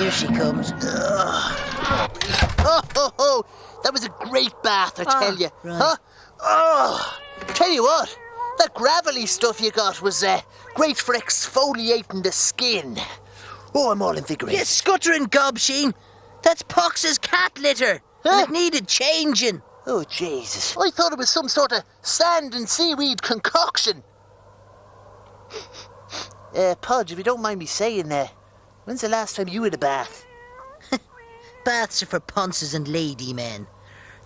Here she comes. Oh, that was a great bath, I tell you. Right. Huh? Oh, tell you what, that gravelly stuff you got was great for exfoliating the skin. Oh, I'm all invigorated. You scuttering gobsheen. That's Pox's cat litter. Huh? And it needed changing. Oh, Jesus. I thought it was some sort of sand and seaweed concoction. Podge, if you don't mind me saying, when's the last time you had a bath? Baths are for ponces and lady men.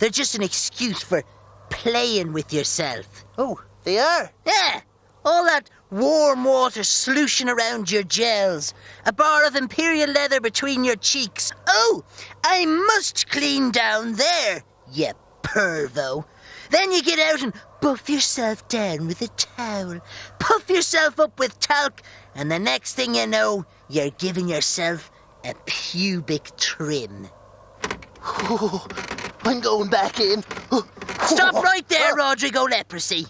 They're just an excuse for playing with yourself. Oh, they are? Yeah, all that warm water slushing around your gels, a bar of imperial leather between your cheeks. Oh, I must clean down there, you pervo. Then you get out and buff yourself down with a towel, puff yourself up with talc, and the next thing you know, you're giving yourself a pubic trim. Oh, I'm going back in. Stop right there, Rodrigo Leprosy,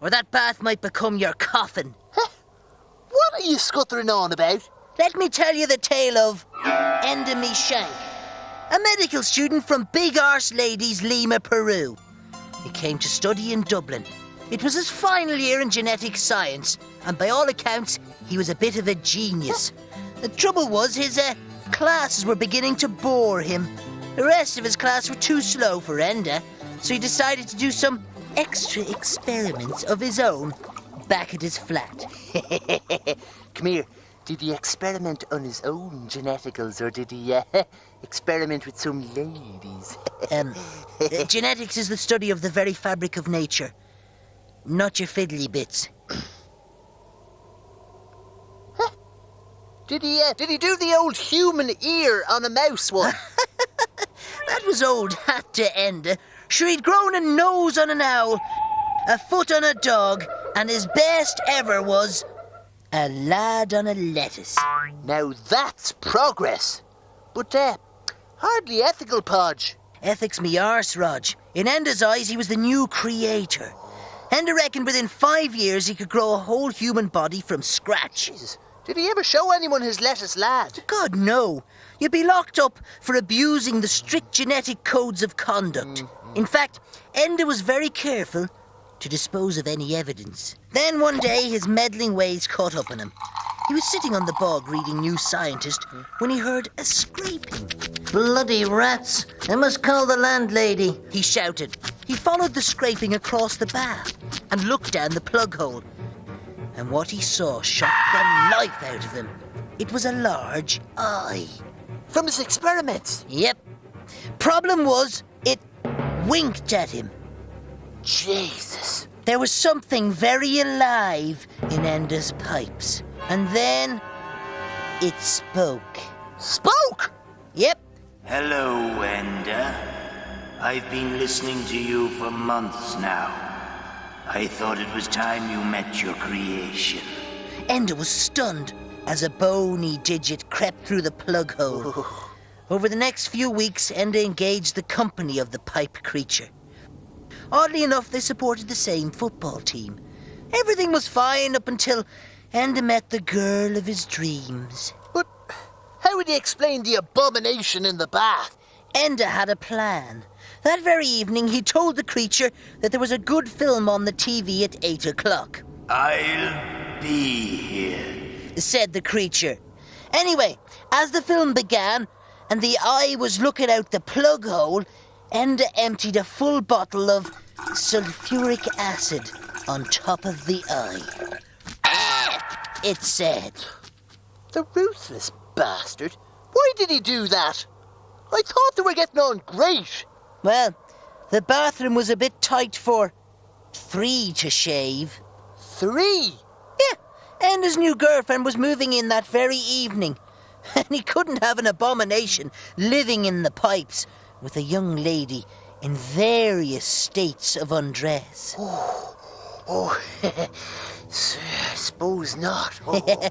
or that bath might become your coffin. What are you scuttering on about? Let me tell you the tale of Endemy Shank, a medical student from Big Arse Ladies, Lima, Peru. He came to study in Dublin. It was his final year in genetic science, and by all accounts, he was a bit of a genius. The trouble was his classes were beginning to bore him. The rest of his class were too slow for Enda, so he decided to do some extra experiments of his own back at his flat. Come here. Did he experiment on his own geneticals, or did he experiment with some ladies? Genetics is the study of the very fabric of nature, not your fiddly bits. Did he do the old human ear on a mouse one? That was old hat to Enda. Sure, he'd grown a nose on an owl, a foot on a dog, and his best ever was a lad on a lettuce. Now that's progress. But hardly ethical, Podge. Ethics me arse, Rodge. In Enda's eyes, he was the new creator. Enda reckoned within 5 years he could grow a whole human body from scratch. Jesus. Did he ever show anyone his lettuce lad? God, no. You'd be locked up for abusing the strict genetic codes of conduct. In fact, Enda was very careful to dispose of any evidence. Then one day, his meddling ways caught up on him. He was sitting on the bog reading New Scientist when he heard a scraping. "Bloody rats! I must call the landlady," he shouted. He followed the scraping across the bath and looked down the plug hole. And what he saw shocked the life out of him. It was a large eye. From his experiments? Yep. Problem was, it winked at him. Jesus. There was something very alive in Enda's pipes. And then it spoke. Spoke? Yep. Hello, Enda. I've been listening to you for months now. I thought it was time you met your creation. Enda was stunned as a bony digit crept through the plug hole. Over the next few weeks, Enda engaged the company of the pipe creature. Oddly enough, they supported the same football team. Everything was fine up until Enda met the girl of his dreams. But how would he explain the abomination in the bath? Enda had a plan. That very evening, he told the creature that there was a good film on the TV at 8 o'clock. I'll be here, said the creature. Anyway, as the film began and the eye was looking out the plug hole, Enda emptied a full bottle of sulfuric acid on top of the eye. "Ah!" it said. The ruthless bastard. Why did he do that? I thought they were getting on great. Well, the bathroom was a bit tight for 3 to shave. 3? Yeah, and his new girlfriend was moving in that very evening. And he couldn't have an abomination living in the pipes with a young lady in various states of undress. Oh, I suppose not. Oh.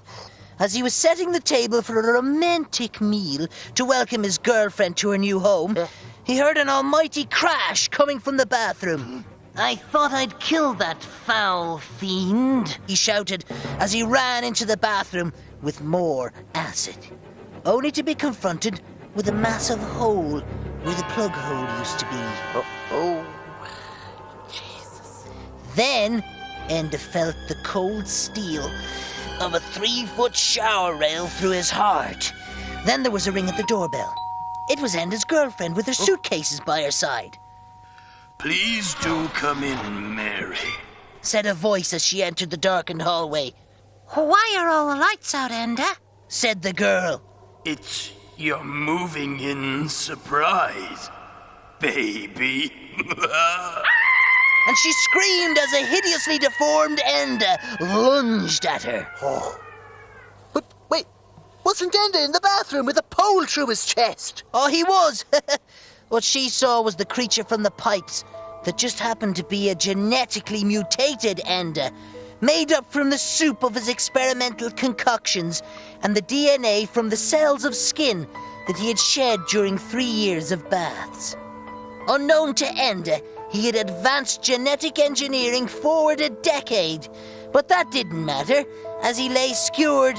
As he was setting the table for a romantic meal to welcome his girlfriend to her new home, he heard an almighty crash coming from the bathroom. "I thought I'd killed that foul fiend," he shouted as he ran into the bathroom with more acid. only to be confronted with a massive hole where the plug hole used to be. Oh, Jesus. Then Enda felt the cold steel of a 3-foot shower rail through his heart. Then there was a ring at the doorbell. It was Enda's girlfriend with her suitcases by her side. Please do come in, Mary, Said a voice as she entered the darkened hallway. Why are all the lights out, Enda? Said the girl. It's your moving in surprise, baby. And she screamed as a hideously deformed Enda lunged at her. But wait, wasn't Enda in the bathroom with a pole through his chest? Oh, he was. What she saw was the creature from the pipes that just happened to be a genetically mutated Enda, made up from the soup of his experimental concoctions and the DNA from the cells of skin that he had shed during 3 years of baths. Unknown to Enda, he had advanced genetic engineering forward a decade, but that didn't matter as he lay skewered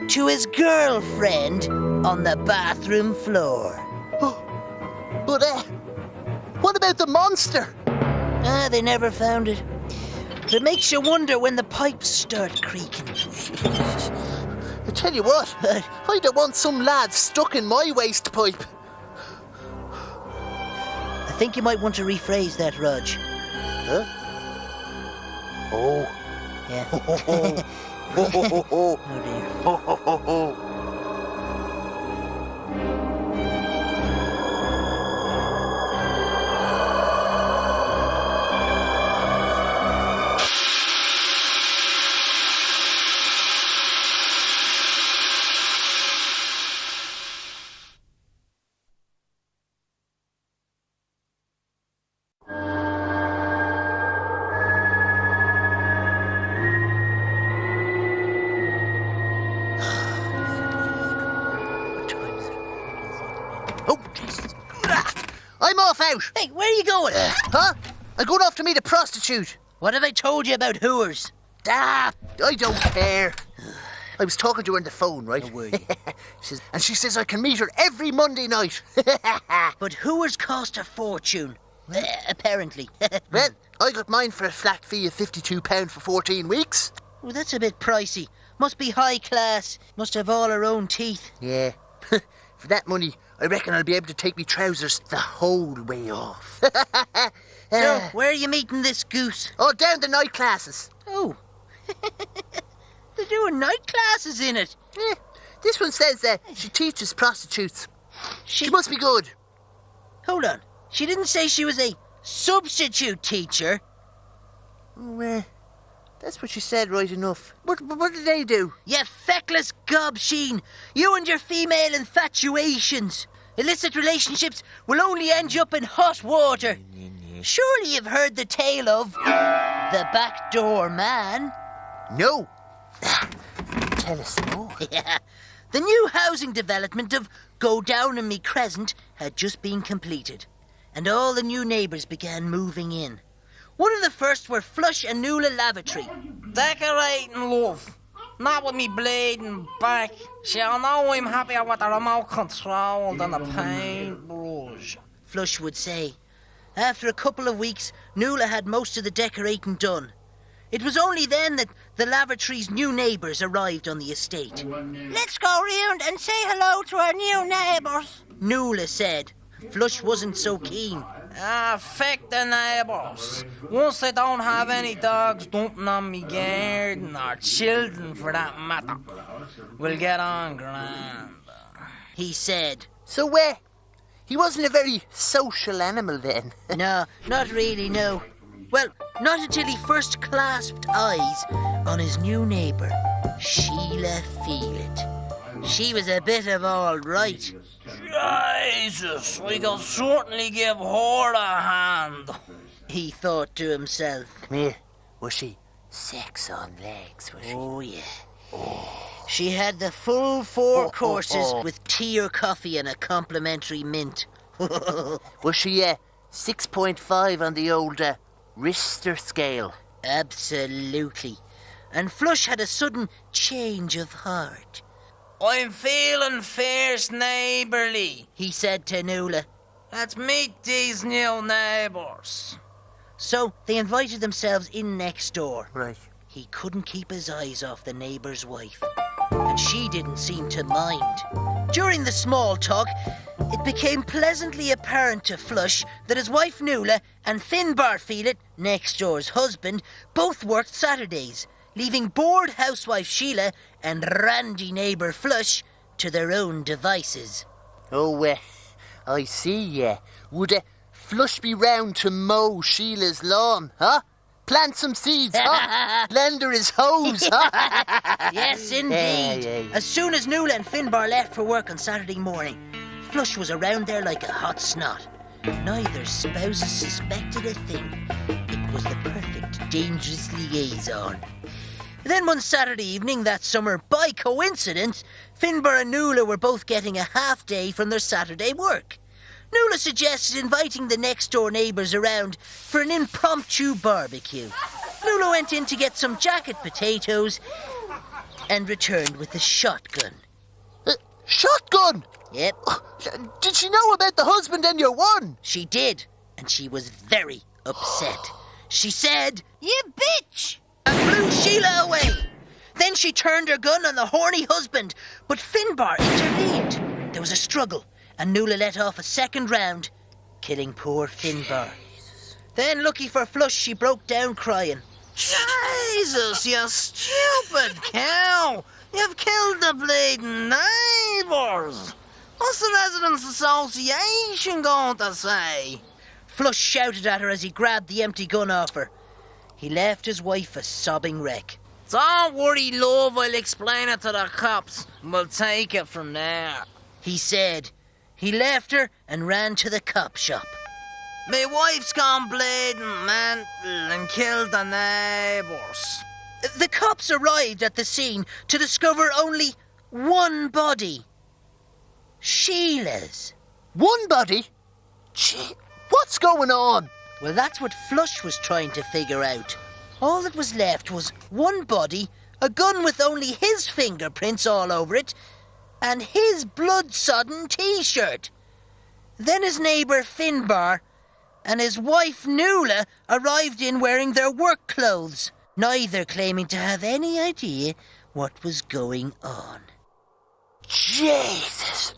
to his girlfriend on the bathroom floor. But, what about the monster? They never found it. It makes you wonder when the pipes start creaking. I tell you what, But- I don't want some lad stuck in my waste pipe. I think you might want to rephrase that, Rodge. Huh? Oh. Yeah. Oh, Oh dear. oh. Oh, Jesus. I'm off out. Hey, where are you going? Huh? I'm going off to meet a prostitute. What have I told you about hooers? Ah, I don't care. I was talking to her on the phone, right? Oh, were you? she says I can meet her every Monday night. But hooers cost a fortune. Apparently. Well, I got mine for a flat fee of £52 for 14 weeks. Well, that's a bit pricey. Must be high class. Must have all her own teeth. Yeah. For that money, I reckon I'll be able to take me trousers the whole way off. So, where are you meeting this goose? Oh, down the night classes. Oh. They're doing night classes in it. Yeah. This one says she teaches prostitutes. She She must be good. Hold on. She didn't say she was a substitute teacher. Oh, that's what she said, right enough. What did they do? You feckless gobsheen. You and your female infatuations. Illicit relationships will only end you up in hot water. Surely you've heard the tale of the backdoor man. No. Tell us more. Yeah. The new housing development of Go Down on Me Crescent had just been completed, and all the new neighbours began moving in. One of the first were Flush and Nuala Lavatory. Decorating, love. Not with me bleeding back. See, I know I'm happier with the remote control than the paintbrush. Flush would say. After a couple of weeks, Nuala had most of the decorating done. It was only then that the lavatory's new neighbours arrived on the estate. Let's go round and say hello to our new neighbours. Nuala said. Flush wasn't so keen. Feck the neighbours. Once they don't have any dogs dumping on me garden, or children for that matter, we'll get on grand. He said. So, he wasn't a very social animal then. No, not really, no. Well, not until he first clasped eyes on his new neighbour, Sheila Feelit. She was a bit of all right. Jesus, we can certainly give her a hand. He thought to himself. Come here. Was she sex on legs, was she? Oh, yeah. She had the full four courses with tea or coffee and a complimentary mint. Was she 6.5 on the old Richter scale? Absolutely. And Flush had a sudden change of heart. I'm feeling fierce neighbourly, he said to Nuala. Let's meet these new neighbours. So they invited themselves in next door. Right. He couldn't keep his eyes off the neighbour's wife, and she didn't seem to mind. During the small talk, it became pleasantly apparent to Flush that his wife Nuala and Finbar Feelit, next door's husband, both worked Saturdays, leaving bored housewife Sheila and randy neighbour Flush to their own devices. Oh, I see, Would Flush be round to mow Sheila's lawn, huh? Plant some seeds, huh? Lend her his hose, huh? Yes, indeed. Yeah. As soon as Nuala and Finbar left for work on Saturday morning, Flush was around there like a hot snot. Neither spouses suspected a thing. It was the perfect dangerous liaison. Then one Saturday evening that summer, by coincidence, Finbar and Nuala were both getting a half day from their Saturday work. Nuala suggested inviting the next-door neighbours around for an impromptu barbecue. Nuala went in to get some jacket potatoes and returned with a shotgun. Shotgun? Yep, Did she know about the husband and your one? she did, and she was very upset. She said, You bitch! and blew Sheila away. Then she turned her gun on the horny husband, but Finbar intervened. There was a struggle, and Nuala let off a second round, killing poor Finbar. Then, lucky for Flush, she broke down crying. Jesus, you stupid cow! You've killed the bleeding neighbours! What's the Residents' Association going to say? Flush shouted at her as he grabbed the empty gun off her. He left his wife a sobbing wreck. Don't worry, love, I'll explain it to the cops. We'll take it from there. He said. He left her and ran to the cop shop. My wife's gone bleeding mental and killed the neighbours. The cops arrived at the scene to discover only one body. Sheila's. One body? Gee, what's going on? Well, that's what Flush was trying to figure out. All that was left was one body, a gun with only his fingerprints all over it, and his blood-sodden T-shirt. Then his neighbour Finbar and his wife Nuala arrived in wearing their work clothes, neither claiming to have any idea what was going on. Jesus!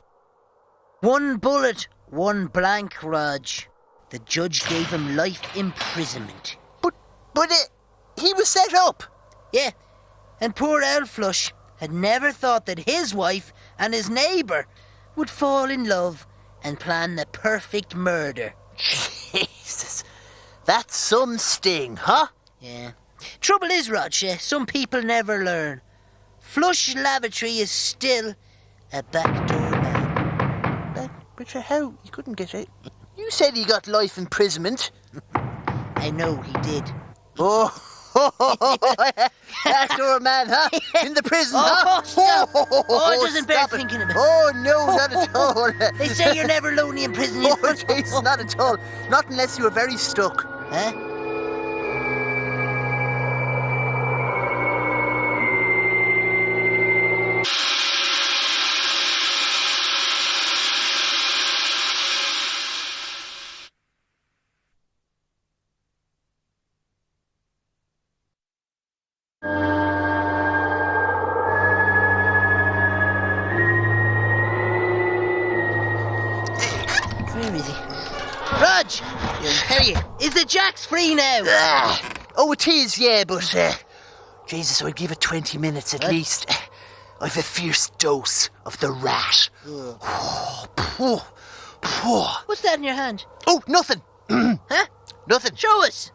One bullet, one blank, Rodge. The judge gave him life imprisonment. But he was set up. Yeah, and poor old Flush had never thought that his wife and his neighbour would fall in love and plan the perfect murder. Jesus, that's some sting, huh? Yeah. Trouble is, Rodge, some people never learn. Flush Lavatory is still a backdoor man. But how? You couldn't get it. You said he got life imprisonment. I know he did. Oh, backdoor man, huh? In the prison, Oh, huh? stop. Oh, it doesn't bear stop it. thinking about. Oh, no, not at all. They say you're never lonely in prison. Oh, Jesus, not at all. Not unless you were very stuck. Huh? Where is he? Rodge! How are you? Is the Jacks free now? Oh, it is, yeah, but... Jesus, I'd give it 20 minutes at least. I've a fierce dose of the rat. What's that in your hand? Oh, nothing. Huh? Nothing. Show us.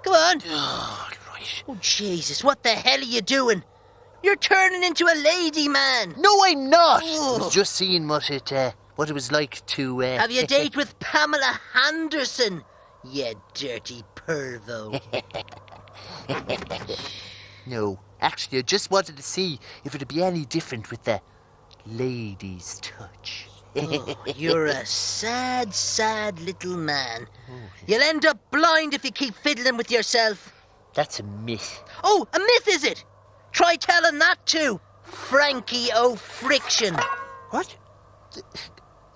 Come on. Oh, right. Oh, Jesus, what the hell are you doing? You're turning into a lady man. No, I'm not. Oh. I was just seeing what it was like to... Have you a date with Pamela Henderson? You dirty pervo. No, actually, I just wanted to see if it'd be any different with the lady's touch. Oh, you're a sad, sad little man. You'll end up blind if you keep fiddling with yourself. That's a myth. Oh, a myth is it? Try telling that too. Frankie O'Friction. What?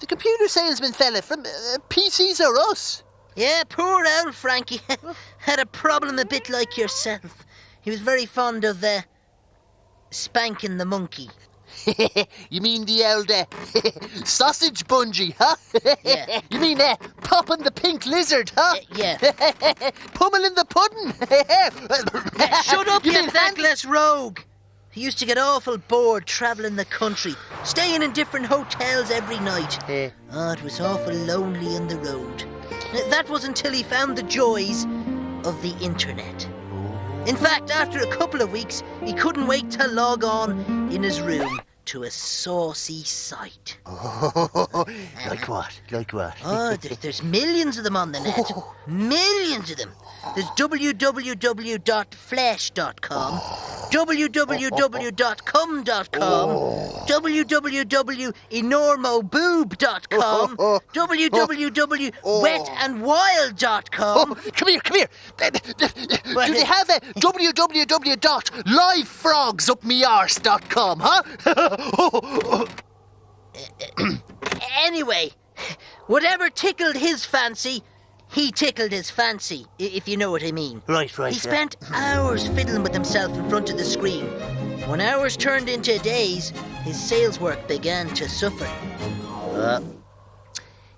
The computer salesman fella from PCs or Us? Yeah, poor old Frankie. Had a problem a bit like yourself. He was very fond of spanking the monkey. You mean the old sausage bungee, huh? Yeah. You mean popping the pink lizard, huh? Yeah. Pummeling the pudding. Shut up, You you mean thankless rogue. He used to get awful bored travelling the country, staying in different hotels every night. Oh, it was awful lonely on the road. That was until he found the joys of the internet. In fact, after a couple of weeks, he couldn't wait to log on in his room to a saucy site. Like what? Like what? Oh, there's millions of them on the net. Millions of them. There's www.flesh.com, www.cum.com, www.enormoboob.com, www.wetandwild.com. Come here. Do they have a www.livefrogsupmearse.com, huh? Anyway, whatever tickled his fancy, he tickled his fancy, if you know what I mean. Right. He spent hours fiddling with himself in front of the screen. When hours turned into days, his sales work began to suffer.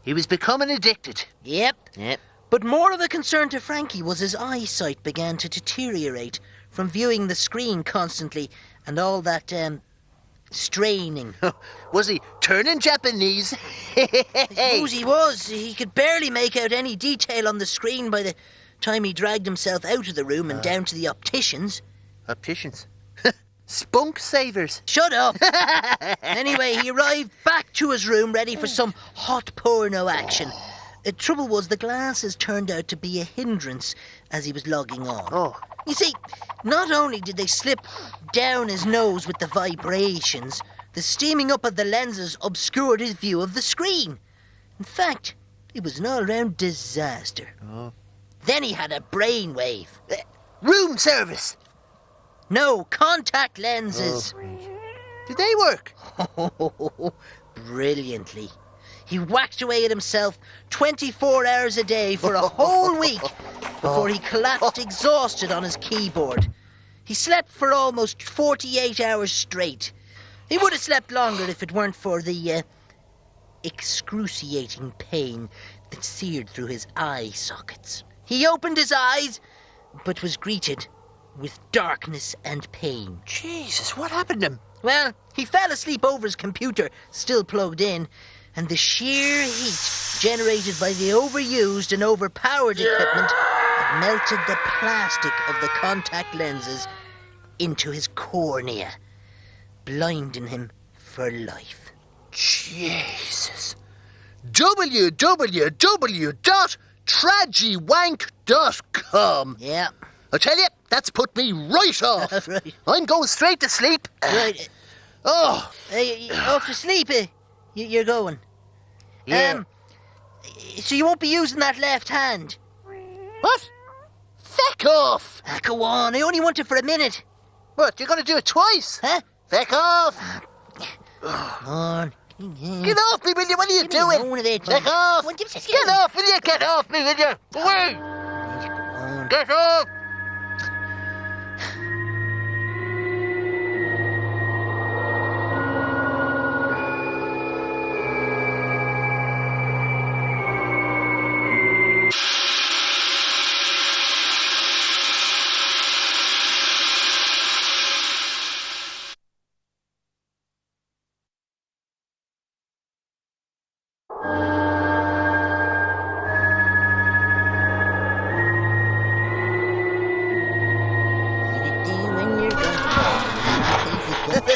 He was becoming addicted. Yep. But more of a concern to Frankie was his eyesight began to deteriorate from viewing the screen constantly and all that, straining. Was he turning Japanese? I suppose he was. He could barely make out any detail on the screen by the time he dragged himself out of the room and down to the opticians. Opticians? Spunk savers. Shut up! Anyway, he arrived back to his room ready for some hot porno action. The trouble was the glasses turned out to be a hindrance as he was logging on. Oh. You see, not only did they slip down his nose with the vibrations, the steaming up of the lenses obscured his view of the screen. In fact, it was an all-round disaster. Oh. Then he had a brainwave. Room service. No, contact lenses. Did they work? Oh, brilliantly. He whacked away at himself 24 hours a day for a whole week before he collapsed exhausted on his keyboard. He slept for almost 48 hours straight. He would have slept longer if it weren't for the excruciating pain that seared through his eye sockets. He opened his eyes, but was greeted with darkness and pain. Jesus, what happened to him? Well, he fell asleep over his computer, still plugged in, and the sheer heat generated by the overused and overpowered equipment had melted the plastic of the contact lenses into his cornea, blinding him for life. Jesus. www.tragiwank.com. Yeah. I tell you, that's put me right off. Right. I'm going straight to sleep. Right. Oh. Off to sleep, you're going. Yeah. So you won't be using that left hand? What? Feck off. Go on, I only want it for a minute. What, you're going to do it twice? Huh? Feck off. Come on. Get off me, will you? What are you Give me a doing? moment of it, Feck man. off. Come on, give us a Get off, will you? Get off me, will you? Away. Go on. Get off.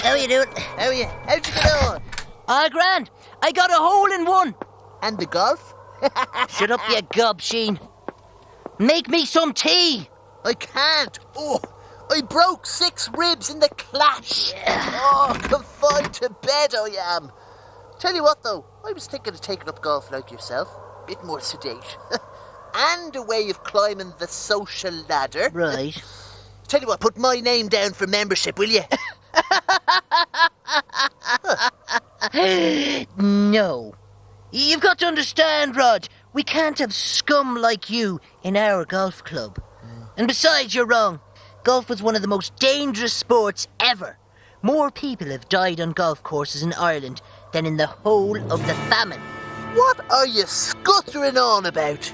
How you doing? How'd you get on? Grand. I got a hole in one. And the golf? Shut up, you gobsheen. Make me some tea. I can't. Oh, I broke 6 ribs in the clash. Oh, confined to bed I am. Tell you what, though, I was thinking of taking up golf like yourself. Bit more sedate. And a way of climbing the social ladder. Right. Tell you what, put my name down for membership, will you? No. You've got to understand, Rodge, we can't have scum like you in our golf club. And besides, you're wrong. Golf was one of the most dangerous sports ever. More people have died on golf courses in Ireland than in the whole of the famine. What are you scuttering on about?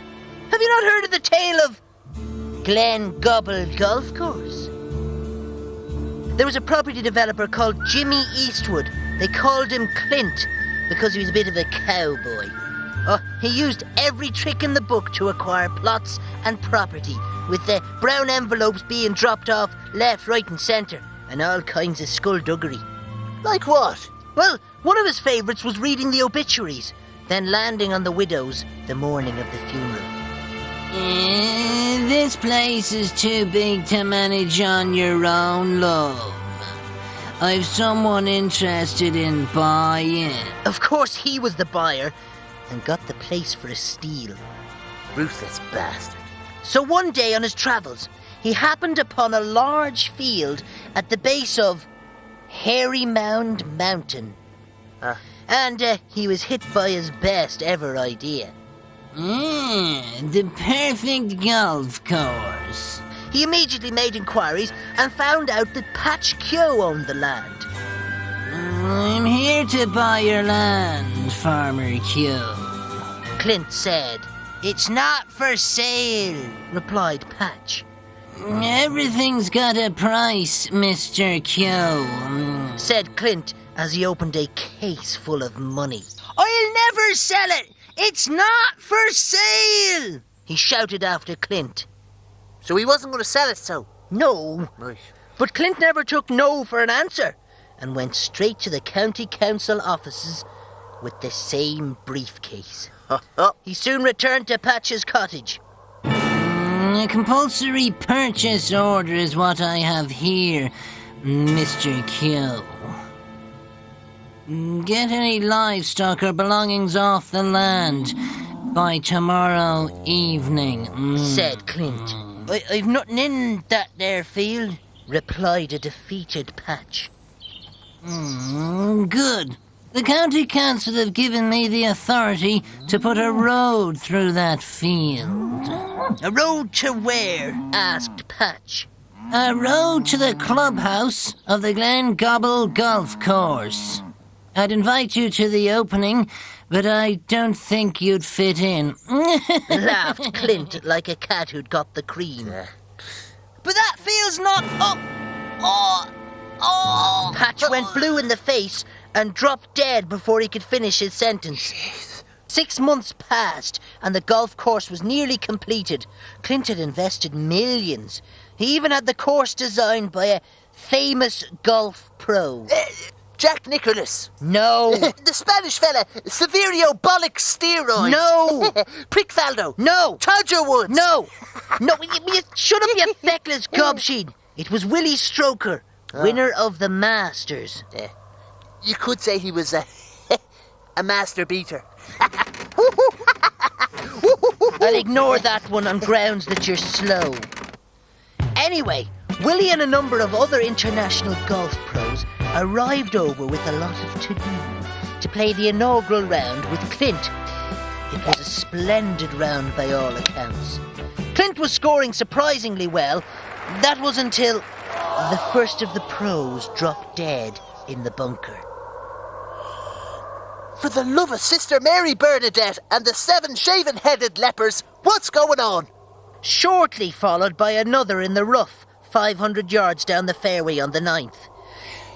Have you not heard of the tale of Glen Gobble Golf Course? There was a property developer called Jimmy Eastwood. They called him Clint because he was a bit of a cowboy. Oh, he used every trick in the book to acquire plots and property, with the brown envelopes being dropped off left, right and centre, and all kinds of skullduggery. Like what? Well, one of his favourites was reading the obituaries, then landing on the widows the morning of the funeral. This place is too big to manage on your own, love. I've someone interested in buying. Of course he was the buyer, and got the place for a steal. Ruthless bastard. So one day on his travels, he happened upon a large field at the base of Hairy Mound Mountain. And he was hit by his best ever idea. The perfect golf course. He immediately made inquiries and found out that Patch Keogh owned the land. I'm here to buy your land, Farmer Keogh. Clint said. It's not for sale, Replied Patch. Everything's got a price, Mr. Keogh. Said Clint as he opened a case full of money. I'll never sell it. It's not for sale, He shouted after Clint. So he wasn't going to sell it, so? No. Right. But Clint never took no for an answer and went straight to the county council offices with the same briefcase. He soon returned to Patch's cottage. A compulsory purchase order is what I have here, Mr. Keogh. Get any livestock or belongings off the land by tomorrow evening, Said Clint. I've nothing in that there field, replied a defeated Patch. Good. The county council have given me the authority to put a road through that field. A road to where? Asked Patch. A road to the clubhouse of the Glen Gobble Golf Course. I'd invite you to the opening, but I don't think you'd fit in. Laughed Clint like a cat who'd got the cream. but that field's not up. Patch went blue in the face and dropped dead before he could finish his sentence. 6 months passed and the golf course was nearly completed. Clint had invested millions. He even had the course designed by a famous golf pro. Jack Nicholas. No. The Spanish fella, Severio Bollock Steroids. No. Prickfaldo. No. Tiger Woods. No. Shut up, you feckless gobshite. It was Willie Stroker, winner of the Masters. You could say he was a master beater. I'll ignore that one on grounds that you're slow. Anyway, Willie and a number of other international golf pros arrived over with a lot of to-do to play the inaugural round with Clint. It was a splendid round by all accounts. Clint was scoring surprisingly well. That was until the first of the pros dropped dead in the bunker. For the love of Sister Mary Bernadette and the 7 shaven-headed lepers, what's going on? Shortly followed by another in the rough, 500 yards down the fairway on the 9th.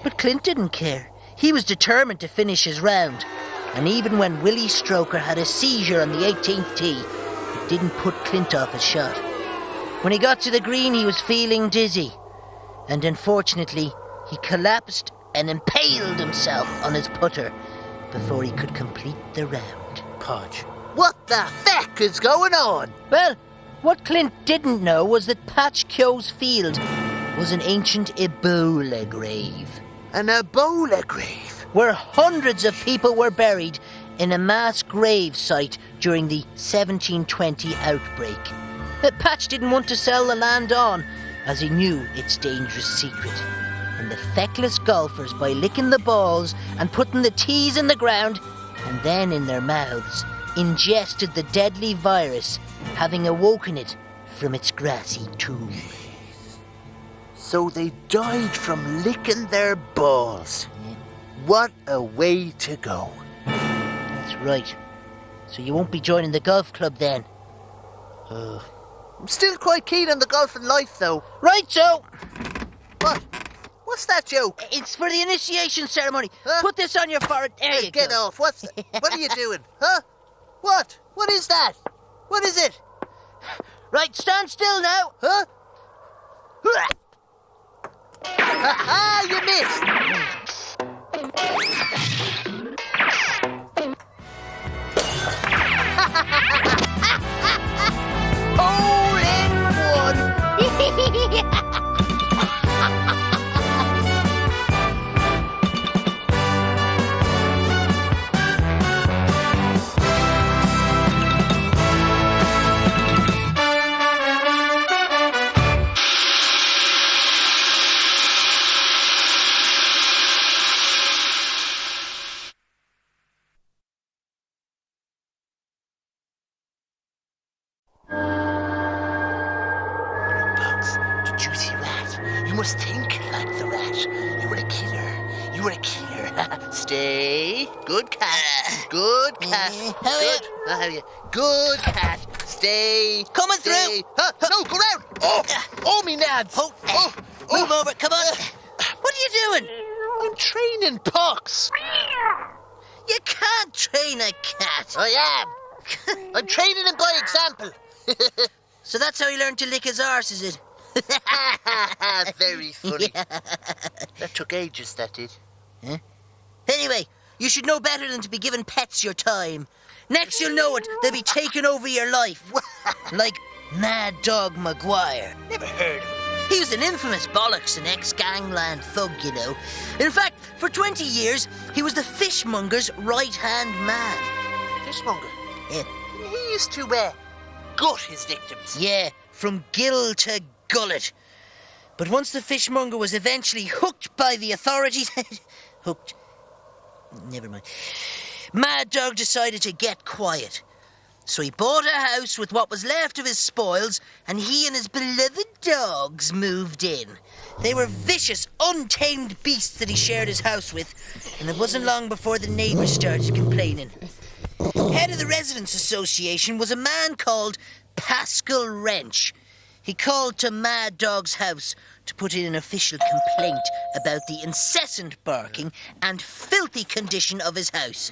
But Clint didn't care. He was determined to finish his round. And even when Willie Stroker had a seizure on the 18th tee, it didn't put Clint off his shot. When he got to the green, he was feeling dizzy. And unfortunately, he collapsed and impaled himself on his putter before he could complete the round. Podge, what the feck is going on? Well, what Clint didn't know was that Patch Keogh's field was an ancient Ebola grave. An Ebola grave? Where hundreds of people were buried in a mass grave site during the 1720 outbreak. But Patch didn't want to sell the land on, as he knew its dangerous secret. and the feckless golfers by licking the balls and putting the tees in the ground and then in their mouths ingested the deadly virus, having awoken it from its grassy tomb. So they died from licking their balls. What a way to go. That's right. So you won't be joining the golf club then? I'm still quite keen on the golfing life, though. Right, so What? What's that joke? it's for the initiation ceremony. Huh? Put this on your forehead. There you Get go. off. What are you doing? Huh? What? What is that? What is it? Right, stand still now. Huh? Ha! You missed! Hole in one. Bugs, did you see rat? You must think like the rat. You were a killer. You were a killer. Stay. Good cat. Good cat. How are you? Good. How are you? Good cat. Stay. Coming Stay. through. Huh? No, go round. Oh, me nads. Move over, come on. What are you doing? I'm training pucks. You can't train a cat. I am. I'm training him by example. So that's how he learned to lick his arse, is it? Very funny. That took ages, that did. Anyway, you should know better than to be giving pets your time. Next you'll know it, they'll be taking over your life. Like Mad Dog Maguire. Never heard of him. He was an infamous bollocks and ex-gangland thug, you know. In fact, for 20 years, he was the fishmonger's right-hand man. Fishmonger. Yeah. He used to gut his victims. Yeah, from gill to gullet. But once the fishmonger was eventually hooked by the authorities... hooked? Never mind. Mad Dog decided to get quiet. So he bought a house with what was left of his spoils, and he and his beloved dogs moved in. They were vicious, untamed beasts that he shared his house with, and it wasn't long before the neighbours started complaining. Head of the Residents Association was a man called Pascal Wrench. He called to Mad Dog's house to put in an official complaint about the incessant barking and filthy condition of his house.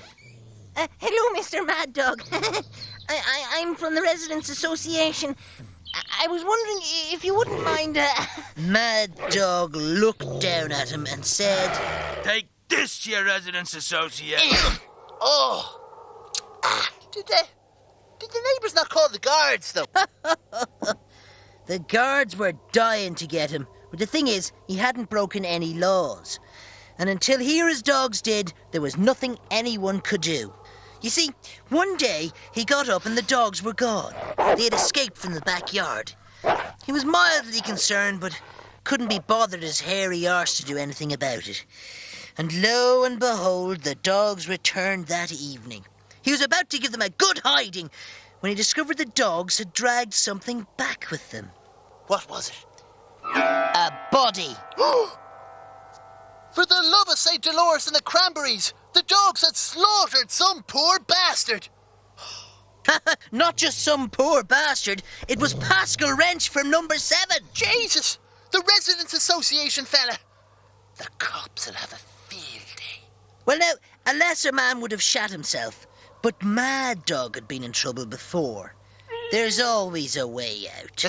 Hello, Mr. Mad Dog. I'm from the Residents Association. I was wondering if you wouldn't mind... Mad Dog looked down at him and said... Take this to your residents association. Oh. Did the neighbours not call the guards, though? The guards were dying to get him. But the thing is, he hadn't broken any laws. And until he or his dogs did, there was nothing anyone could do. You see, one day he got up and the dogs were gone. They had escaped from the backyard. He was mildly concerned, but couldn't be bothered his hairy arse to do anything about it. And lo and behold, the dogs returned that evening. He was about to give them a good hiding when he discovered the dogs had dragged something back with them. What was it? A body. For the love of St. Dolores and the Cranberries, the dogs had slaughtered some poor bastard. Not just some poor bastard, it was Pascal Wrench from number 7. Jesus! The Residents Association fella. The cops will have a field day. Well, now, a lesser man would have shot himself, but Mad Dog had been in trouble before. There's always a way out.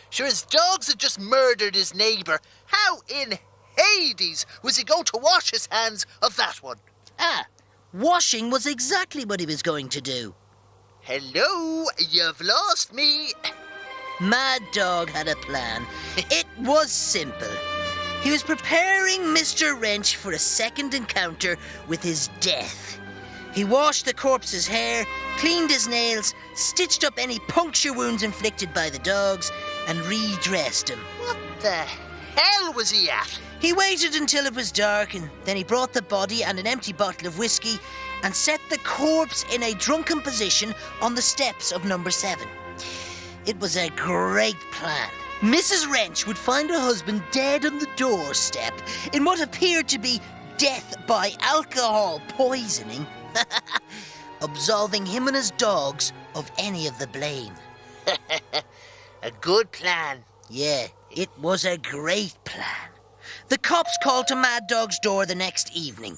Sure, his dogs had just murdered his neighbour. How in Hades was he going to wash his hands of that one? Washing was exactly what he was going to do. Hello, you've lost me. Mad Dog had a plan. It was simple. He was preparing Mr. Wrench for a second encounter with his death. He washed the corpse's hair, cleaned his nails, stitched up any puncture wounds inflicted by the dogs, and redressed him. What the hell was he at? He waited until it was dark, and then he brought the body and an empty bottle of whiskey and set the corpse in a drunken position on the steps of number 7. It was a great plan. Mrs. Wrench would find her husband dead on the doorstep in what appeared to be death by alcohol poisoning, absolving him and his dogs of any of the blame. A good plan. Yeah, it was a great plan. The cops called to Mad Dog's door the next evening.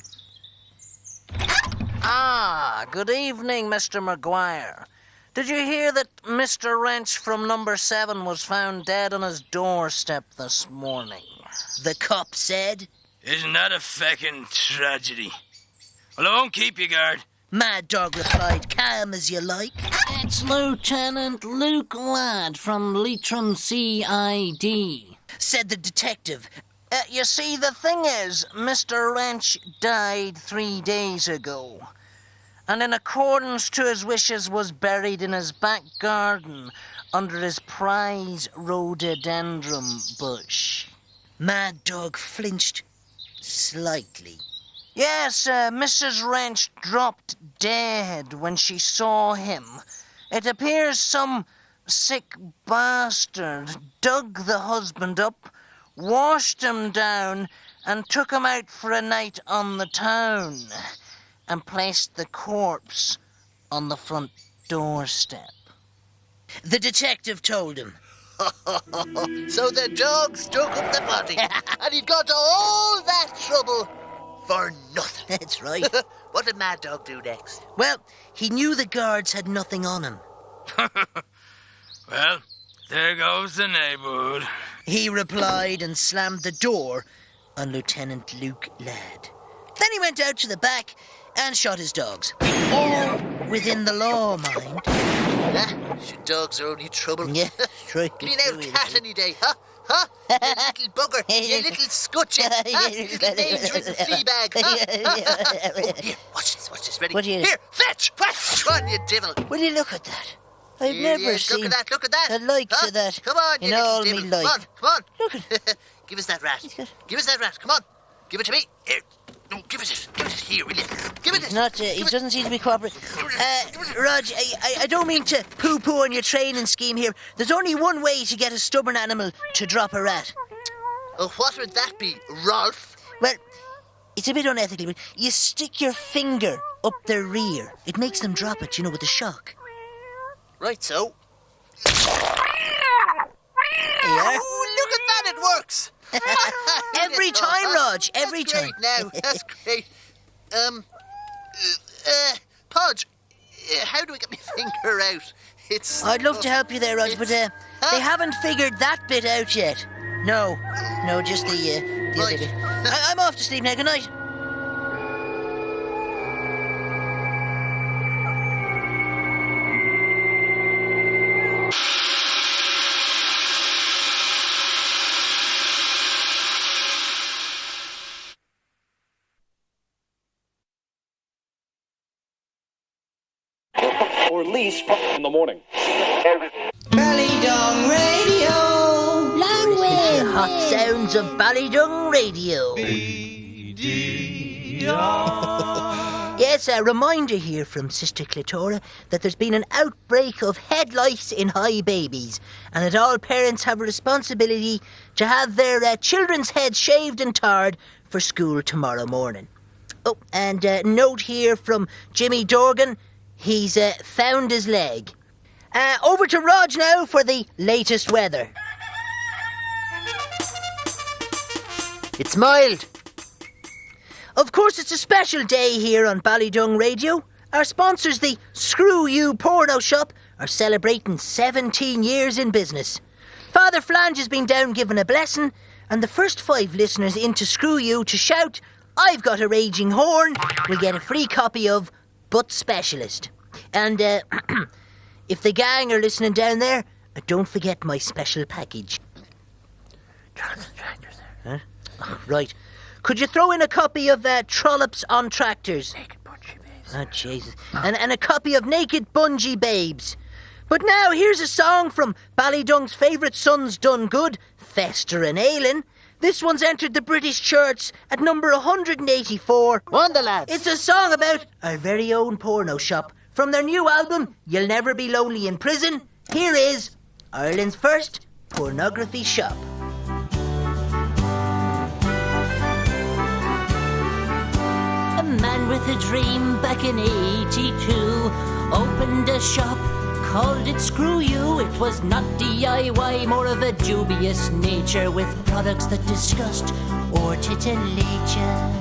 Ah, good evening, Mr. McGuire. Did you hear that Mr. Wrench from number 7 was found dead on his doorstep this morning? The cop said. Isn't that a feckin' tragedy? Well, I won't keep you, guard. Mad Dog replied, calm as you like. It's Lieutenant Luke Ladd from Leitrim CID, said the detective. You see, the thing is, Mr. Wrench died 3 days ago, and in accordance to his wishes was buried in his back garden under his prize rhododendron bush. Mad Dog flinched slightly. Yes, Mrs. Wrench dropped dead when she saw him. It appears some sick bastard dug the husband up, washed him down, and took him out for a night on the town, and placed the corpse on the front doorstep. The detective told him. So the dogs dug up the body, and he'd gone to all that trouble for nothing. That's right. What did Mad Dog do next? Well, he knew the guards had nothing on him. Well, there goes the neighborhood. He replied and slammed the door on Lieutenant Luke Ladd. Then he went out to the back and shot his dogs. All within the law, mind. Your dogs are only trouble. Yeah, that's right. Get an old cat any day, huh? Huh? You little bugger. You little scutcheon. Huh? You little names-ridden flea bag. Huh? Oh, here, watch this. Ready? What do you... Here, fetch! Come on, you devil. Will you look at that? I've Here, never seen Look at that. the likes of that Come on, in you all little me devil. life. Come on. Look at Give us that rat. got- Give us that rat. Come on. Give it to me. Here. No, give it. Here, will you? Give it. He's not. He doesn't seem to be cooperating. Rodge, I don't mean to poo-poo on your training scheme here. There's only one way to get a stubborn animal to drop a rat. Oh, what would that be, Rolf? Well, it's a bit unethical, but you stick your finger up their rear. It makes them drop it, with the shock. Right, so. There you are. Oh, look at that, it works. Every time, Rodge, every That's time. great now, that's great. Podge, how do we get my finger out? It's... I'd love to help you there, Rodge, but they haven't figured that bit out yet. No, just the other Right. bit. I'm off to sleep now. Good night. Or at least in the morning. Ballydong Radio. Long way. The hot sounds of Ballydung Radio. Yes, a reminder here from Sister Clitora that there's been an outbreak of head lice in high babies, and that all parents have a responsibility to have their children's heads shaved and tarred for school tomorrow morning. Oh, and note here from Jimmy Dorgan, he's found his leg. Over to Rodge now for the latest weather. It's mild. Of course, it's a special day here on Ballydung Radio. Our sponsors, the Screw You Porno Shop, are celebrating 17 years in business. Father Flange has been down giving a blessing, and the first 5 listeners into Screw You to shout, "I've got a raging horn," will get a free copy of Butt Specialist. And if the gang are listening down there, don't forget my special package. Huh? Oh, right. Could you throw in a copy of Trollops on Tractors? Naked Bungee Babes. Oh, Jesus. And a copy of Naked Bungee Babes. But now, here's a song from Ballydung's favourite sons done good, Fester and Ailin, This one's entered the British charts at number 184. Wonder lads. It's a song about our very own porno shop. From their new album, You'll Never Be Lonely in Prison, here is Ireland's first pornography shop. A man with a dream back in 82 opened a shop, called it Screw You. It was not DIY, more of a dubious nature, with products that disgust or titillate ya.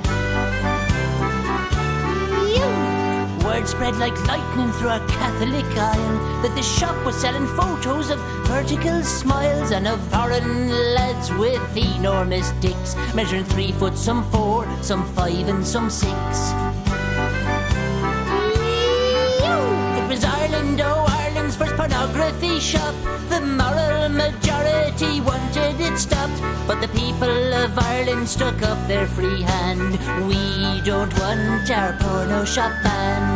Word spread like lightning through a Catholic aisle that the shop was selling photos of vertical smiles and of foreign lads with enormous dicks, measuring 3 foot, some 4, some 5 and some 6. It was Ireland, oh Ireland's first pornography shop. The moral majority wanted it stopped, but the people of Ireland stuck up their free hand. We don't want our porno shop banned.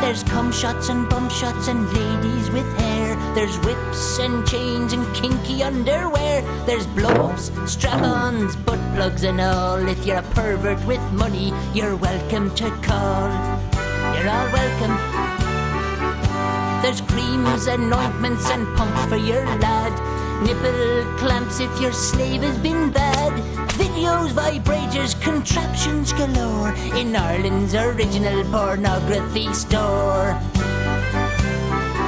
There's cum shots and bum shots and ladies with hair. There's whips and chains and kinky underwear. There's blow-ups, strap-ons, butt plugs and all. If you're a pervert with money, you're welcome to call. You're all welcome. There's creams and ointments and pumps for your lad. Nipple clamps if your slave has been bad. Videos, vibrators, contraptions galore in Ireland's original pornography store.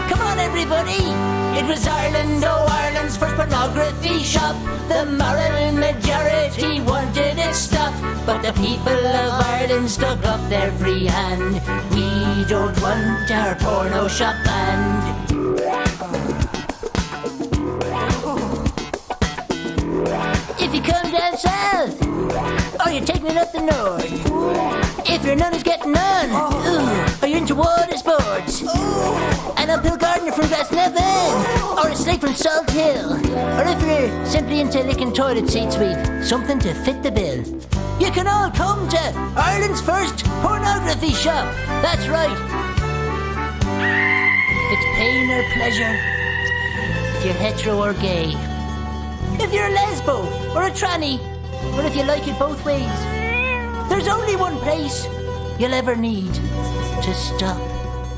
Come on everybody! It was Ireland, oh Ireland's first pornography shop. The moral majority wanted it stopped, but the people of Ireland stuck up their free hand. We don't want our porno shop banned. If you come down south, or you're taking it up the north, if your nun is getting on, or you're into water sports, an uphill gardener from Glasnevin, or a snake from Salt Hill, or if you're simply into licking toilet seats, we've something to fit the bill. You can all come to Ireland's first pornography shop. That's right. If it's pain or pleasure, if you're hetero or gay, if you're a lesbo or a tranny, or if you like it both ways, there's only one place you'll ever need to stop.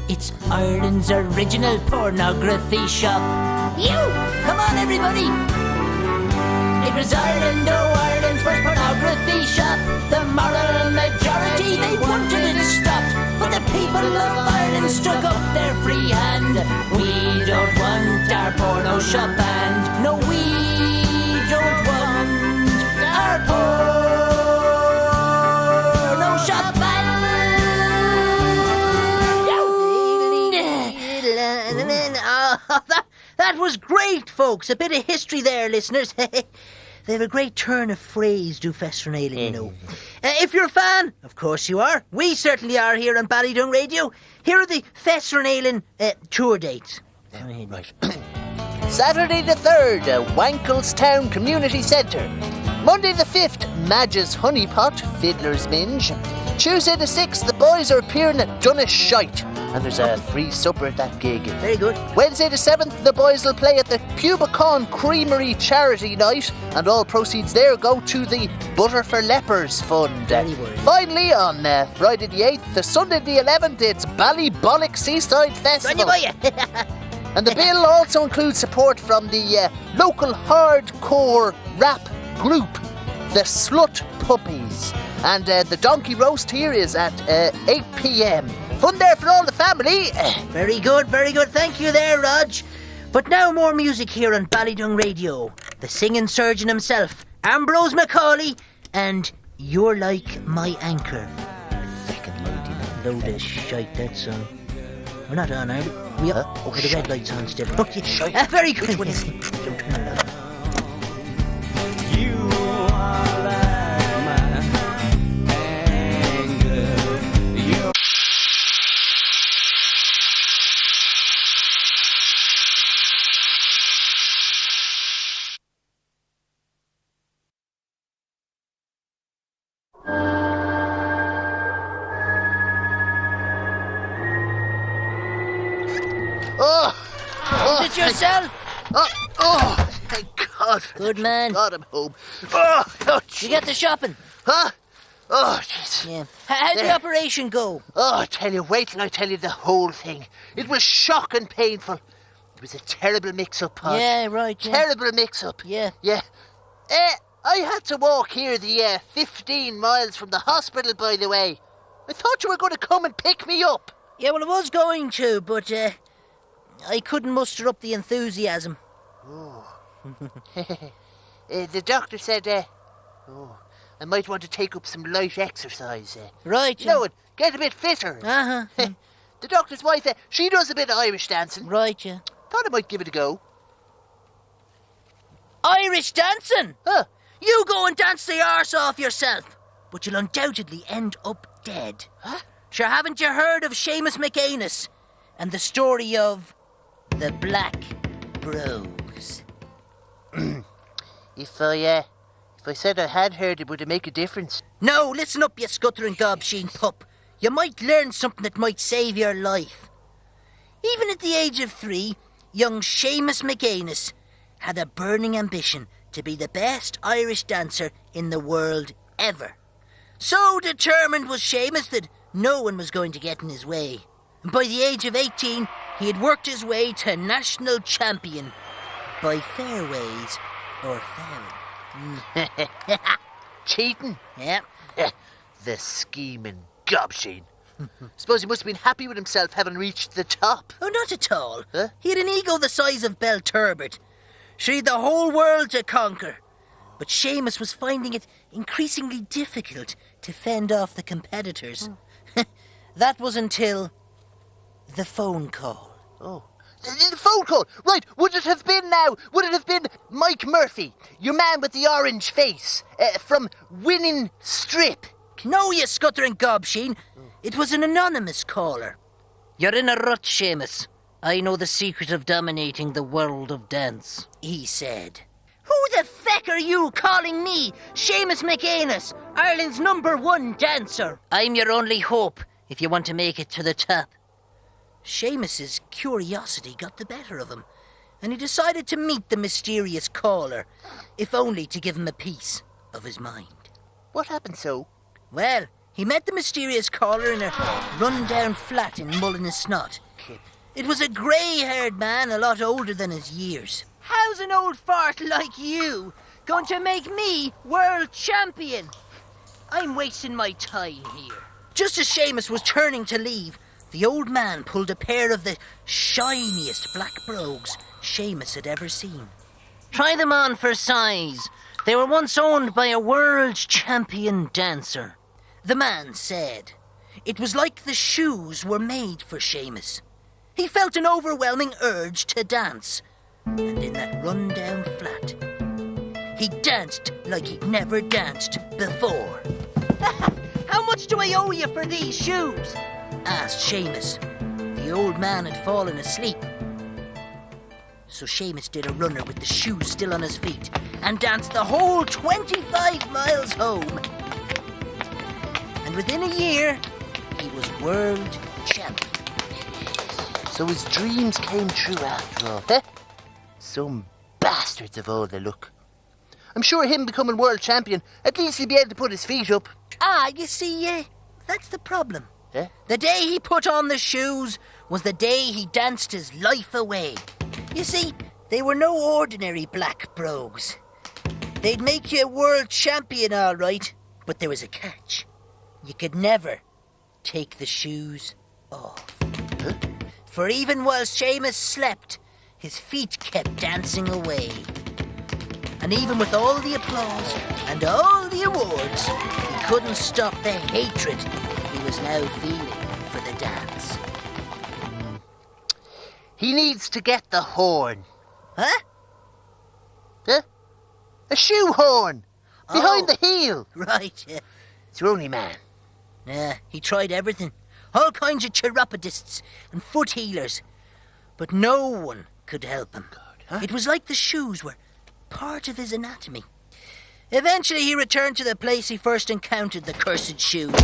It's Ireland's original pornography shop. You! Come on, everybody! It was Ireland, oh Ireland's first pornography shop. The moral majority, they wanted it stopped, but the people of Ireland stuck up their free hand. We don't want our porno shop banned. No, we don't want our porno shop banned. That was great, folks. A bit of history there, listeners. They have a great turn of phrase, do Festernalen, you know. If you're a fan, of course you are. We certainly are here on Ballydung Radio. Here are the Festernalen tour dates. Right. Saturday the 3rd, Wankelstown Community Centre. Monday the 5th, Madge's Honeypot, Fiddler's Minge. Tuesday the 6th, the boys are appearing at Dunnish Shite, and there's a free supper at that gig. Very good. Wednesday the 7th, the boys will play at the Pubicon Creamery Charity Night, and all proceeds there go to the Butter for Lepers Fund. Very good. Finally, on Friday the 8th, the Sunday the 11th, it's Ballybollock Seaside Festival. And the bill also includes support from the local hardcore rap group, the Slut Puppies. And the donkey roast here is at 8 p.m. Fun there for all the family. Very good, very good. Thank you there, Rodge. But now more music here on Ballydung Radio. The singing surgeon himself, Ambrose Macaulay, and You're Like My Anchor. Fucking mighty man. Load of shite, that song. We're not on, are we? We are. Okay, the red light's on still. Okay. Shite. Very good. Which one is it? Don't turn it on. You are like my anger. You Oh! Is it yourself? Oh! Thank God. Good man. God, I'm home. Oh, oh, You got the shopping? Huh? Oh, jeez. Yeah. How'd the operation go? Oh, I tell you, wait till I tell you the whole thing. It was shocking painful. It was a terrible mix-up, Podge. Yeah, right. Yeah. Terrible mix-up. Yeah. Yeah. I had to walk here the 15 miles from the hospital, by the way. I thought you were going to come and pick me up. Yeah, well, I was going to, but I couldn't muster up the enthusiasm. The doctor said, I might want to take up some light exercise. Right. No, and get a bit fitter. Uh-huh. The doctor's wife, she does a bit of Irish dancing. Right, yeah. Thought I might give it a go. Irish dancing? Huh? You go and dance the arse off yourself, but you'll undoubtedly end up dead. Huh? Sure, haven't you heard of Seamus McAnus and the story of the Black Brogues? If I said I had heard, it would make a difference. No, listen up, you scuttering gobsheen pup. You might learn something that might save your life. Even at the age of 3, young Seamus McAnus had a burning ambition to be the best Irish dancer in the world ever. So determined was Seamus that no one was going to get in his way. And by the age of 18, he had worked his way to national champion by fair ways or foul. Cheating? Yep. The scheming gobsheen. Suppose he must have been happy with himself having reached the top. Oh, not at all. Huh? He had an ego the size of Belturbet. She had the whole world to conquer. But Seamus was finding it increasingly difficult to fend off the competitors. That was until the phone call. Oh. The phone call! Right, would it have been Mike Murphy, your man with the orange face, from Winning Strip? No, you scuttering gobsheen. It was an anonymous caller. You're in a rut, Seamus. I know the secret of dominating the world of dance, he said. Who the feck are you calling me, Seamus McAnus, Ireland's #1 dancer? I'm your only hope if you want to make it to the top. Seamus's curiosity got the better of him, and he decided to meet the mysterious caller, if only to give him a piece of his mind. What happened so? Well, he met the mysterious caller in a run-down flat in Mullinasnot. It was a grey-haired man, a lot older than his years. How's an old fart like you going to make me world champion? I'm wasting my time here. Just as Seamus was turning to leave, the old man pulled a pair of the shiniest black brogues Seamus had ever seen. Try them on for size. They were once owned by a world champion dancer. The man said it was like the shoes were made for Seamus. He felt an overwhelming urge to dance. And in that run-down flat, he danced like he'd never danced before. How much do I owe you for these shoes? Asked Seamus. The old man had fallen asleep. So Seamus did a runner with the shoes still on his feet and danced the whole 25 miles home. And within a year, he was world champion. So his dreams came true after all, eh? Some bastards of all the look. I'm sure him becoming world champion, at least he'll be able to put his feet up. You see, that's the problem. Eh? The day he put on the shoes was the day he danced his life away. You see, they were no ordinary black brogues. They'd make you a world champion, all right, but there was a catch. You could never take the shoes off. Huh? For even while Seamus slept, his feet kept dancing away. And even with all the applause and all the awards, he couldn't stop the hatred he was now feeling for the dance. He needs to get the horn. Huh? Huh? A shoe horn! Behind Oh. the heel! Right, It's your only man. he tried everything. All kinds of chiropodists and foot healers. But no one could help him. Huh? It was like the shoes were part of his anatomy. Eventually he returned to the place he first encountered the cursed shoes.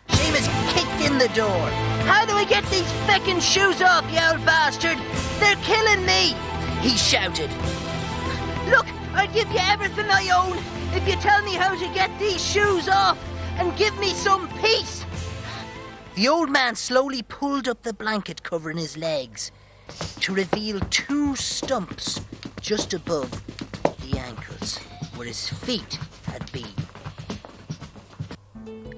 Seamus kicked in the door. How do I get these feckin' shoes off, you old bastard? They're killing me! He shouted. Look, I'll give you everything I own if you tell me how to get these shoes off and give me some peace. The old man slowly pulled up the blanket covering his legs to reveal 2 stumps just above the ankles where his feet had been.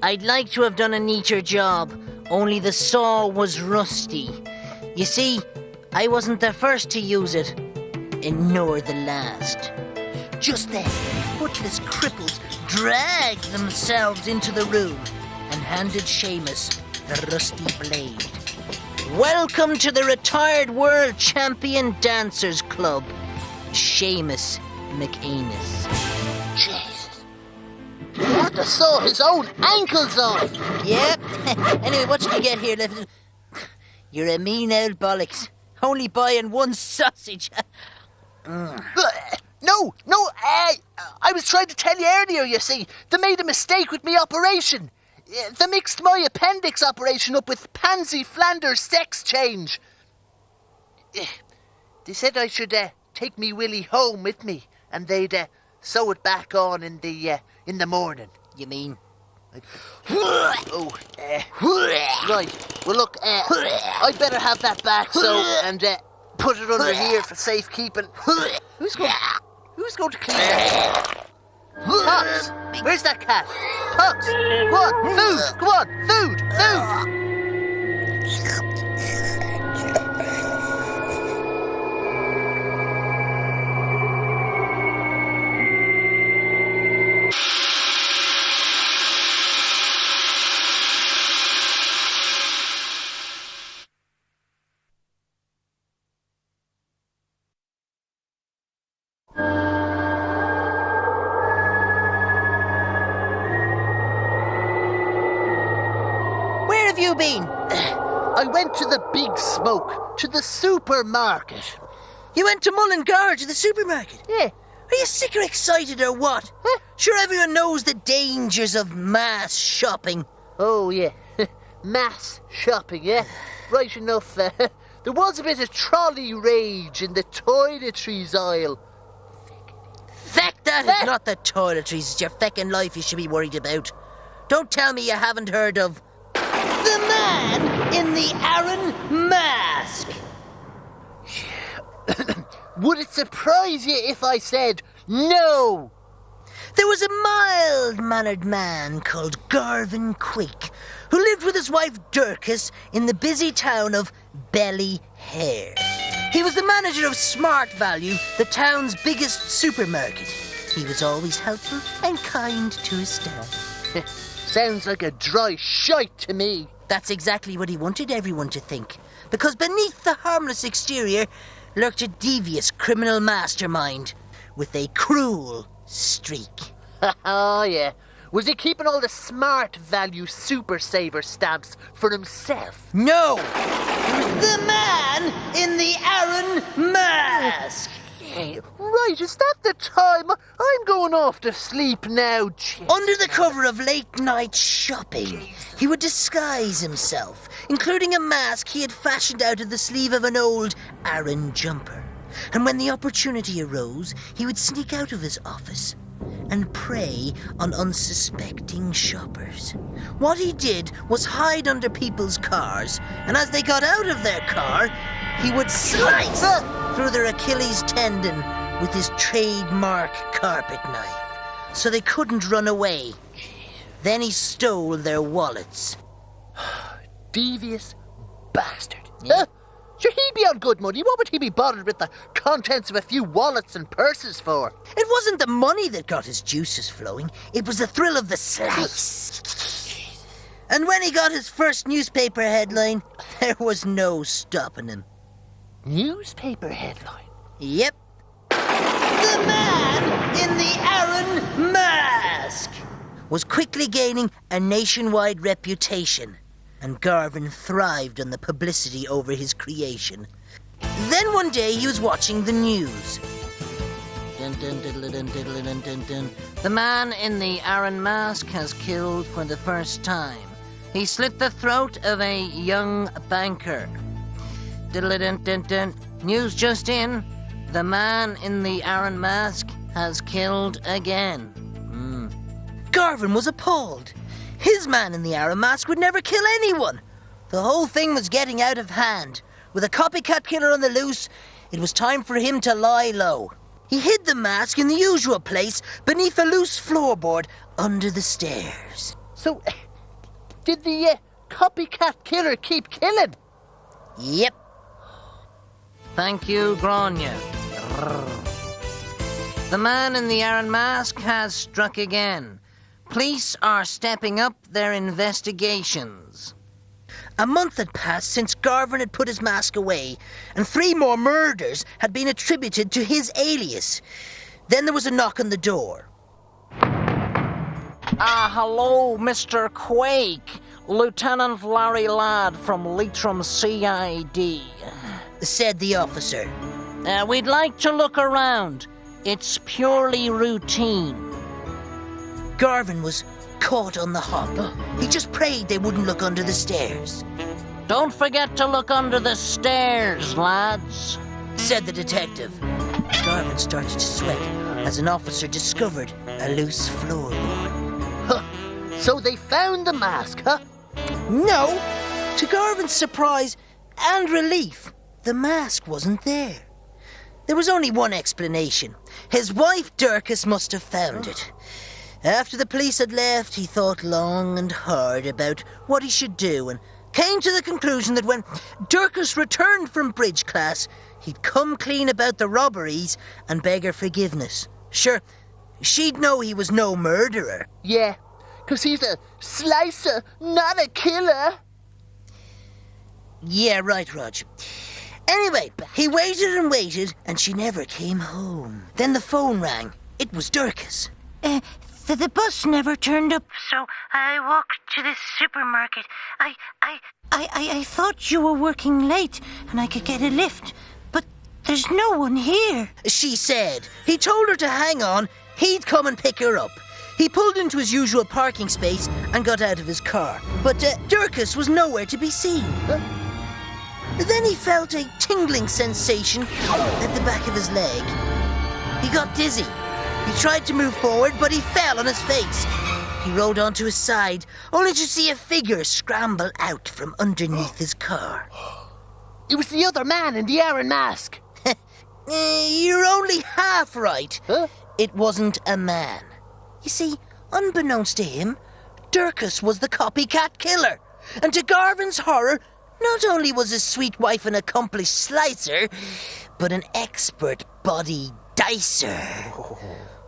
I'd like to have done a neater job, only the saw was rusty. You see, I wasn't the first to use it, and nor the last. Just then, footless cripples dragged themselves into the room and handed Seamus the rusty blade. Welcome to the retired world champion dancers club, Seamus McAnus. Jesus. He had to saw his own ankles off. Yep. Anyway, what did you get here, little... You're a mean old bollocks. Only buying 1 sausage. No, I was trying to tell you earlier, you see. They made a mistake with me operation. They mixed my appendix operation up with Pansy Flanders sex change. They said I should take me Willie home with me, and they'd sew it back on in the morning. You mean? Right. Well, look, I'd better have that back, and put it under here for safekeeping. Who's going to clean that? Pops, where's that cat? Pops, go on, food, come on, food. Where have you been? I went to the Big Smoke, to the supermarket. You went to Mullingar to the supermarket? Yeah. Are you sick or excited or what? Huh? Sure everyone knows the dangers of mass shopping. Oh, yeah. Mass shopping, yeah. Right enough. There was a bit of trolley rage in the toiletries aisle. Feck, that is not the toiletries. It's your feckin' life you should be worried about. Don't tell me you haven't heard of the man in the Aaron mask. Would it surprise you if I said no? There was a mild-mannered man called Garvin Quick who lived with his wife Dorcas in the busy town of Ballyhare. He was the manager of Smart Value, the town's biggest supermarket. He was always helpful and kind to his staff. Sounds like a dry shite to me. That's exactly what he wanted everyone to think. Because beneath the harmless exterior lurked a devious criminal mastermind with a cruel streak. Oh, yeah. Was he keeping all the Smart Value Super Saver stamps for himself? No! He was the man in the Aaron mask! Right, is that the time? I'm going off to sleep now. Under the cover of late-night shopping, he would disguise himself, including a mask he had fashioned out of the sleeve of an old Aaron jumper. And when the opportunity arose, he would sneak out of his office and prey on unsuspecting shoppers. What he did was hide under people's cars, and as they got out of their car, he would slice through their Achilles tendon with his trademark carpet knife, so they couldn't run away. Then he stole their wallets. Devious bastard. Yeah. Sure, he'd be on good money. What would he be bothered with the contents of a few wallets and purses for? It wasn't the money that got his juices flowing. It was the thrill of the slice. And when he got his first newspaper headline, there was no stopping him. Newspaper headline? Yep. The man in the Aaron mask was quickly gaining a nationwide reputation, and Garvin thrived on the publicity over his creation. Then one day he was watching the news. Dun, dun, diddle, dun, diddle, dun, dun, dun. The man in the Aaron mask has killed for the first time. He slit the throat of a young banker. Diddle, dun, dun, dun. News just in. The man in the Aaron mask has killed again. Garvin was appalled. His man in the Arrow mask would never kill anyone. The whole thing was getting out of hand. With a copycat killer on the loose, it was time for him to lie low. He hid the mask in the usual place, beneath a loose floorboard under the stairs. So, did the copycat killer keep killing? Yep. Thank you, Grania. The man in the iron mask has struck again. Police are stepping up their investigations. A month had passed since Garvin had put his mask away, and 3 more murders had been attributed to his alias. Then there was a knock on the door. Hello, Mr. Quake. Lieutenant Larry Ladd from Leitrim CID. Said the officer. We'd like to look around. It's purely routine. Garvin was caught on the hop. He just prayed they wouldn't look under the stairs. Don't forget to look under the stairs, lads, said the detective. Garvin started to sweat as an officer discovered a loose floorboard. Huh. So they found the mask, huh? No. To Garvin's surprise and relief, the mask wasn't there. There was only one explanation. His wife, Durkis, must have found it. After the police had left, he thought long and hard about what he should do and came to the conclusion that when Durkis returned from bridge class, he'd come clean about the robberies and beg her forgiveness. Sure, she'd know he was no murderer. Yeah, 'cause he's a slicer, not a killer. Yeah, right, Rodge. Anyway, he waited and waited, and she never came home. Then the phone rang. It was Durkis. The bus never turned up. So I walked to the supermarket. I thought you were working late and I could get a lift, but there's no one here. She said. He told her to hang on. He'd come and pick her up. He pulled into his usual parking space and got out of his car. But Durkis was nowhere to be seen. Then he felt a tingling sensation at the back of his leg. He got dizzy. He tried to move forward, but he fell on his face. He rolled onto his side, only to see a figure scramble out from underneath his car. It was the other man in the iron mask. You're only half right. Huh? It wasn't a man. You see, unbeknownst to him, Durkis was the copycat killer. And to Garvin's horror, not only was his sweet wife an accomplished slicer, but an expert body dicer.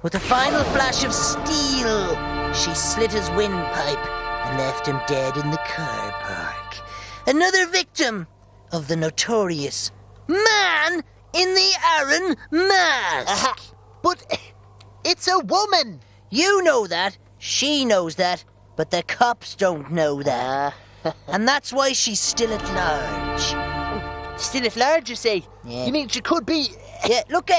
With a final flash of steel, she slit his windpipe and left him dead in the car park. Another victim of the notorious man in the iron mask. But it's a woman. You know that, she knows that, but the cops don't know that. And that's why she's still at large. Still at large, you say? Yeah. You mean she could be... Yeah, look,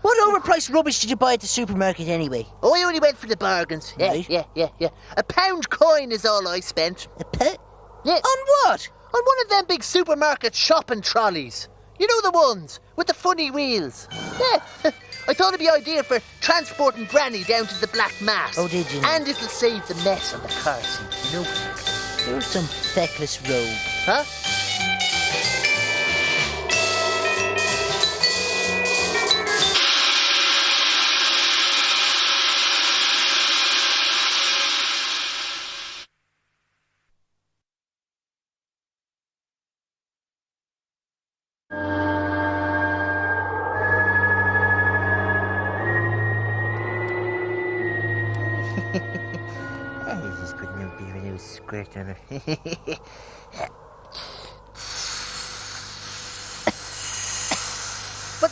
what overpriced rubbish did you buy at the supermarket anyway? Oh, I only went for the bargains. Yeah, Right. yeah. A £1 coin is all I spent. A pet? Yeah. On what? On one of them big supermarket shopping trolleys. You know the ones with the funny wheels. Yeah. I thought it'd be ideal for transporting Granny down to the Black Mass. Oh, did you? And it'll save the mess on the car seat, you know? You're some feckless rogue. Huh? I just put no beer and no squirt on her. But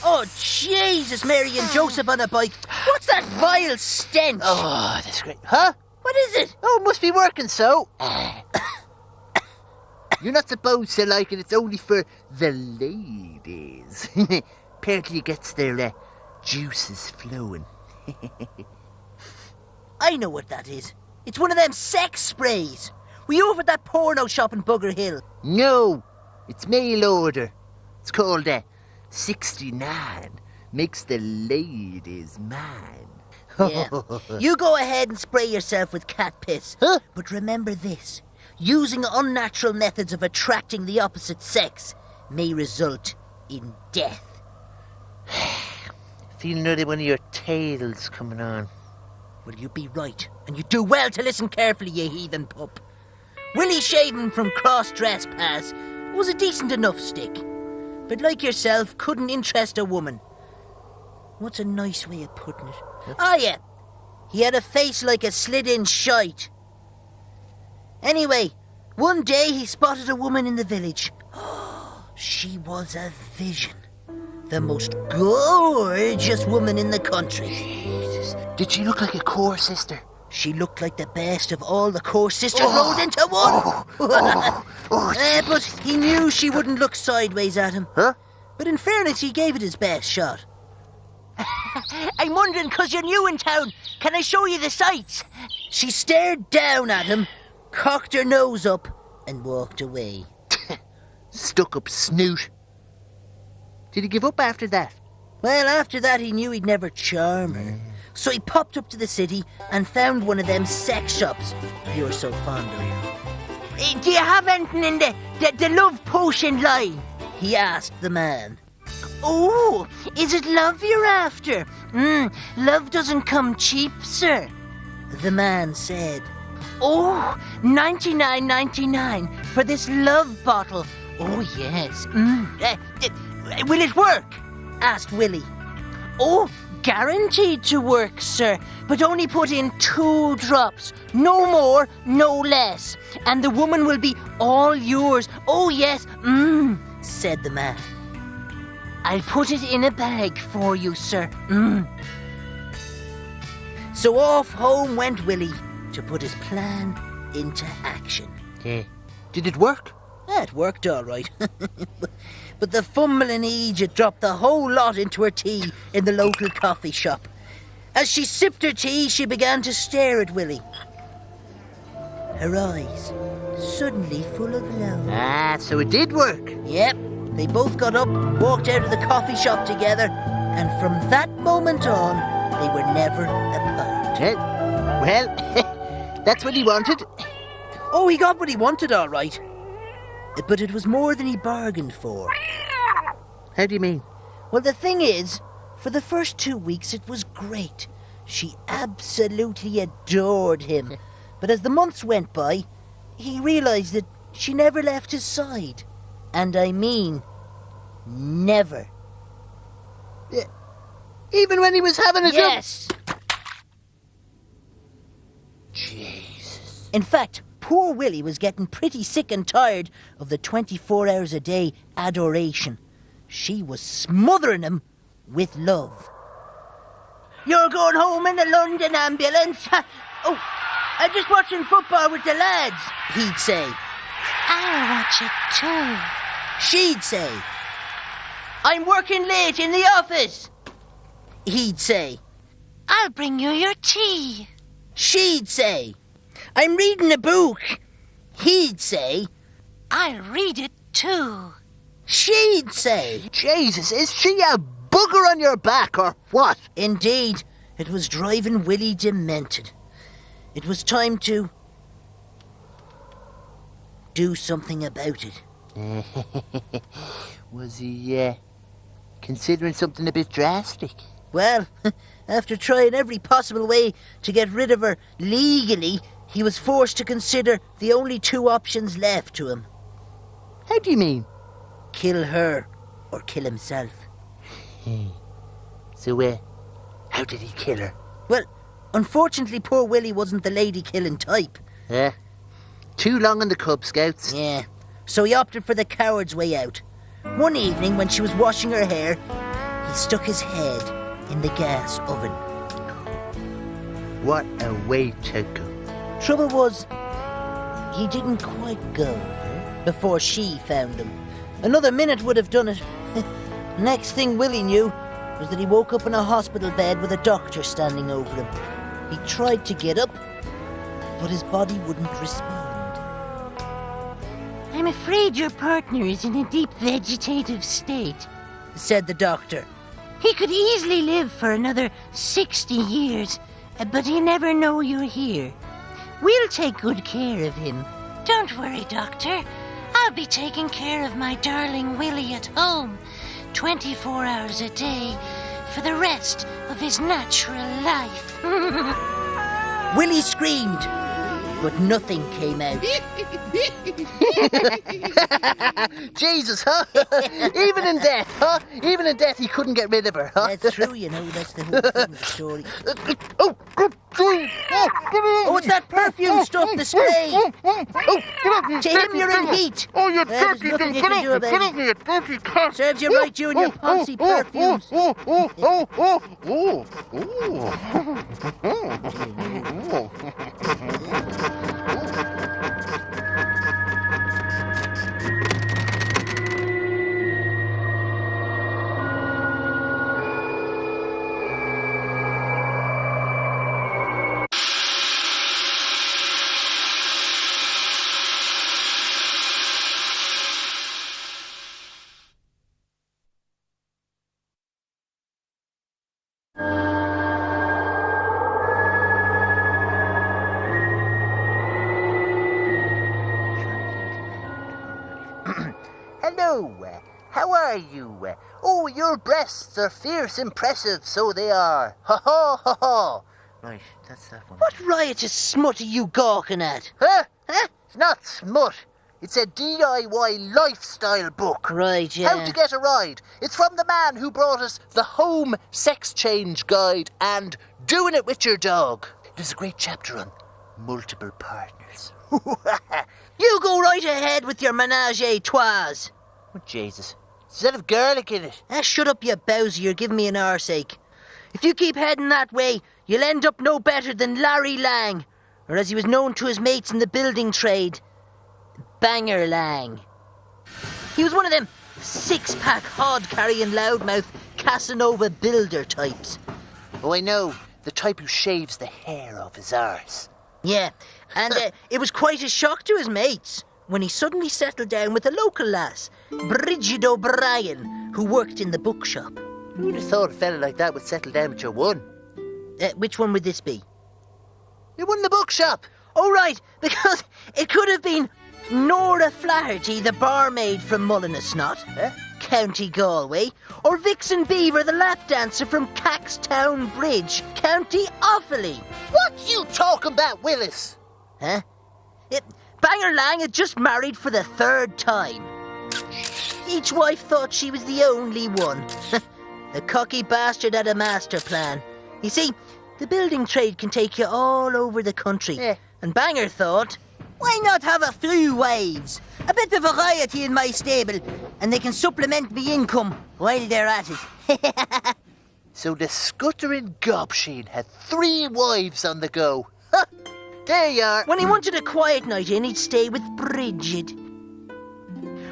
oh, Jesus, Mary and Joseph on a bike. What's that vile stench? Oh, that's great. Huh? What is it? Oh, it must be working so. You're not supposed to like it. It's only for the ladies. Apparently it gets their juices flowing. I know what that is. It's one of them sex sprays. Were you over at that porno shop in Bugger Hill? No, it's mail order. It's called 69. makes the ladies mad. Yeah. You go ahead and spray yourself with cat piss. Huh? But remember this. Using unnatural methods of attracting the opposite sex may result in death. Feel another one of your tales coming on. Well, you be right, and you do well to listen carefully, you heathen pup. Willie Shaven from Cross Dress Pass was a decent enough stick, but like yourself, couldn't interest a woman. What's a nice way of putting it? Oh, yeah. He had a face like a slid-in shite. Anyway, one day he spotted a woman in the village. She was a vision. The most gorgeous woman in the country. Jesus. Did she look like a core sister? She looked like the best of all the core sisters rolled into one. But he knew she wouldn't look sideways at him. Huh? But in fairness, he gave it his best shot. I'm wondering, 'cause you're new in town, can I show you the sights? She stared down at him, cocked her nose up, and walked away. Stuck up snoot. Did he give up after that? Well, after that, he knew he'd never charm her. So he popped up to the city and found one of them sex shops you're so fond of. Do you have anything in the love potion line? He asked the man. Oh, is it love you're after? Love doesn't come cheap, sir. The man said, Oh, $99.99 for this love bottle. Oh, yes. Will it work? Asked Willie. Oh, guaranteed to work, sir. But only put in 2 drops. No more, no less. And the woman will be all yours. Oh, yes. Said the man. I'll put it in a bag for you, sir. So off home went Willie to put his plan into action. Yeah. Did it work? Yeah, it worked all right. But the fumbling Egypt dropped the whole lot into her tea in the local coffee shop. As she sipped her tea, she began to stare at Willie. Her eyes suddenly full of love. Ah, so it did work. Yep, they both got up, walked out of the coffee shop together, and from that moment on, they were never apart. Well, that's what he wanted. Oh, he got what he wanted, all right. But it was more than he bargained for. How do you mean? Well, the thing is, for the first 2 weeks it was great. She absolutely adored him. But as the months went by, he realised that she never left his side. And I mean, never. Even when he was having a Yes! Jesus. In fact, poor Willie was getting pretty sick and tired of the 24 hours a day adoration. She was smothering him with love. You're going home in a London ambulance? Oh, I'm just watching football with the lads. He'd say. I'll watch it too. She'd say. I'm working late in the office. He'd say. I'll bring you your tea. She'd say. I'm reading a book. He'd say. I'll read it too. She'd say. Jesus, is she a bugger on your back or what? Indeed, it was driving Willie demented. It was time to do something about it. Was he considering something a bit drastic? Well, after trying every possible way to get rid of her legally, he was forced to consider the only 2 options left to him. How do you mean? Kill her or kill himself. So, how did he kill her? Well, unfortunately, poor Willie wasn't the lady-killing type. Too long in the Cub Scouts. Yeah, so he opted for the coward's way out. One evening, when she was washing her hair, he stuck his head in the gas oven. What a way to go. Trouble was, he didn't quite go before she found him. Another minute would have done it. Next thing Willie knew was that he woke up in a hospital bed with a doctor standing over him. He tried to get up, but his body wouldn't respond. I'm afraid your partner is in a deep vegetative state, Said the doctor. He could easily live for another 60 years, but he'll never know you're here. We'll take good care of him. Don't worry, Doctor. I'll be taking care of my darling Willie at home, 24 hours a day, for the rest of his natural life. Willie screamed, but nothing came out. Jesus, huh? Even in death, huh? Even in death he couldn't get rid of her, huh? That's true, you know, that's the whole thing of the story. Oh, Oh, it's that perfume stuff, the spray. To him, you're in heat. Oh, you There's dirty nothing thing! you Get can off do me! about Get it. off me, you dirty cat! Serves you right, you and your Ponzi perfumes. Hello, how are you? Oh, your breasts are fierce impressive, so they are. Ha ha ha ha. Right, that's that one. What riotous smut are you gawking at? Huh? It's not smut. It's a DIY lifestyle book. Right, yeah. How to Get a Ride. It's from the man who brought us the Home Sex Change Guide and Doing It With Your Dog. There's a great chapter on multiple partners. You go right ahead with your menage a trois. Oh, Jesus. Instead of garlic in it. Shut up, you bowser, you're giving me an arseache. If you keep heading that way, you'll end up no better than Larry Lang, or as he was known to his mates in the building trade, Banger Lang. He was one of them six-pack, hod-carrying loudmouth Casanova builder types. Oh, I know. The type who shaves the hair off his arse. Yeah, and it was quite a shock to his mates when he suddenly settled down with a local lass, Bridget O'Brien, who worked in the bookshop. You'd have thought a fella like that would settle down with your one. Which one would this be? You won the bookshop. Oh, right, because it could have been Nora Flaherty, the barmaid from Mullinasnot, County Galway, or Vixen Beaver, the lap dancer from Caxtown Bridge, County Offaly. What you talking about, Willis? Huh? Banger Lang had just married for the third time. Each wife thought she was the only one. The cocky bastard had a master plan. You see, the building trade can take you all over the country. Yeah. And Banger thought, why not have a few wives? A bit of variety in my stable, and they can supplement me income while they're at it. So the scuttering gobsheen had 3 wives on the go. Ha! There you are. When he wanted a quiet night in, he'd stay with Bridget.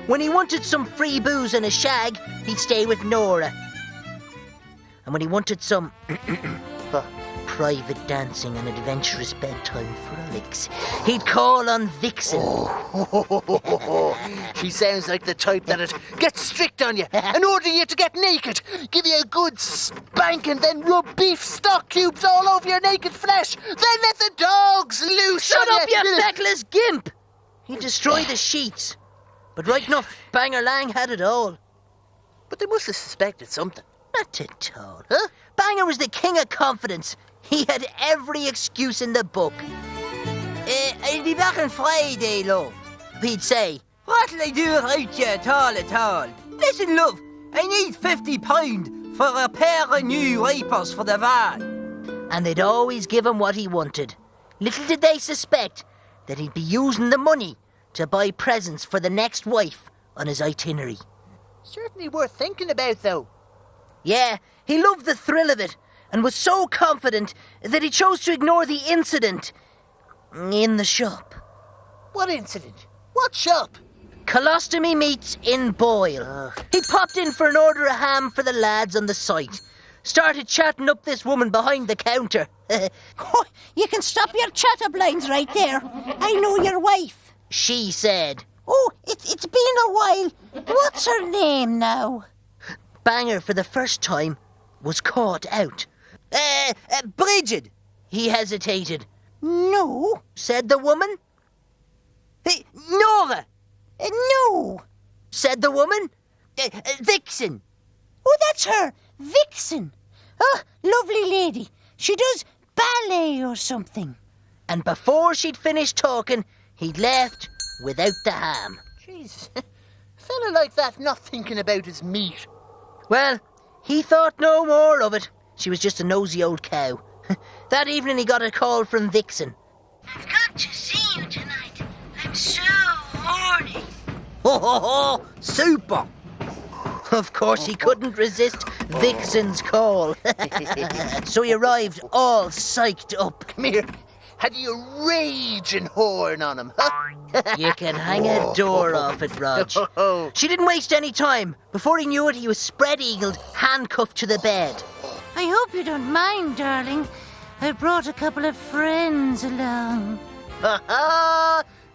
When he wanted some free booze and a shag, he'd stay with Nora. And when he wanted some private dancing and adventurous bedtime frolics, he'd call on Vixen. She sounds like the type that'd get strict on you and order you to get naked, give you a good spank and then rub beef stock cubes all over your naked flesh, then let the dogs loose. Shut on up, you feckless gimp! He'd destroy the sheets. But right enough, Banger Lang had it all. But they must have suspected something. Not at all. Huh? Banger was the king of confidence. He had every excuse in the book. I'll be back on Friday, love, he'd say. What'll I do without you at all? Listen, love, I need £50 for a pair of new wipers for the van. And they'd always give him what he wanted. Little did they suspect that he'd be using the money to buy presents for the next wife on his itinerary. Certainly worth thinking about, though. Yeah, he loved the thrill of it and was so confident that he chose to ignore the incident in the shop. What incident? What shop? Colostomy Meats in Boyle. He'd popped in for an order of ham for the lads on the site. Started chatting up this woman behind the counter. Oh, you can stop your chatterblinds right there. I know your wife. She said. Oh, it's been a while. What's her name now? Banger, for the first time, was caught out. Bridget, he hesitated. No. Said the woman. Hey, Nora! No. Said the woman. Vixen. Oh, that's her. Vixen. Oh, lovely lady. She does ballet or something. And before she'd finished talking, he'd left without the ham. Jesus. A fella like that not thinking about his meat. Well, he thought no more of it. She was just a nosy old cow. That evening he got a call from Vixen. I've got to see you tonight. I'm so horny. Ho ho ho! Super! Of course he couldn't resist Vixen's call. So he arrived all psyched up. Come here. Had you a raging horn on him, huh? You can hang a door off it, Rodge. She didn't waste any time. Before he knew it, he was spread-eagled, handcuffed to the bed. I hope you don't mind, darling. I brought a couple of friends along.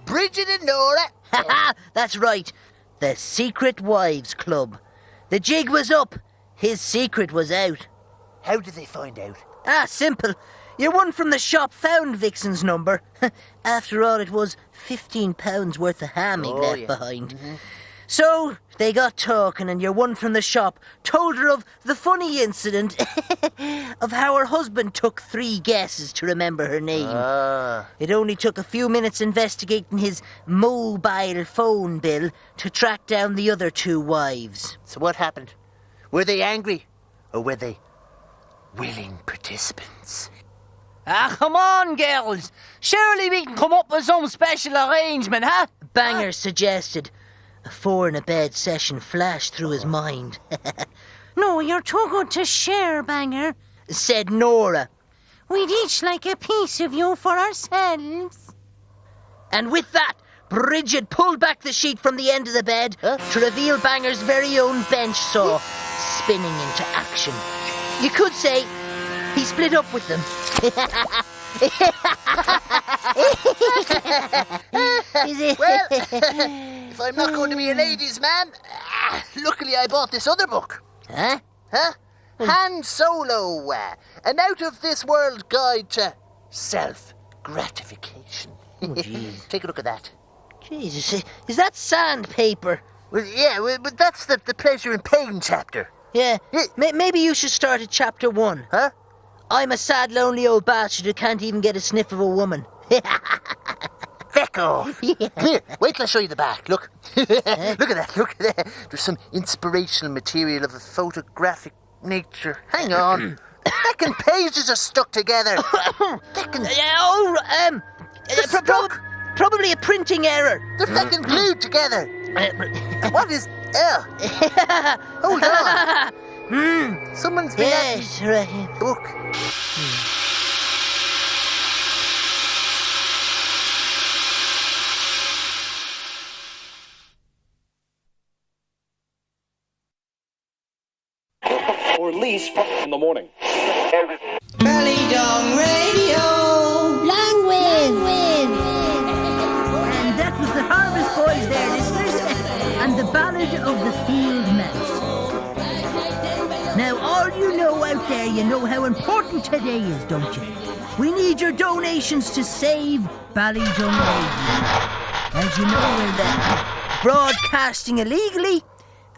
Bridget and Nora. That's right. The Secret Wives Club. The jig was up. His secret was out. How did they find out? Simple. Your one from the shop found Vixen's number. After all, it was £15 worth of ham he'd left behind. Mm-hmm. So they got talking, and your one from the shop told her of the funny incident of how her husband took 3 guesses to remember her name. It only took a few minutes investigating his mobile phone bill to track down the other 2 wives. So what happened? Were they angry? Or were they willing participants? Come on, girls. Surely we can come up with some special arrangement, huh? Banger suggested. A 4-in-a-bed session flashed through his mind. No, you're too good to share, Banger. Said Nora. We'd each like a piece of you for ourselves. And with that, Bridget pulled back the sheet from the end of the bed to reveal Banger's very own bench saw spinning into action. You could say he split up with them. Well, if I'm not going to be a ladies' man, luckily I bought this other book. Huh? Han Solo, an out-of-this-world guide to self-gratification. Oh, geez. Take a look at that. Jesus, is that sandpaper? Well, yeah, but that's the pleasure in pain chapter. Yeah, maybe you should start at chapter 1. Huh? I'm a sad, lonely old bastard who can't even get a sniff of a woman. Feck off. Come here, wait till I show you the back. Look. Look at that, look at that. There's some inspirational material of a photographic nature. Hang on. Feckin' pages are stuck together. Probably a printing error. They're feckin' glued together. What is... Hold on. Someone's been Yes, right. Look. Or at least in the morning. Ballydong Radio! Long live! And that was the Harvest Boys there, listeners, and the Ballad of the Field Mouse. Now, all you know out there, you know how important today is, don't you? We need your donations to save Ballydong Radio. As you know, we're broadcasting illegally,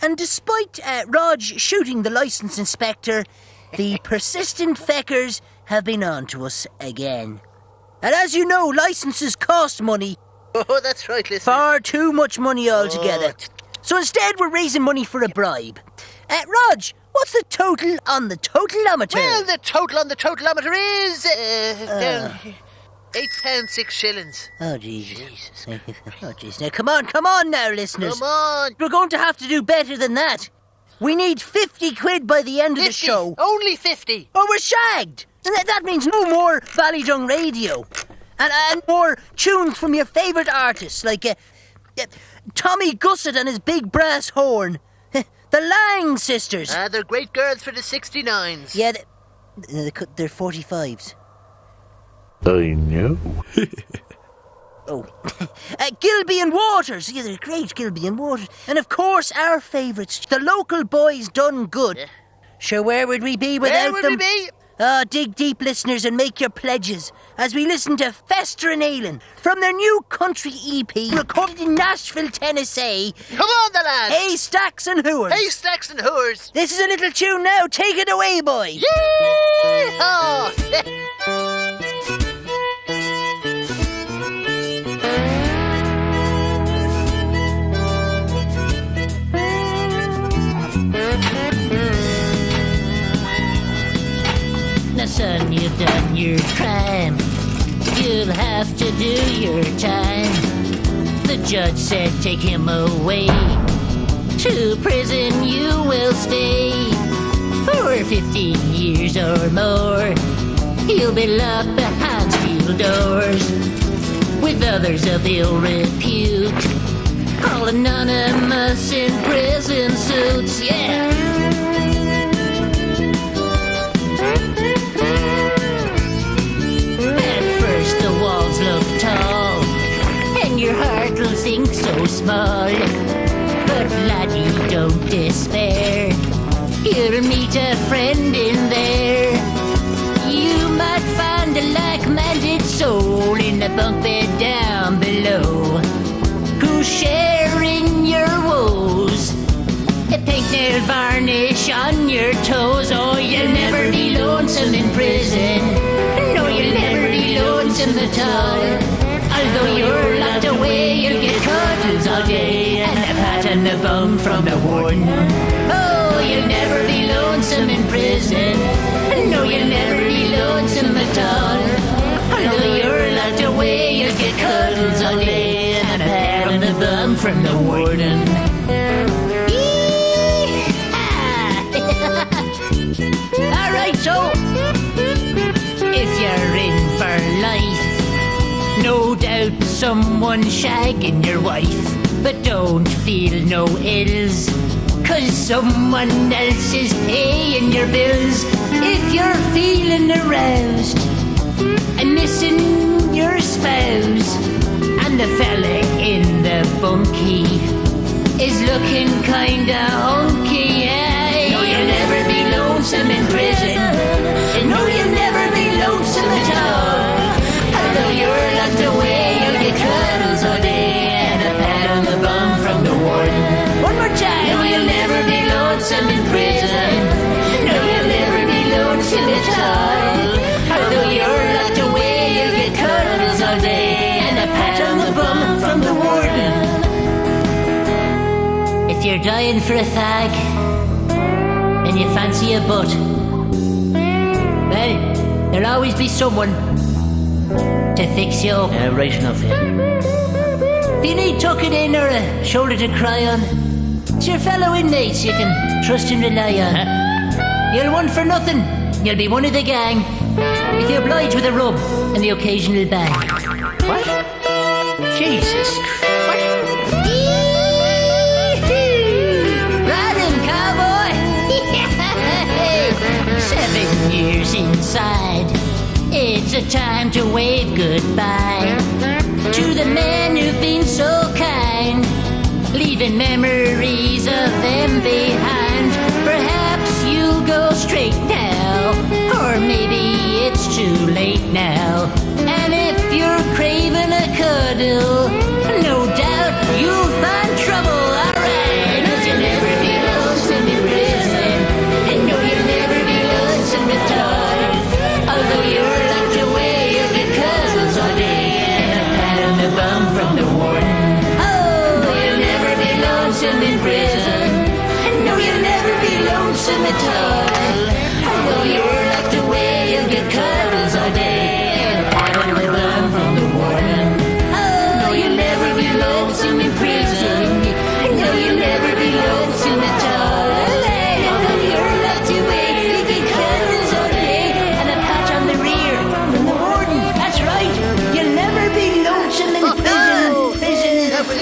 and despite Rodge shooting the licence inspector, the persistent feckers have been on to us again. And as you know, licences cost money. Oh, that's right, listen. Far too much money altogether. So instead we're raising money for a bribe. Rodge, what's the total on the totalometer? Well, the total on the totalometer is... £8 6 shillings. Oh, Jesus. Oh, Jesus. Now, come on now, listeners. Come on. We're going to have to do better than that. We need 50 quid by the end of the 50. show. Only 50. Or we're shagged. And that means no more Ballydong Radio. And more tunes from your favourite artists, like Tommy Gussett and his big brass horn. The Lang sisters. They're great girls for the 69s. Yeah, they're 45s. I know. Oh. Gilby and Waters. Yeah, they're great, Gilby and Waters. And of course, our favourites, the local boys done good. Sure, where would we be without Where them? would we be? Oh, dig deep, listeners, and make your pledges as we listen to Festerin' Ailin from their new country EP recorded in Nashville, Tennessee. Come on, the lads. Haystacks and Hooers. Haystacks and Whores. This is a little tune now. Take it away, boy. Yeehaw! Now, son, you've done your crime. You'll have to do your time. The judge said take him away. To prison you will stay. For 15 years or more. He'll be locked behind steel doors. With others of ill repute. All anonymous in prison suits, yeah. Look tall, and your heart will sink so small. But laddie, don't despair. You'll meet a friend in there. You might find a like-minded soul in the bunk bed down below, who's sharing your woes. A pink nail varnish on your toes. Oh, you'll never be lonesome in prison. No, you'll never be lonesome at all. Although you're locked away, you'll get cuddles all day and a pat on the bum from the warden. Oh, you'll never be lonesome in prison. No, you'll never be lonesome at all. Although you're locked away, you'll get cuddles all day and a pat on the bum from the warden. Alright, so if you're in for life, no doubt someone's shagging your wife. But don't feel no ills, 'cause someone else is paying your bills. If you're feeling aroused and missing your spouse, and the fella in the bunkie is looking kinda hunky, yeah. No, you'll never be lonesome in prison. No, you'll never be lonesome at all. Although you're locked away, you'll get cuddles all day and a pat on the bum from the warden. One more time. No, you'll never be lonesome in prison. No, you'll never be lonesome at all. Although you're locked away, you'll get cuddles all day and a pat on the bum from the warden. If you're dying for a fag and you fancy a butt, well, there'll always be someone to fix you up. Right enough, yeah. If you need tucking in or a shoulder to cry on, it's your fellow inmates you can trust and rely on. You'll want for nothing. You'll be one of the gang if you oblige with a rub and the occasional bang. What? Jesus Christ. Riding cowboy. 7 years inside. It's a time to wave goodbye to the men who've been so kind, leaving memories of them behind. Perhaps you'll go straight now, or maybe it's too late now. And if you're craving a cuddle, no doubt you'll find trouble, alright. 'Cause you'll never be lonesome in prison, and no, you'll never be lonesome at all. Although you're locked away, you'll get cuddles all day and a pat on the bum from the warden. Oh, you'll never be lonesome in prison, and no, you'll never be lonesome at all. Although you're locked away, you'll get cuddles all day and a pat on the bum from the warden. Oh, no, you'll never be lonesome in prison, and no, you'll never be lonesome at all. Although you're locked away, you'll get cuddles all day and a pat on the rear from the warden. That's right, you'll never be lonesome in prison. That was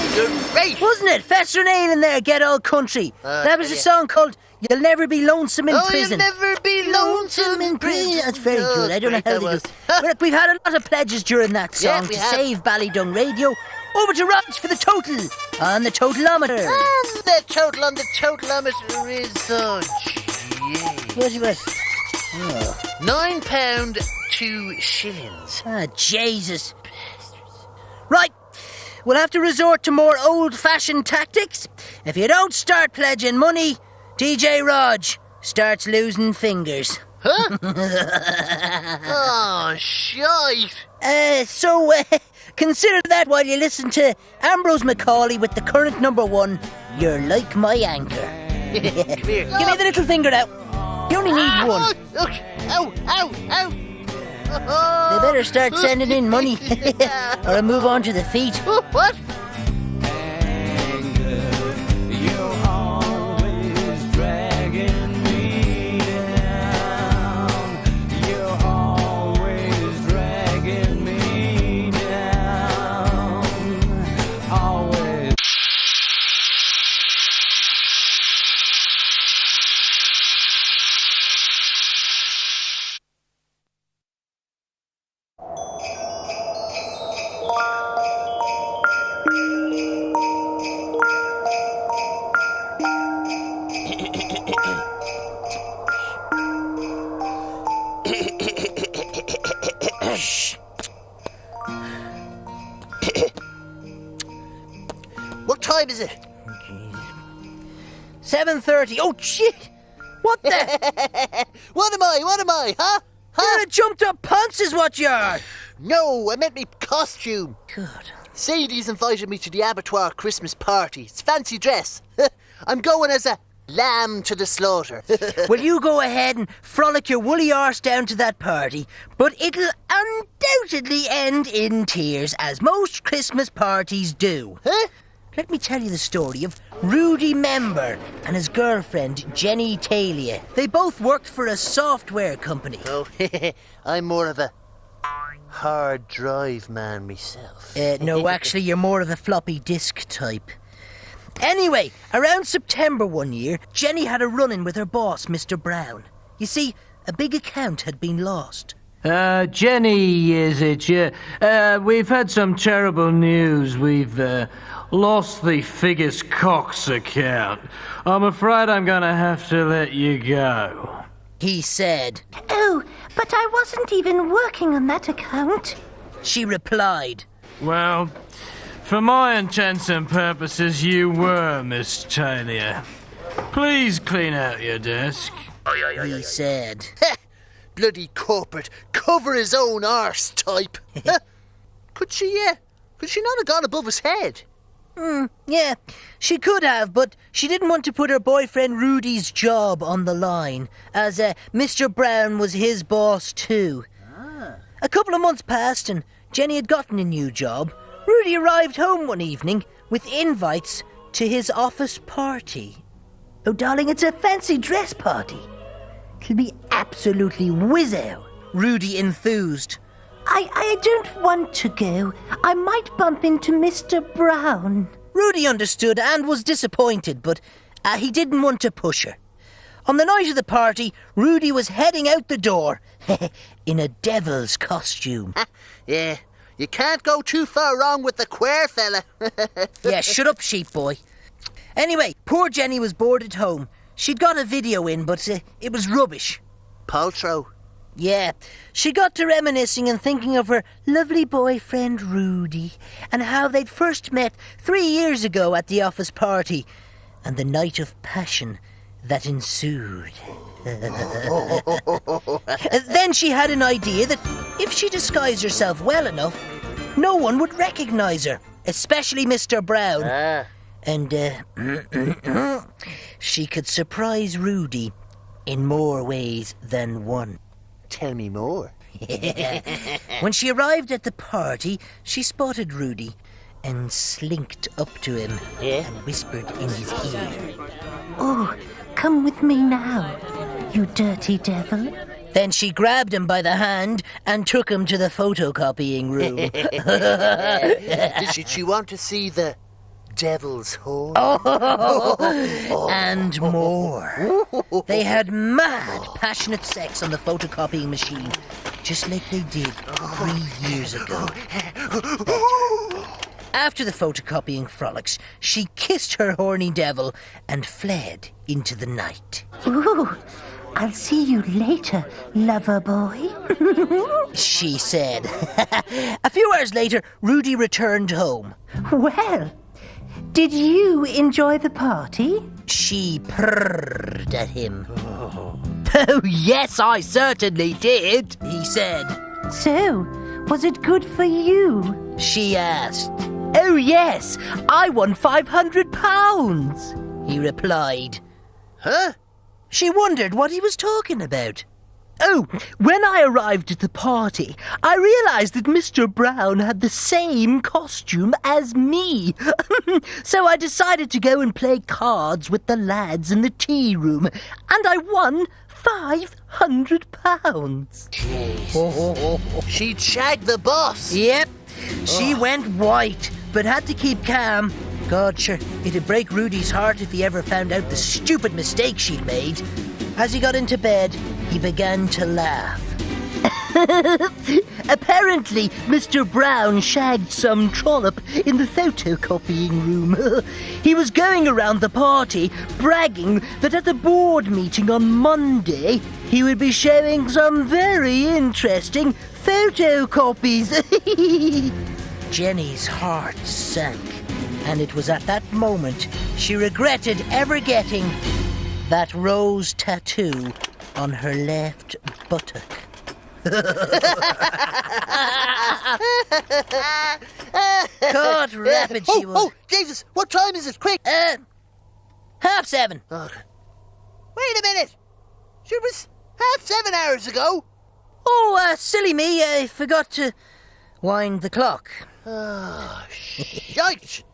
great. Wasn't it? Festerin' Ailin there, Get All Country. That was a song called You'll Never Be Lonesome in Oh, Prison. you'll never be lonesome in prison. That's very good. I don't know how great to do that it. Look, we've had a lot of pledges during that Yeah, song we to have. save Ballydung Radio. Over to Rodge for the total on the totalometer. And the total on the totalometer is What you got? £9, 2 shillings. Ah, Jesus. Right. We'll have to resort to more old-fashioned tactics. If you don't start pledging money, DJ Rodge starts losing fingers. Huh? Oh, shite. So consider that while you listen to Ambrose Macaulay with the current #1, You're Like My Anchor. Come here. Give me the little finger now. You only need one. Ow, ow, ow. They better start sending in money, or I'll move on to the feet. What? What time is it? 7:30. Oh, shit! What the? What am I, huh? You're a jumped-up pants is what you are. No, I meant me costume. God. Sadie's invited me to the abattoir Christmas party. It's fancy dress. I'm going as a lamb to the slaughter. Well, you go ahead and frolic your woolly arse down to that party, but it'll undoubtedly end in tears, as most Christmas parties do. Huh? Let me tell you the story of Rudy Member and his girlfriend, Jenny Talia. They both worked for a software company. Oh, I'm more of a hard drive man myself. No, actually, you're more of a floppy disk type. Anyway, around September one year, Jenny had a run-in with her boss, Mr. Brown. You see, a big account had been lost. Jenny, is it? Yeah. We've had some terrible news. We've lost the Figgis Cox account. I'm afraid I'm going to have to let you go. He said. Oh, but I wasn't even working on that account. She replied. Well, for my intents and purposes, you were, Miss Talia. Please clean out your desk. He said. Bloody corporate, cover his own arse type. Could she not have gone above his head? Yeah, she could have, but she didn't want to put her boyfriend Rudy's job on the line, as Mr. Brown was his boss too. A couple of months passed and Jenny had gotten a new job. Rudy arrived home one evening with invites to his office party. Oh, darling, it's a fancy dress party. It'll be absolutely whiz-out. Rudy enthused. I don't want to go. I might bump into Mr. Brown. Rudy understood and was disappointed, but he didn't want to push her. On the night of the party, Rudy was heading out the door in a devil's costume. Yeah, you can't go too far wrong with the queer fella. Yeah, shut up, sheep boy. Anyway, poor Jenny was bored at home. She'd got a video in, but it was rubbish. Paltrow. Yeah, she got to reminiscing and thinking of her lovely boyfriend Rudy and how they'd first met 3 years ago at the office party and the night of passion that ensued. Then she had an idea that if she disguised herself well enough, no one would recognise her, especially Mr. Brown. And she could surprise Rudy in more ways than one. Tell me more. When she arrived at the party, she spotted Rudy and slinked up to him and whispered in his ear. Oh, come with me now, you dirty devil. Then she grabbed him by the hand and took him to the photocopying room. Did she want to see the devil's hole? And more. They had mad, passionate sex on the photocopying machine, just like they did 3 years ago. After the photocopying frolics, she kissed her horny devil and fled into the night. Ooh, I'll see you later, lover boy. She said. A few hours later, Rudy returned home. Well, did you enjoy the party? She purred at him. Oh, yes, I certainly did, He said. So, was it good for you? She asked. Oh, yes, I won £500. He replied. Huh? She wondered what he was talking about. Oh, when I arrived at the party, I realized that Mr. Brown had the same costume as me. So I decided to go and play cards with the lads in the tea room, and I won £500. She'd shagged the boss. Yep. She went white, but had to keep calm. God, sure, it'd break Rudy's heart if he ever found out the stupid mistake she'd made. As he got into bed, he began to laugh. Apparently, Mr. Brown shagged some trollop in the photocopying room. He was going around the party bragging that at the board meeting on Monday, he would be showing some very interesting photocopies. Jenny's heart sank, and it was at that moment she regretted ever getting that rose tattoo on her left buttock. God rapid she was. Oh, Jesus, what time is it? Quick! 7:30. Oh. Wait a minute! It was 7 hours ago. Oh, silly me, I forgot to wind the clock. Oh, shite!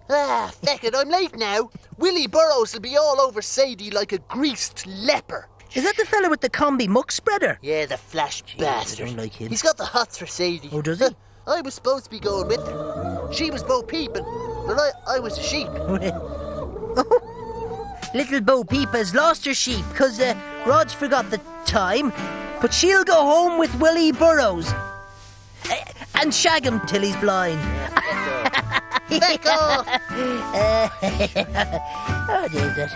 Feck it, I'm late now. Willie Burroughs will be all over Sadie like a greased leper. Is that the fella with the combi muck spreader? Yeah, the flash bastard. I don't like him. He's got the hots for Sadie. Oh, does he? I was supposed to be going with her. She was Bo Peep, but I was a sheep. Little Bo Peep has lost her sheep, 'cause Rodge forgot the time, but she'll go home with Willie Burroughs. And shag him till he's blind. Feck off! Oh, David.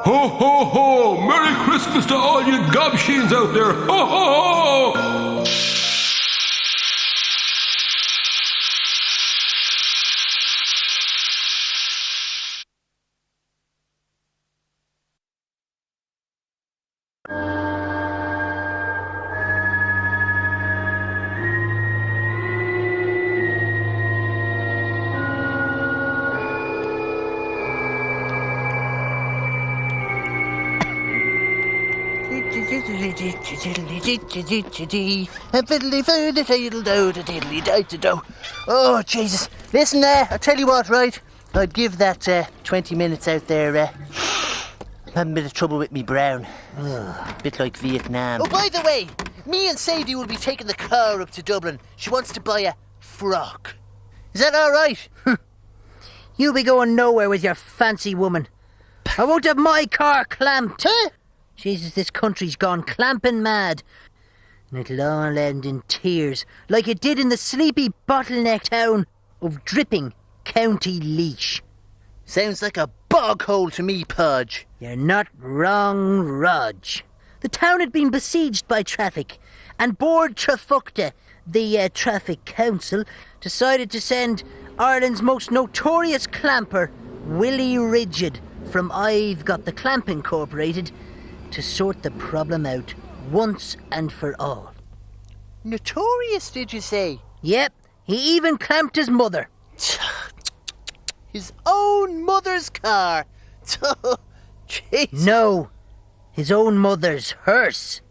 Ho, ho, ho! Merry Christmas to all you gobsheens out there! Ho, ho, ho! Oh, Jesus. Listen, I'll tell you what, right? I'd give that 20 minutes out there, having a bit of trouble with me brown. A bit like Vietnam. Oh, by the way, me and Sadie will be taking the car up to Dublin. She wants to buy a frock. Is that all right? You'll be going nowhere with your fancy woman. I won't have my car clamped. Huh? Jesus, this country's gone clamping mad. And it'll all end in tears, like it did in the sleepy bottleneck town of Dripping, County Laois. Sounds like a bog hole to me, Podge. You're not wrong, Rodge. The town had been besieged by traffic, and Bord Trafugta, the traffic council, decided to send Ireland's most notorious clamper, Willie Rigid, from I've Got the Clamp Incorporated, to sort the problem out once and for all. Notorious, did you say? Yep, he even clamped his mother. His own mother's car. Jeez. No, his own mother's hearse.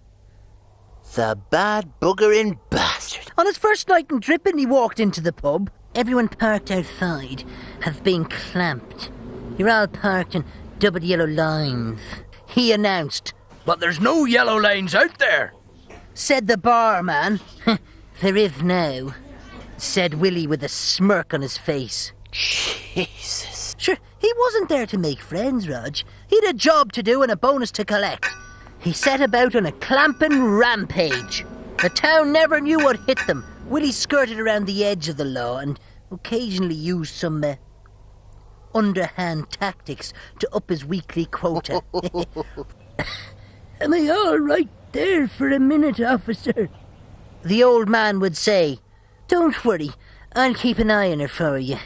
The bad buggering bastard. On his first night in Dripping, he walked into the pub. Everyone parked outside have been clamped. You're all parked in double yellow lines. He announced. But there's no yellow lanes out there, said the barman. There is now, said Willie with a smirk on his face. Jesus. Sure, he wasn't there to make friends, Rodge. He'd a job to do and a bonus to collect. he set about on a clamping rampage. The town never knew what hit them. Willie skirted around the edge of the law and occasionally used some underhand tactics to up his weekly quota. Am I all right there for a minute, officer? The old man would say, "Don't worry, I'll keep an eye on her for you."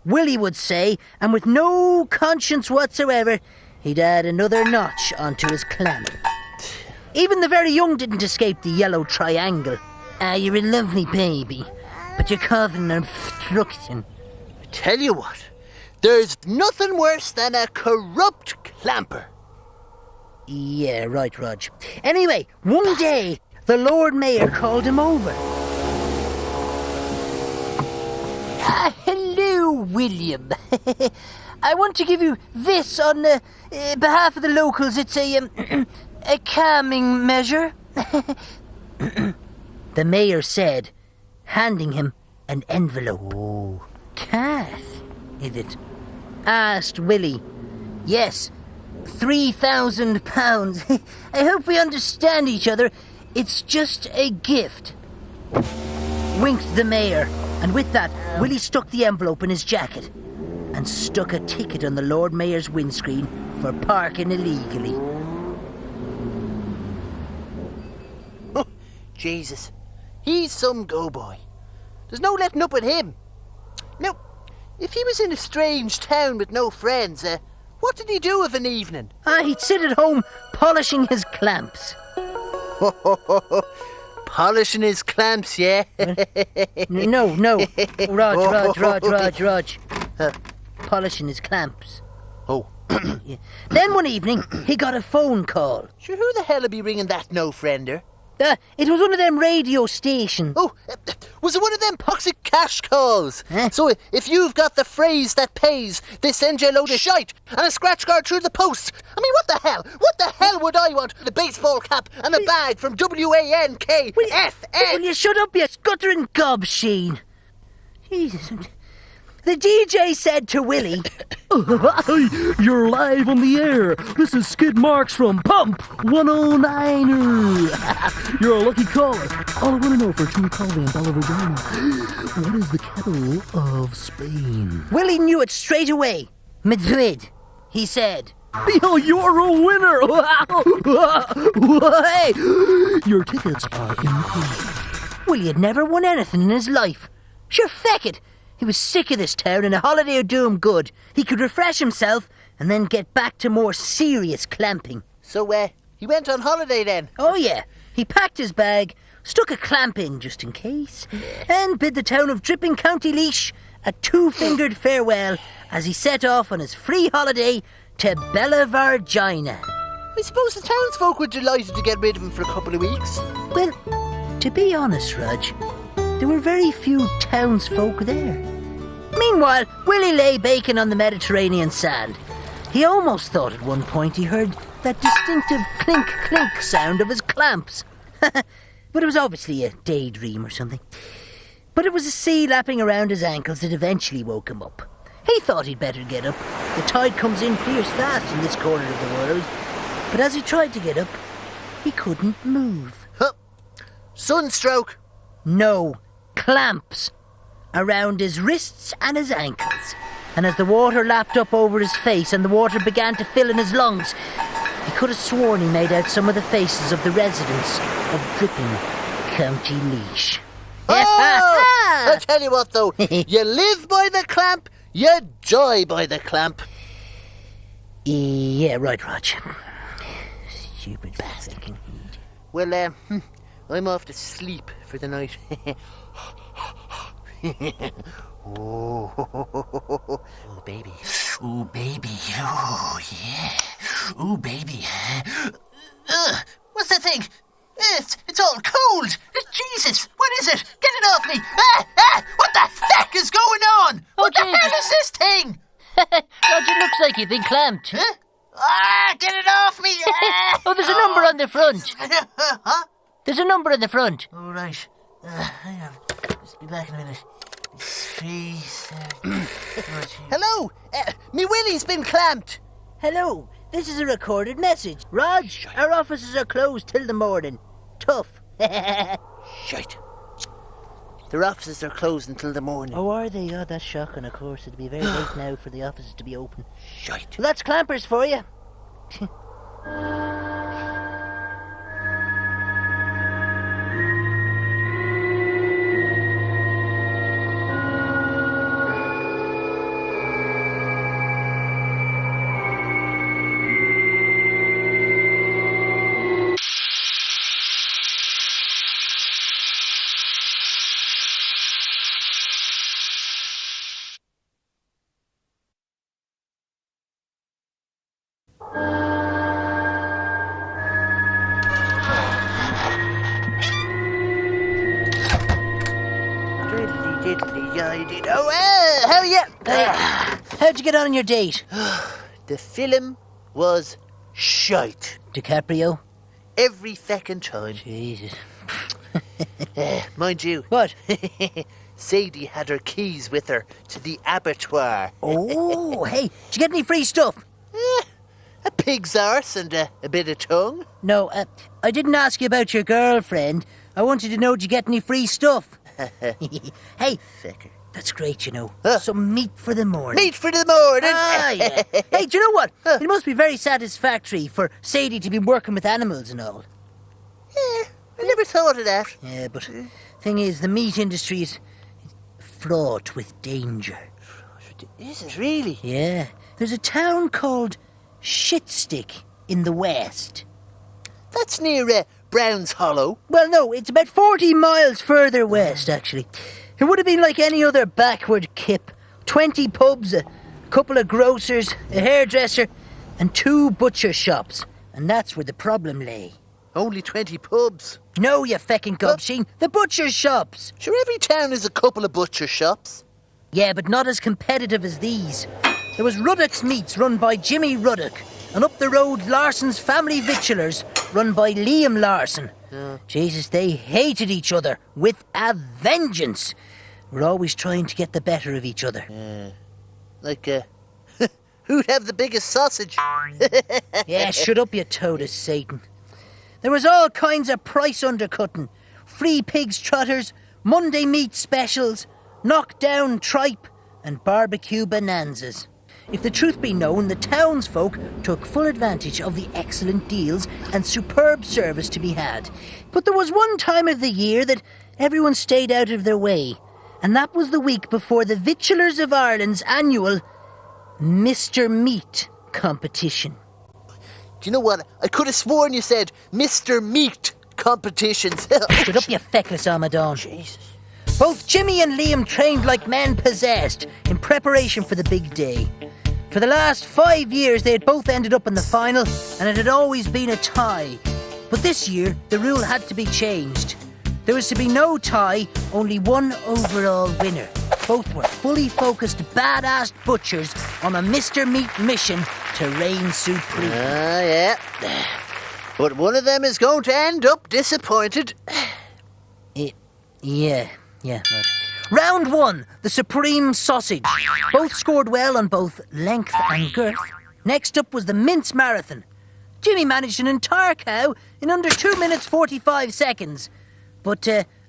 Willie would say, and with no conscience whatsoever, he'd add another notch onto his clamp. Even the very young didn't escape the yellow triangle. You're a lovely baby, but you're causing obstruction. Tell you what, there's nothing worse than a corrupt clamper. Yeah, right, Rodge. Anyway, one day, the Lord Mayor called him over. Hello, William. I want to give you this on behalf of the locals. It's a calming measure. The mayor said, handing him an envelope. Oh. Cash, is it? Asked Willie. Yes, £3,000. I hope we understand each other. It's just a gift. Winked the mayor, and with that, Willie stuck the envelope in his jacket and stuck a ticket on the Lord Mayor's windscreen for parking illegally. Oh, Jesus. He's some go-boy. There's no letting up with him. Now, if he was in a strange town with no friends, what did he do of an evening? He'd sit at home polishing his clamps. Polishing his clamps, yeah? No. Rodge. Polishing his clamps. Oh. Yeah. Then one evening, he got a phone call. Sure, who the hell would be ringing that no-friender? It was one of them radio stations. Oh, was it one of them poxy cash calls? Huh? So if you've got the phrase that pays, they send you a load of shite and a scratch card through the post. I mean, what the hell? What the hell would I want? A baseball cap and a bag from WANKFN. Will you shut up, you scuttering gobsheen? Jesus. The DJ said to Willie, "You're live on the air. This is Skid Marks from Pump 109er. You're a lucky caller. All I want to know for true coffee and Bella Vagina, what is the capital of Spain?" Willie knew it straight away. Madrid, he said. "Yo, you're a winner. Hey! Your tickets are included." Willie had never won anything in his life. Sure, feck it. He was sick of this town and a holiday would do him good. He could refresh himself and then get back to more serious clamping. So, he went on holiday then? Oh, yeah. He packed his bag, stuck a clamp in just in case, and bid the town of Dripping County Laois a two-fingered farewell as he set off on his free holiday to Bella Vagina. I suppose the townsfolk were delighted to get rid of him for a couple of weeks. Well, to be honest, Rodge, there were very few townsfolk there. Meanwhile, Willie lay baking on the Mediterranean sand. He almost thought at one point he heard that distinctive clink-clink sound of his clamps. But it was obviously a daydream or something. But it was a sea lapping around his ankles that eventually woke him up. He thought he'd better get up. The tide comes in fierce fast in this corner of the world. But as he tried to get up, he couldn't move. Huh. Sunstroke. No, clamps around his wrists and his ankles. And as the water lapped up over his face and the water began to fill in his lungs, he could have sworn he made out some of the faces of the residents of Dripping County Laois. Oh! I tell you what, though, you live by the clamp, you die by the clamp. Yeah, right, Rodge. Stupid bastard. Well, I'm off to sleep for the night. Oh, baby. Ooh, baby. Oh, yeah. Ooh, baby. What's that thing? It's all cold. Jesus, what is it? Get it off me. What the heck is going on? What the hell is this thing? Roger, looks like you've been clamped. Huh? Get it off me. Oh, there's a number on the front. Huh? There's a number on the front. All right. Hang on. Just be back in a minute. 3, 7, 14. Hello, me Willie's been clamped. Hello, This is a recorded message. Rodge, our offices are closed till the morning. Tough. Shite. Their offices are closed until the morning. Oh, are they? Oh, that's shocking, of course. It'd be very late now for the offices to be open. Shite. Well, that's clampers for you. Oh, well, how are you? How'd you get on your date? The film was shite. DiCaprio? Every feckin' time. Jesus. Mind you. What? Sadie had her keys with her to the abattoir. Oh, hey, did you get any free stuff? A pig's arse and a bit of tongue. No, I didn't ask you about your girlfriend. I wanted to know, did you get any free stuff? Hey, Fecker. That's great, you know. Huh? Some meat for the morning. Meat for the morning! Ah, yeah. Hey, do you know what? It must be very satisfactory for Sadie to be working with animals and all. Yeah, I never thought of that. Yeah, but thing is, the meat industry is fraught with danger. Is it really? Yeah. There's a town called Shitstick in the west. That's near Brown's Hollow. Well, no, it's about 40 miles further west, actually. It would have been like any other backward kip. 20 pubs, a couple of grocers, a hairdresser, and 2 butcher shops. And that's where the problem lay. Only 20 pubs. No, you feckin' gobsheen. The butcher shops. Sure, every town has a couple of butcher shops. Yeah, but not as competitive as these. There was Ruddock's Meats, run by Jimmy Ruddock. And up the road, Larson's Family Victualers, run by Liam Larson. Jesus, they hated each other with a vengeance. We're always trying to get the better of each other. Like, who'd have the biggest sausage? Yeah, shut up, you toad of Satan. There was all kinds of price undercutting. Free pigs trotters, Monday meat specials, knockdown tripe, and barbecue bonanzas. If the truth be known, the townsfolk took full advantage of the excellent deals and superb service to be had. But there was one time of the year that everyone stayed out of their way, and that was the week before the Victualers of Ireland's annual Mr. Meat competition. Do you know what? I could have sworn you said Mr. Meat competitions. Shut up, you feckless Armadon. Jesus. Both Jimmy and Liam trained like men possessed in preparation for the big day. For the last 5 years, they had both ended up in the final, and it had always been a tie. But this year, the rule had to be changed. There was to be no tie, only one overall winner. Both were fully focused, badass butchers on a Mr. Meat mission to reign supreme. Yeah. But one of them is going to end up disappointed. Yeah, right. Round 1, the Supreme Sausage. Both scored well on both length and girth. Next up was the Mince Marathon. Jimmy managed an entire cow in under 2 minutes 45 seconds. But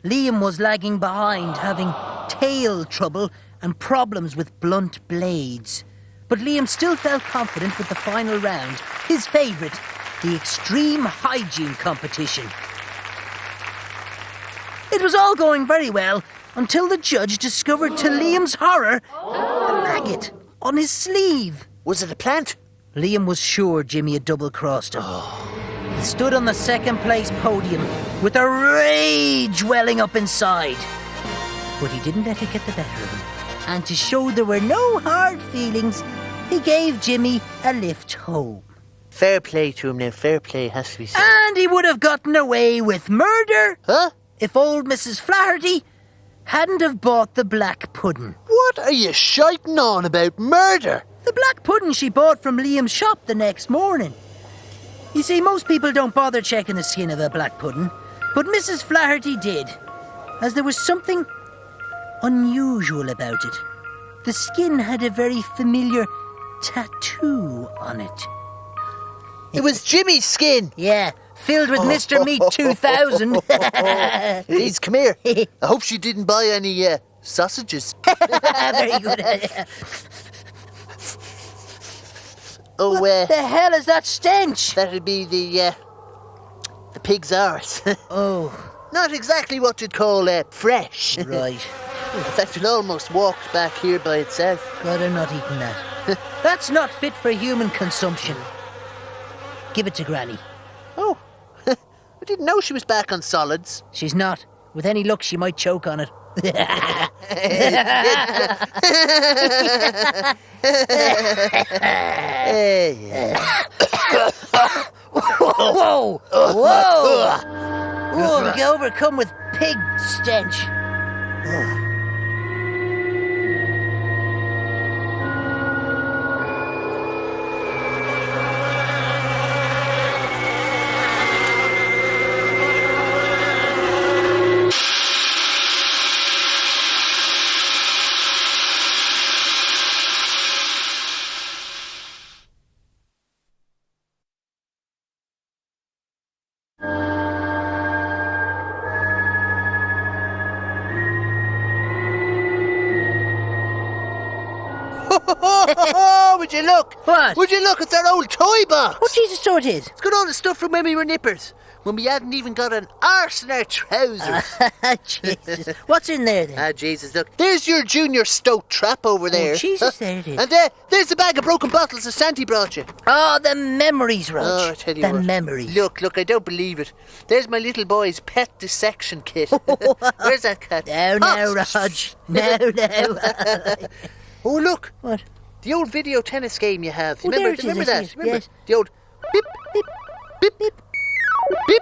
Liam was lagging behind, having tail trouble and problems with blunt blades. But Liam still felt confident with the final round, his favourite, the Extreme Hygiene Competition. It was all going very well until the judge discovered to Liam's horror a maggot on his sleeve. Was it a plant? Liam was sure Jimmy had double-crossed him. He stood on the second place podium with a rage welling up inside. But he didn't let it get the better of him. And to show there were no hard feelings, he gave Jimmy a lift home. Fair play to him now. Fair play has to be said. And he would have gotten away with murder. Huh? If old Mrs. Flaherty hadn't have bought the black pudding. What are you shiting on about murder? The black pudding she bought from Liam's shop the next morning. You see, most people don't bother checking the skin of a black pudding, but Mrs. Flaherty did, as there was something unusual about it. The skin had a very familiar tattoo on it. It was Jimmy's skin. Yeah, filled with Mr. Meat 2000. Please, come here. I hope she didn't buy any sausages. Very good. Oh, What the hell is that stench? that'd be the pig's arse. Oh, Not exactly what you'd call fresh. right. In fact, it almost walked back here by itself. God, I'm not eating that. That's not fit for human consumption. Give it to Granny. Oh, I didn't know she was back on solids. She's not. With any luck, she might choke on it. Whoa! Whoa! Oh, I'm overcome with pig stench. Would you look? What? Would you look? It's our old toy box. Oh, Jesus, so it is. It's got all the stuff from when we were nippers, when we hadn't even got an arse in our trousers. Jesus. What's in there, then? Jesus, look. There's your junior stoat trap over there. Oh, Jesus, there it is. And there's a bag of broken bottles that Santi brought you. Oh, the memories, Rodge. Oh, I tell you the what. memories. Look, I don't believe it. There's my little boy's pet dissection kit. Where's that cat? No, Rodge. No. Oh, look. What? The old video tennis game you have. Oh, Remember, there it is, remember I that? see it, Remember yes. the old beep, beep, beep, beep.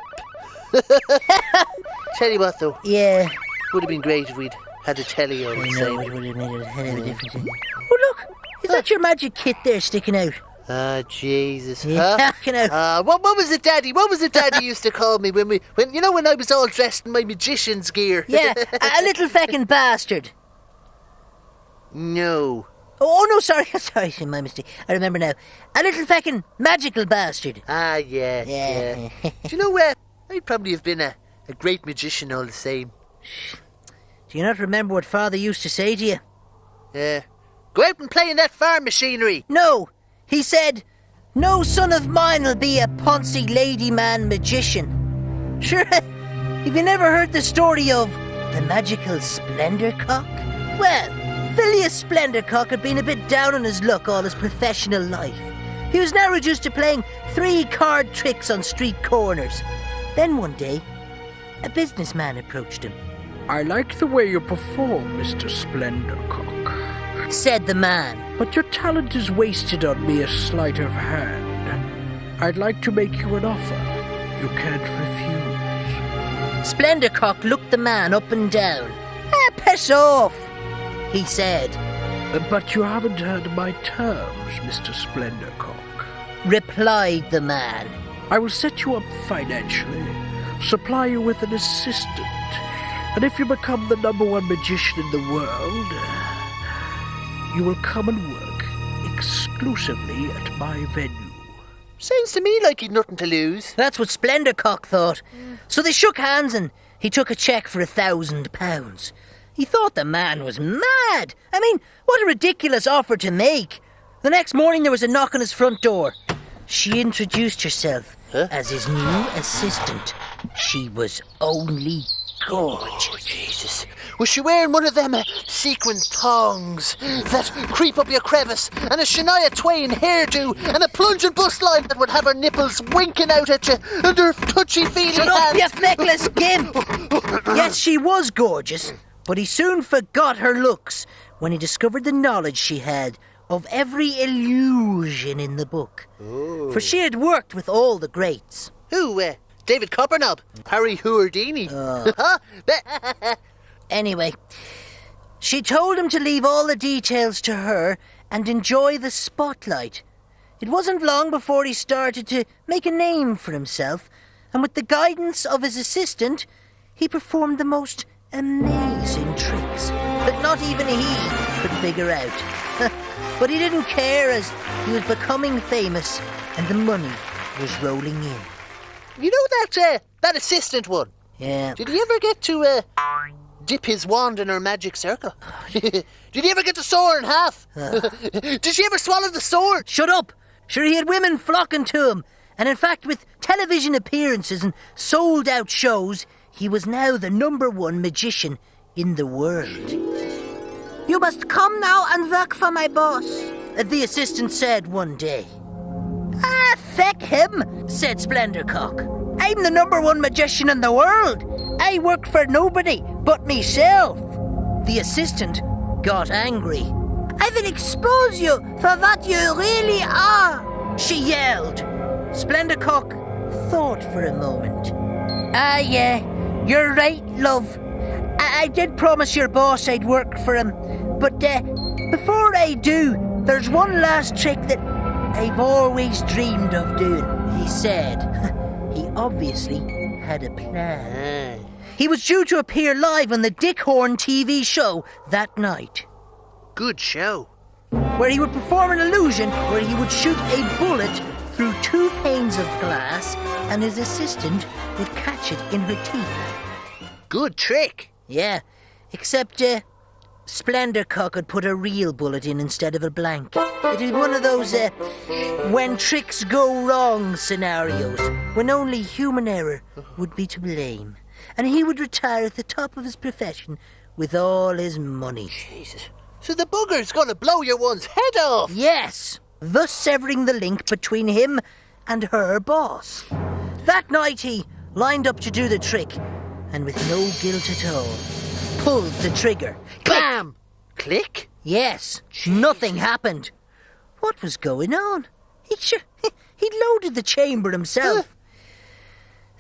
Tell you what, though. Yeah. Would have been great if we'd had a telly on I the know, same. it would have made a hell of a difference. Oh, look. Is that your magic kit there sticking out? Ah, Jesus. Yeah, Huh? you know. What was it, Daddy? What was it Daddy used to call me when I was all dressed in my magician's gear? Yeah, a little feckin' bastard. No. Oh, no, sorry, my mistake. I remember now. A little feckin' magical bastard. Ah, yeah. Do you know where? I'd probably have been a great magician all the same. Do you not remember what Father used to say to you? Go out and play in that farm machinery. No, he said, no son of mine'll be a poncy lady man magician. Sure, have you never heard the story of the magical Splendor Cock? Well, Phileas Splendorcock had been a bit down on his luck all his professional life. He was now reduced to playing 3 card tricks on street corners. Then one day, a businessman approached him. I like the way you perform, Mr. Splendorcock, said the man. But your talent is wasted on mere sleight of hand. I'd like to make you an offer you can't refuse. Splendorcock looked the man up and down. Piss off, he said. But you haven't heard my terms, Mr. Splendorcock, replied the man. I will set you up financially, supply you with an assistant, and if you become the #1 magician in the world, you will come and work exclusively at my venue. Sounds to me like he'd nothing to lose. That's what Splendorcock thought. So they shook hands and he took a cheque for £1,000. He thought the man was mad. I mean, what a ridiculous offer to make. The next morning there was a knock on his front door. She introduced herself as his new assistant. She was only gorgeous. Oh, Jesus. Was she wearing one of them sequin thongs that creep up your crevice, and a Shania Twain hairdo, and a plunging bust line that would have her nipples winking out at you, and her touchy-feely Shut hands? up, you feckless gimp! Yes, she was gorgeous, but he soon forgot her looks when he discovered the knowledge she had of every illusion in the book. Ooh. For she had worked with all the greats. Who, David Copperknob? Harry Houdini? Anyway, she told him to leave all the details to her and enjoy the spotlight. It wasn't long before he started to make a name for himself, and with the guidance of his assistant, he performed the most amazing tricks that not even he could figure out. But he didn't care, as he was becoming famous and the money was rolling in. You know that assistant one? Yeah. Did he ever get to dip his wand in her magic circle? Did he ever get the sword in half? Did she ever swallow the sword? Shut up! Sure, he had women flocking to him. And in fact, with television appearances and sold-out shows, he was now the #1 magician in the world. You must come now and work for my boss. The assistant said one day. Ah, feck him, said Splendorcock. I'm the #1 magician in the world. I work for nobody but myself. The assistant got angry. I will expose you for what you really are, she yelled. Splendorcock thought for a moment. Ah, yeah, you're right, love. I did promise your boss I'd work for him, but before I do, there's one last trick that I've always dreamed of doing, he said. He obviously had a plan. He was due to appear live on the Dick Horn TV show that night. Good show. Where he would perform an illusion where he would shoot a bullet through 2 panes of glass and his assistant would catch it in her teeth. Good trick. Yeah, except Splendorcock had put a real bullet in instead of a blank. It was one of those when tricks go wrong scenarios, when only human error would be to blame. And he would retire at the top of his profession with all his money. Jesus. So the bugger's gonna blow your one's head off? Yes, thus severing the link between him and her boss. That night he lined up to do the trick, and with no guilt at all, pulled the trigger. Bam! Click? Yes, nothing happened. What was going on? He'd loaded the chamber himself.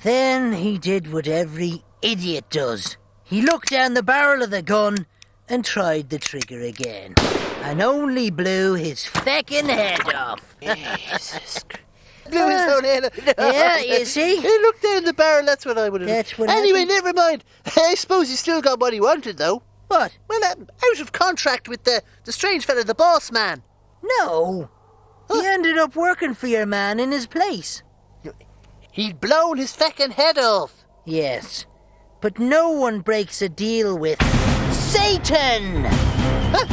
Then he did what every idiot does. He looked down the barrel of the gun and tried the trigger again, and only blew his feckin' head off. Jesus Christ. Blew his own head off. Yeah, you see? He looked down the barrel, that's what I would have done. That's what Anyway, happened. never mind. I suppose he still got what he wanted, though. What? Well, out of contract with the strange fella, the boss man. No. He ended up working for your man in his place. He'd blown his feckin' head off. Yes, but no one breaks a deal with Satan! Huh?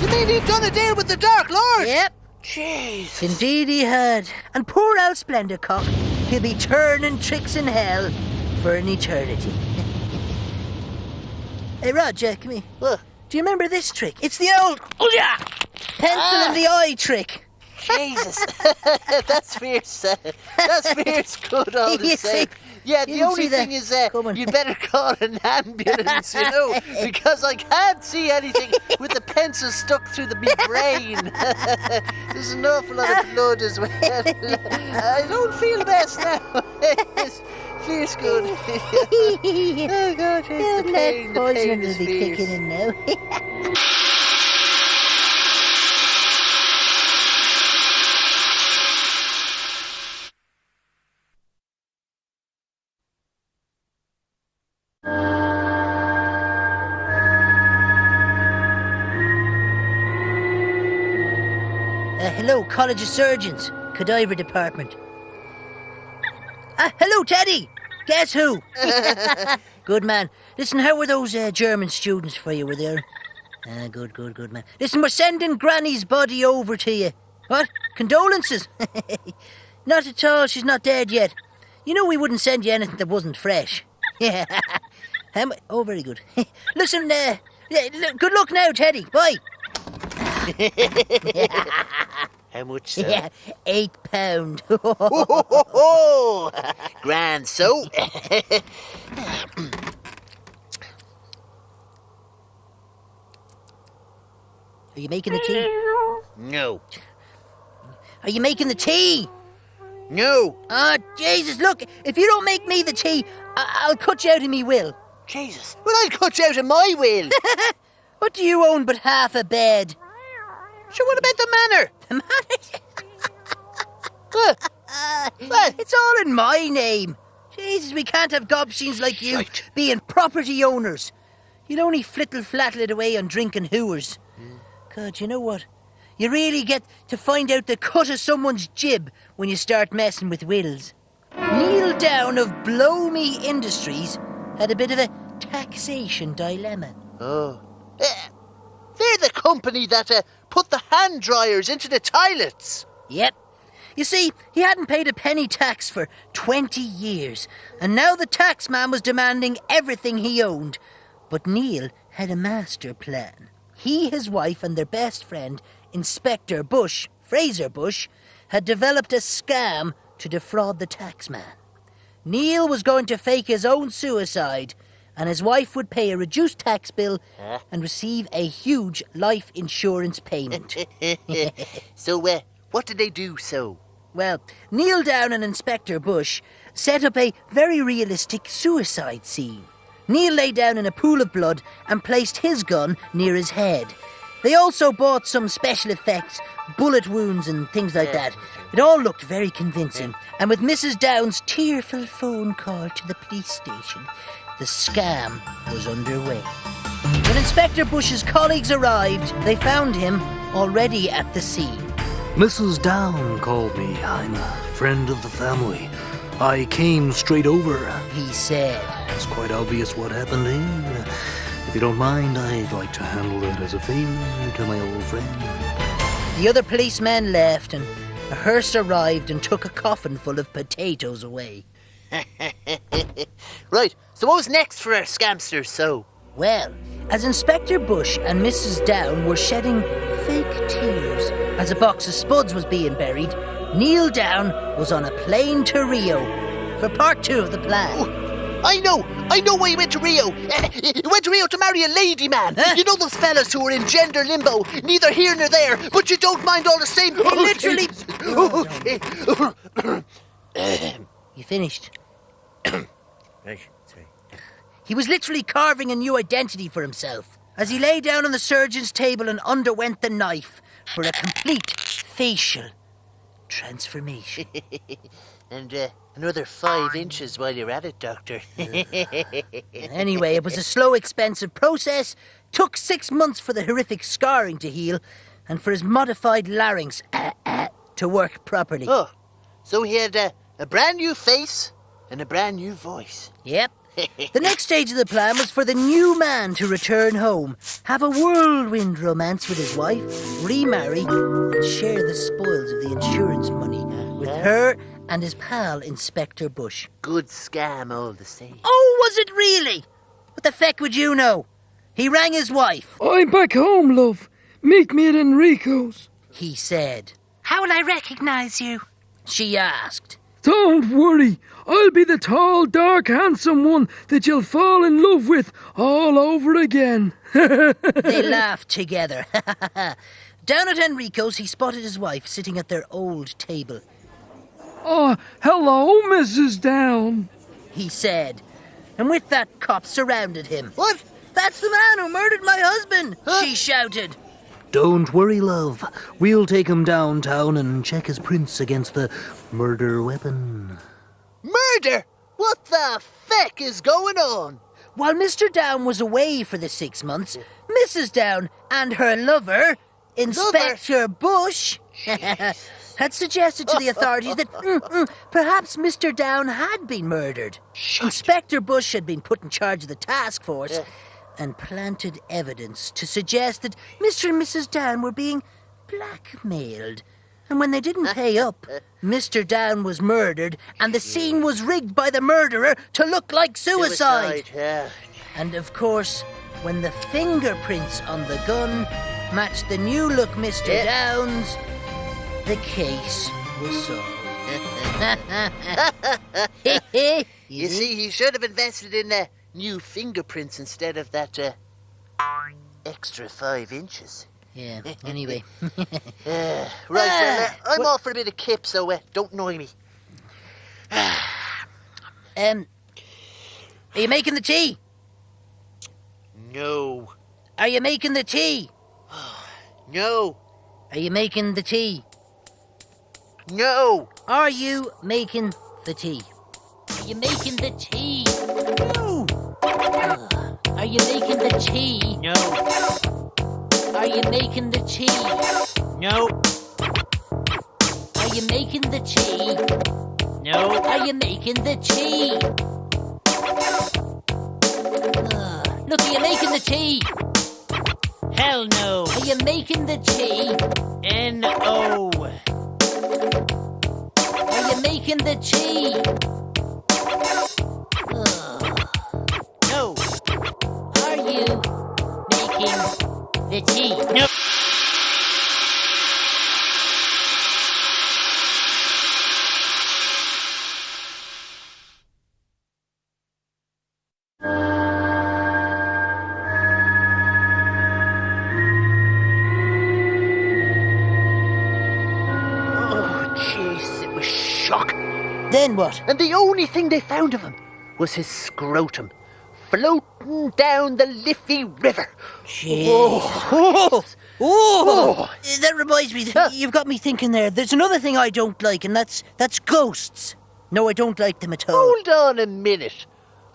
You mean he'd done a deal with the Dark Lord? Yep. Jesus. Indeed he had. And poor old Splendorcock, he'll be turning tricks in hell for an eternity. Hey, Rodge, come here. What? Do you remember this trick? It's the old pencil in the eye trick. Jesus. That's fierce. That's fierce good all the You same. see? Yeah, You the can only see that thing is coming. you'd better call an ambulance, you know, because I can't see anything with the pencil stuck through my brain. There's an awful lot of blood as well. I don't feel best now. It feels good. Oh, God, the pain is will be fierce. kicking in now. Hello, College of Surgeons, Cadaver Department. Hello, Teddy! Guess who? Good man. Listen, how were those German students for you? Were they? Good man. Listen, we're sending Granny's body over to you. What? Condolences? Not at all, she's not dead yet. You know we wouldn't send you anything that wasn't fresh. Yeah. Oh, very good. Listen, good luck now, Teddy. Bye. How much so? Yeah, £8. Grand, so. Are you making the tea? No. Are you making the tea? No. Oh, Jesus, look, if you don't make me the tea, I'll cut you out of me will. Jesus. Well, I'll cut you out of my will. What do you own but half a bed? Sure, what about the manor? The manor? It's all in my name. Jesus, we can't have gobsheens like you being property owners. You'll only flittle-flattle it away on drinking hooers. God, you know what? You really get to find out the cut of someone's jib when you start messing with wills. Neil Down of Blow Me Industries had a bit of a taxation dilemma. Oh. They're the company that put the hand dryers into the toilets. Yep. You see, he hadn't paid a penny tax for 20 years, and now the tax man was demanding everything he owned. But Neil had a master plan. He, his wife, and their best friend, Inspector Bush, Fraser Bush, had developed a scam to defraud the tax man. Neil was going to fake his own suicide, and his wife would pay a reduced tax bill and receive a huge life insurance payment. So, what did they do so? Well, Neil Down and Inspector Bush set up a very realistic suicide scene. Neil lay down in a pool of blood and placed his gun near his head. They also bought some special effects, bullet wounds and things like that. It all looked very convincing. And with Mrs. Down's tearful phone call to the police station, the scam was underway. When Inspector Bush's colleagues arrived, they found him already at the scene. Mrs. Down called me. I'm a friend of the family. I came straight over, he said. It's quite obvious what happened here. If you don't mind, I'd like to handle it as a favour to my old friend. The other policemen left, and a hearse arrived and took a coffin full of potatoes away. Right, so what was next for our scamsters, so? Well, as Inspector Bush and Mrs. Down were shedding fake tears as a box of spuds was being buried, Neil Down was on a plane to Rio for part 2 of the plan. Oh, I know why he went to Rio. He went to Rio to marry a lady man. Huh? You know those fellas who are in gender limbo, neither here nor there, but you don't mind all the same. He literally... You finished? Right, sorry. He was literally carving a new identity for himself as he lay down on the surgeon's table and underwent the knife for a complete facial transformation. And another 5 inches while you're at it, Doctor. Anyway, it was a slow, expensive process. Took 6 months for the horrific scarring to heal and for his modified larynx to work properly. Oh, so he had a brand new face and a brand new voice. Yep. The next stage of the plan was for the new man to return home, have a whirlwind romance with his wife, remarry, and share the spoils of the insurance money with her and his pal, Inspector Bush. Good scam all the same. Oh, was it really? What the feck would you know? He rang his wife. I'm back home, love. Meet me at Enrico's, he said. How will I recognize you? She asked. Don't worry. I'll be the tall, dark, handsome one that you'll fall in love with all over again. They laughed together. Down at Enrico's, he spotted his wife sitting at their old table. Oh, hello, Mrs. Down, he said. And with that, cops surrounded him. What? That's the man who murdered my husband, she shouted. Don't worry, love. We'll take him downtown and check his prints against the murder weapon. Murder? What the feck is going on? While Mr. Down was away for the 6 months, Mrs. Down and her lover, Inspector Bush, had suggested to the authorities that perhaps Mr. Down had been murdered. Inspector Bush had been put in charge of the task force and planted evidence to suggest that Mr. and Mrs. Down were being blackmailed. And when they didn't pay up, Mr. Down was murdered and the scene was rigged by the murderer to look like suicide. Yeah. And of course, when the fingerprints on the gun matched the new look Mr. Down's, the case was solved. You see, he should have invested in new fingerprints instead of that extra 5 inches. Yeah, anyway. Right, well, I'm off for a bit of kip, so don't annoy me. Are you making the tea? No. Are you making the tea? No. Are you making the tea? No. Are you making the tea? Are you making the tea? No. Are you making the tea? No. Are you making the tea? No. Are you making the tea? No. Are you making the tea? Look, are you making the tea? Hell no. Are you making the tea? N-O. Are you making the tea? No. Are you making the tea? No. Then what? And the only thing they found of him was his scrotum, floating down the Liffey River. Jeez. Oh. That reminds me, you've got me thinking there. There's another thing I don't like, and that's ghosts. No, I don't like them at all. Hold on a minute.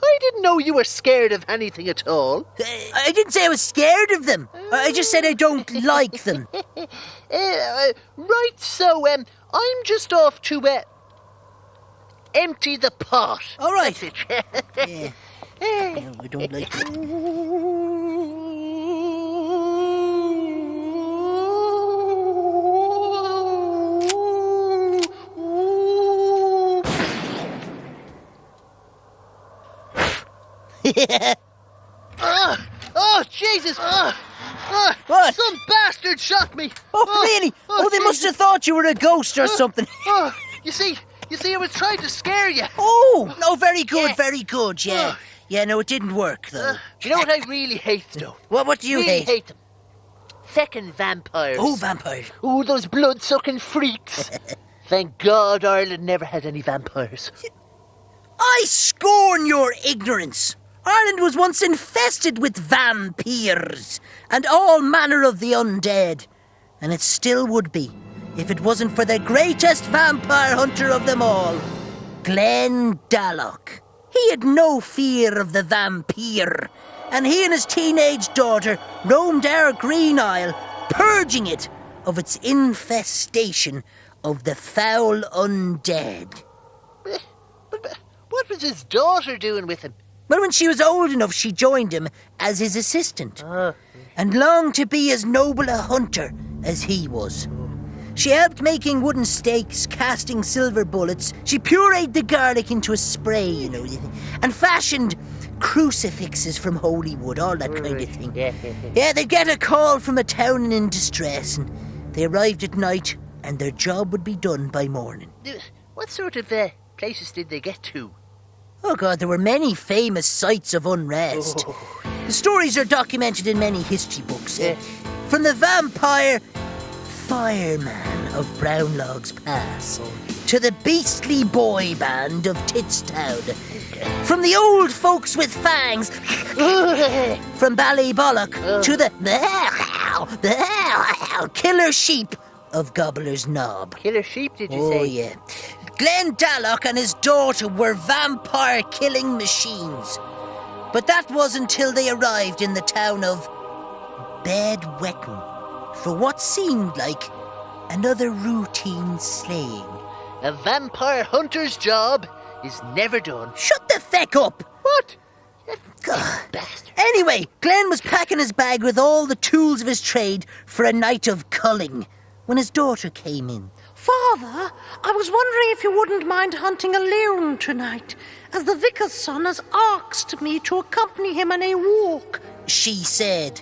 I didn't know you were scared of anything at all. I didn't say I was scared of them. I just said I don't like them. Right, so I'm just off to empty the pot. All right. That's Yeah. No, I don't like it. Oh, Jesus! What? Some bastard shot me! Oh, really? Oh, they must have thought you were a ghost or something. You see, I was trying to scare you. Oh, no, very good, very good, yeah. Yeah, no, it didn't work, though. Do you know what I really hate, though? What do you really hate? them. Feckin' vampires. Oh, vampires. Oh, those blood-sucking freaks. Thank God Ireland never had any vampires. I scorn your ignorance. Ireland was once infested with vampires and all manner of the undead. And it still would be if it wasn't for the greatest vampire hunter of them all, Glenn Dalloch. He had no fear of the vampire, and he and his teenage daughter roamed our Green Isle, purging it of its infestation of the foul undead. But what was his daughter doing with him? Well, when she was old enough, she joined him as his assistant, and longed to be as noble a hunter as he was. She helped making wooden stakes, casting silver bullets. She pureed the garlic into a spray, and fashioned crucifixes from holy wood, all that kind of thing. Yeah, they'd get a call from a town in distress, and they arrived at night, and their job would be done by morning. What sort of places did they get to? Oh, God, there were many famous sites of unrest. The stories are documented in many history books. From the vampire fireman of Brownlogg's Pass to the beastly boy band of Titstown. From the old folks with fangs from Ballybollock to the killer sheep of Gobbler's Knob. Killer sheep, did you say? Oh, yeah. Glenn Dalloch and his daughter were vampire-killing machines. But that wasn't until they arrived in the town of Bedwetton for what seemed like another routine slaying. A vampire hunter's job is never done. Shut the feck up! What? God. Bastard. Anyway, Glenn was packing his bag with all the tools of his trade for a night of culling when his daughter came in. Father, I was wondering if you wouldn't mind hunting alone tonight, as the vicar's son has asked me to accompany him on a walk, she said.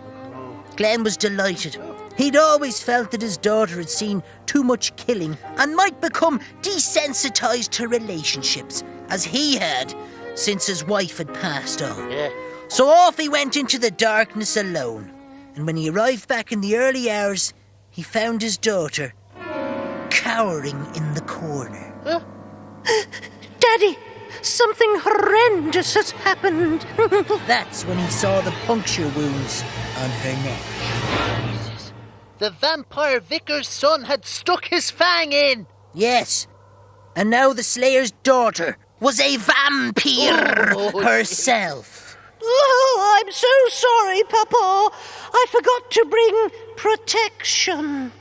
Glenn was delighted. He'd always felt that his daughter had seen too much killing and might become desensitized to relationships, as he had since his wife had passed on. So off he went into the darkness alone, and when he arrived back in the early hours, he found his daughter cowering in the corner. Daddy, something horrendous has happened. That's when he saw the puncture wounds on her neck. Jesus. The vampire vicar's son had stuck his fang in. Yes. And now the Slayer's daughter was a vampire herself. Oh, I'm so sorry, Papa. I forgot to bring protection.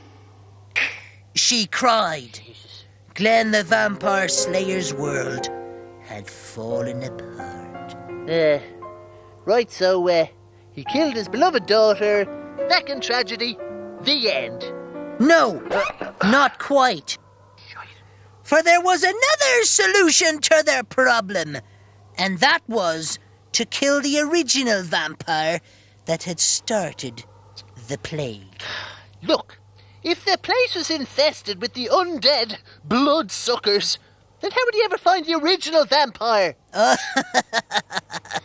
she cried. Glenn the Vampire Slayer's world had fallen apart. Right, so, he killed his beloved daughter. Second tragedy. The end. No, not quite. For there was another solution to their problem, and that was to kill the original vampire that had started the plague. Look, if the place was infested with the undead bloodsuckers, then how would he ever find the original vampire?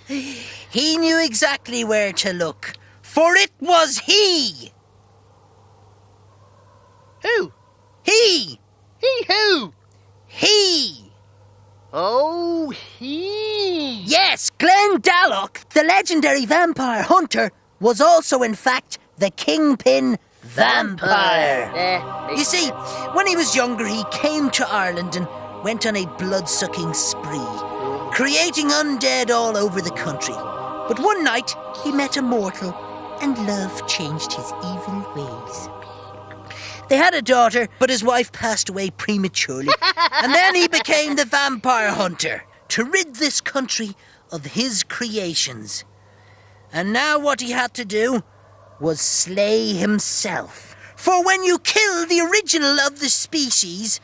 He knew exactly where to look, for it was he. Who? He. He who? He. Oh, he. Yes, Glenn Dallock, the legendary vampire hunter, was also in fact the kingpin vampire. You see, when he was younger, he came to Ireland and went on a blood-sucking spree, creating undead all over the country. But one night, he met a mortal, and love changed his evil ways. They had a daughter, but his wife passed away prematurely, and then he became the vampire hunter to rid this country of his creations. And now what he had to do was slay himself. For when you kill the original of the species,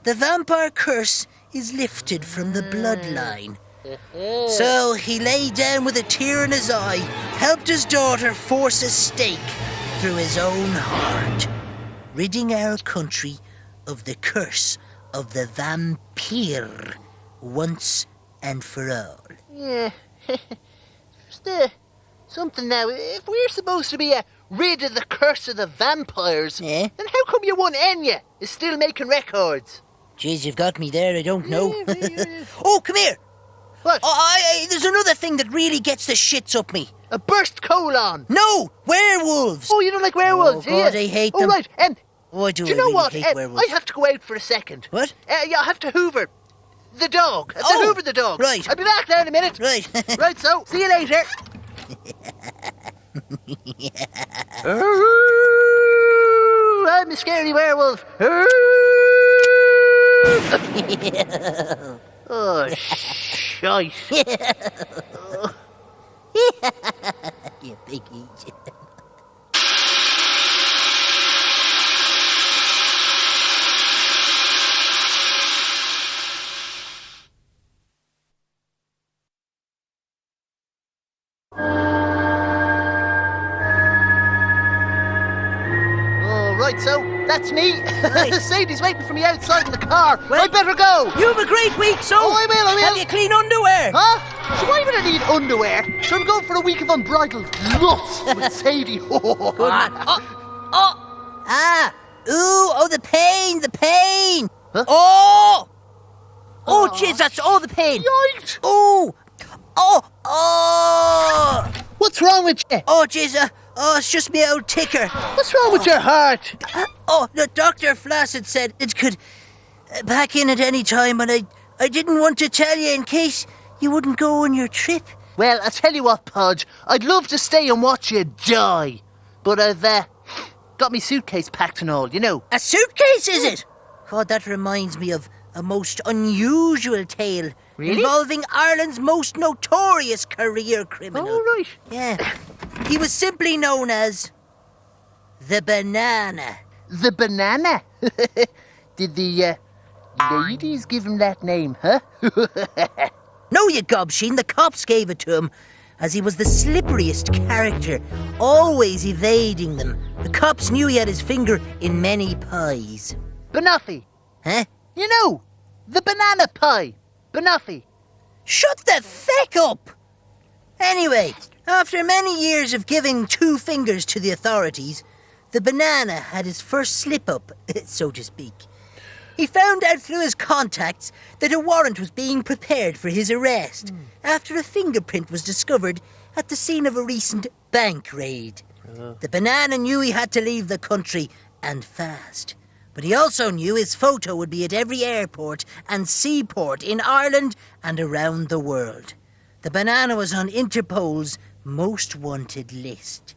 the vampire curse is lifted from the bloodline. So he lay down with a tear in his eye, helped his daughter force a stake through his own heart, ridding our country of the curse of the vampire once and for all. Yeah. Just something now. If we're supposed to be rid of the curse of the vampires, then how come your one Enya is still making records? Jeez, you've got me there, I don't know. Oh, come here. What? There's another thing that really gets the shits up me. A burst colon. No, werewolves. Oh, you don't like werewolves, do you? God, I hate them. Oh, right. I do you know really what? hate werewolves. I have to go out for a second. What? Yeah, I have to hoover the dog. I have to hoover the dog. Right. I'll be back now in a minute. Right. Right, so, see you later. I'm a scary werewolf. Oh, shite. You big idiot. Right, so that's me. Sadie's waiting for me outside in the car. Well, I better go. You have a great week, so. Oh, I will. Have you clean underwear? Huh? So why would I need underwear? So I'm going for a week of unbridled lust with Sadie. Good man. The pain. Huh? Oh, jeez, that's all the pain. Yikes. Oh. What's wrong with you? Oh, jeez, it's just me old ticker. What's wrong with your heart? The Dr. Flaccid said it could back in at any time, and I didn't want to tell you in case you wouldn't go on your trip. Well, I'll tell you what, Podge. I'd love to stay and watch you die. But I've got me suitcase packed and all, you know. A suitcase, is it? God, that reminds me of a most unusual tale. Really? Involving Ireland's most notorious career criminal. Oh, right. Yeah. He was simply known as the Banana. The Banana? Did the ladies give him that name, huh? No, you gobsheen, the cops gave it to him, as he was the slipperiest character, always evading them. The cops knew he had his finger in many pies. Banoffee. Huh? You know, the banana pie. Banoffee. Shut the feck up! Anyway, after many years of giving two fingers to the authorities, the Banana had his first slip-up, so to speak. He found out through his contacts that a warrant was being prepared for his arrest after a fingerprint was discovered at the scene of a recent bank raid. The Banana knew he had to leave the country, and fast. But he also knew his photo would be at every airport and seaport in Ireland and around the world. The Banana was on Interpol's most wanted list.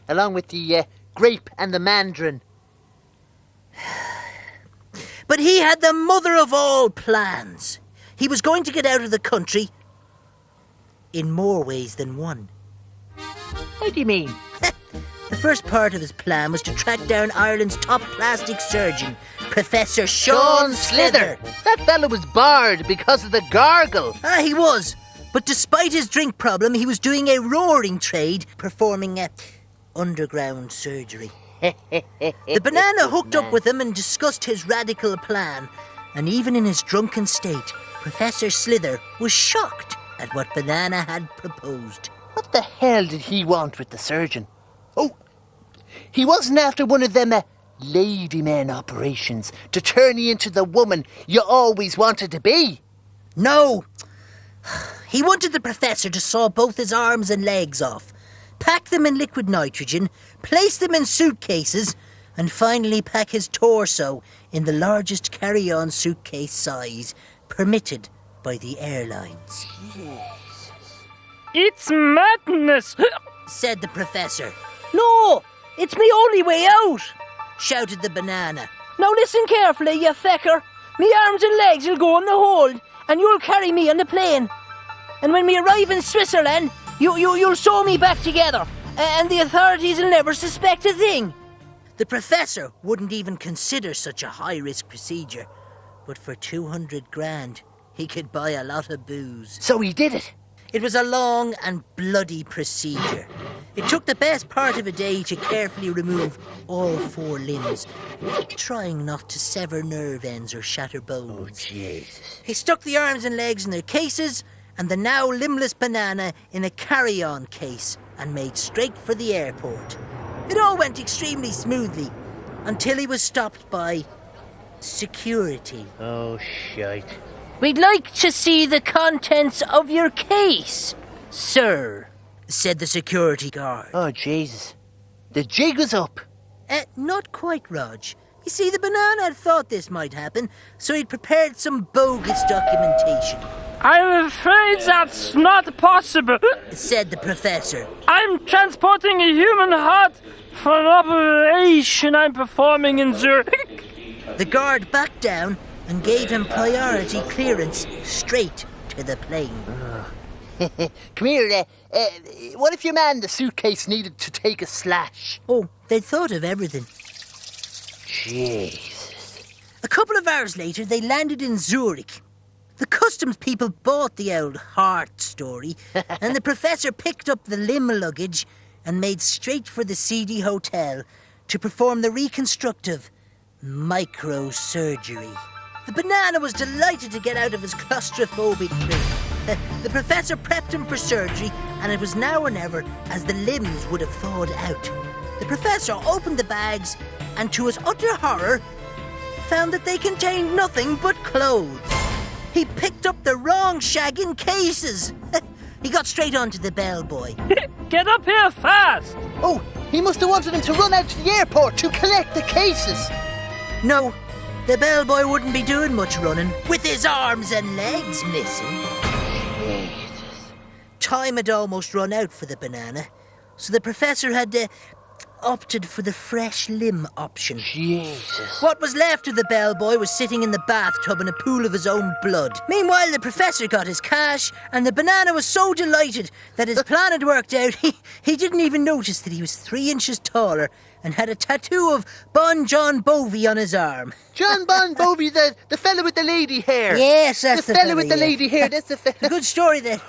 Along with the grape and the mandarin. But he had the mother of all plans. He was going to get out of the country in more ways than one. What do you mean? The first part of his plan was to track down Ireland's top plastic surgeon, Professor Sean Slither. That fella was barred because of the gargle. Ah, he was. But despite his drink problem, he was doing a roaring trade, performing underground surgery. The banana hooked up with him and discussed his radical plan. And even in his drunken state, Professor Slither was shocked at what Banana had proposed. What the hell did he want with the surgeon? Oh, he wasn't after one of them lady men operations to turn you into the woman you always wanted to be. No. He wanted the professor to saw both his arms and legs off, pack them in liquid nitrogen, place them in suitcases, and finally pack his torso in the largest carry-on suitcase size permitted by the airlines. It's madness, said the professor. No, it's me only way out, shouted the banana. Now listen carefully, you fecker. Me arms and legs will go in the hold, and you'll carry me on the plane. And when we arrive in Switzerland, you'll sew me back together, and the authorities will never suspect a thing. The professor wouldn't even consider such a high-risk procedure, but for 200 grand, he could buy a lot of booze. So he did it. It was a long and bloody procedure. It took the best part of a day to carefully remove all 4 limbs, trying not to sever nerve ends or shatter bones. Oh, Jesus. He stuck the arms and legs in their cases and the now limbless banana in a carry-on case and made straight for the airport. It all went extremely smoothly until he was stopped by security. Oh, shite. We'd like to see the contents of your case, sir, said the security guard. Oh, Jesus. The jig was up. Not quite, Rodge. You see, the banana had thought this might happen, so he'd prepared some bogus documentation. I'm afraid that's not possible, said the professor. I'm transporting a human heart for an operation I'm performing in Zurich. The guard backed down and gave him priority clearance straight to the plane. Come here, what if your man in the suitcase needed to take a slash? Oh, they'd thought of everything. Jesus. A couple of hours later, they landed in Zurich. The customs people bought the old heart story, and the professor picked up the limb luggage and made straight for the seedy hotel to perform the reconstructive microsurgery. The banana was delighted to get out of his claustrophobic prison. The professor prepped him for surgery, and it was now or never, as the limbs would have thawed out. The professor opened the bags, and to his utter horror, found that they contained nothing but clothes. He picked up the wrong shagging cases. He got straight onto the bellboy. Get up here fast! Oh, he must have wanted him to run out to the airport to collect the cases. No, the bellboy wouldn't be doing much running with his arms and legs missing. Jesus. Time had almost run out for the banana, so the professor had opted for the fresh limb option. Jesus. What was left of the bellboy was sitting in the bathtub in a pool of his own blood. Meanwhile, the professor got his cash, and the banana was so delighted that his plan had worked out, he didn't even notice that he was 3 inches taller and had a tattoo of Bon John Bovey on his arm. John Bon Bovey, the fella with the lady hair. Yes, that's the fella with the lady hair. That's the fella. Good story, then.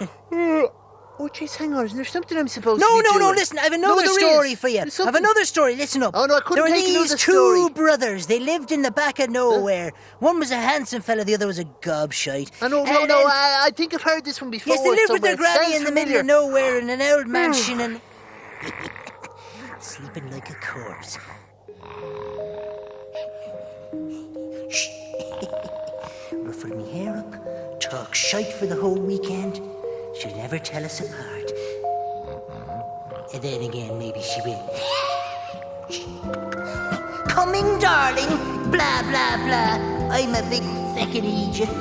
Oh, jeez, hang on. Is there something I'm supposed to be doing? No, listen, I have another story for you. I have another story, listen up. Oh, no, I couldn't take another story. There were these 2 brothers. They lived in the back of nowhere. One was a handsome fella, the other was a gobshite. No, I think I've heard this one before. Yes, they lived with their somewhere. granny in the middle of nowhere in an old mansion and... sleeping like a corpse. Shh. Ruffle me hair up, talk shite for the whole weekend. She'll never tell us apart. And then again, maybe she will. Coming, darling. Blah, blah, blah. I'm a big feckin' Egypt.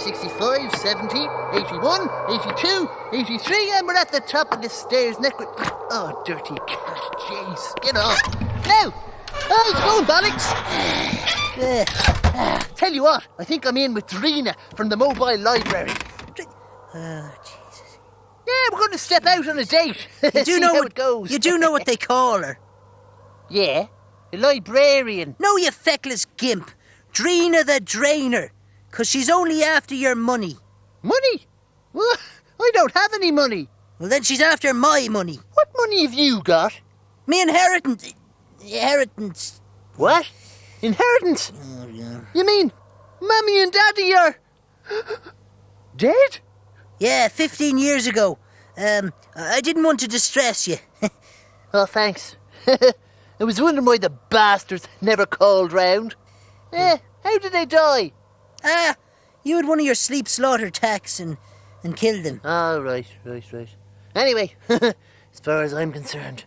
65, 70, 81, 82, 83, and we're at the top of the stairs. Oh, dirty cat, jeez. Get off. Now, how's it going, Bollocks? Tell you what, I think I'm in with Drina from the mobile library. Oh, Jesus. Yeah, we're going to step out on a date. You do know how what it goes. You do know what they call her. Yeah, a librarian. No, you feckless gimp. Drina the Drainer. 'Cause she's only after your money. Money? Well, I don't have any money. Well, then she's after my money. What money have you got? Me inheritance. Inheritance. What? Inheritance? Oh, yeah. You mean Mummy and Daddy are dead? Yeah, 15 years ago. I didn't want to distress you. Oh, thanks. I was wondering why the bastards never called round. How did they die? You had one of your sleep slaughter attacks and killed them. Oh, right. Anyway, as far as I'm concerned,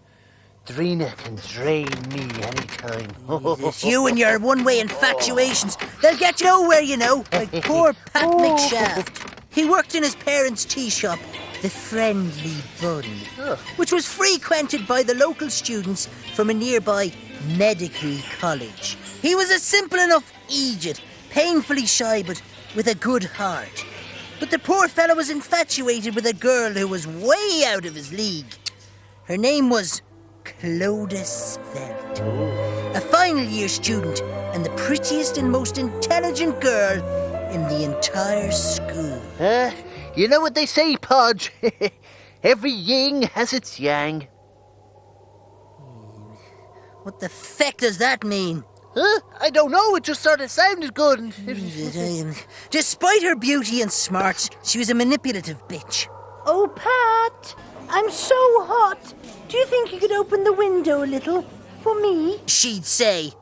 Drina can drain me anytime. It's you and your one-way infatuations. They'll get you nowhere, you know, like poor Pat McShaft. He worked in his parents' tea shop, the Friendly Bun, which was frequented by the local students from a nearby medical college. He was a simple enough idiot, painfully shy but with a good heart. But the poor fellow was infatuated with a girl who was way out of his league. Her name was Clodagh Svelte, a final year student and the prettiest and most intelligent girl in the entire school. You know what they say, Podge. Every yin has its yang. What the feck does that mean? I don't know, it just sort of sounded good. Despite her beauty and smarts, she was a manipulative bitch. Oh, Pat, I'm so hot. Do you think you could open the window a little for me? She'd say.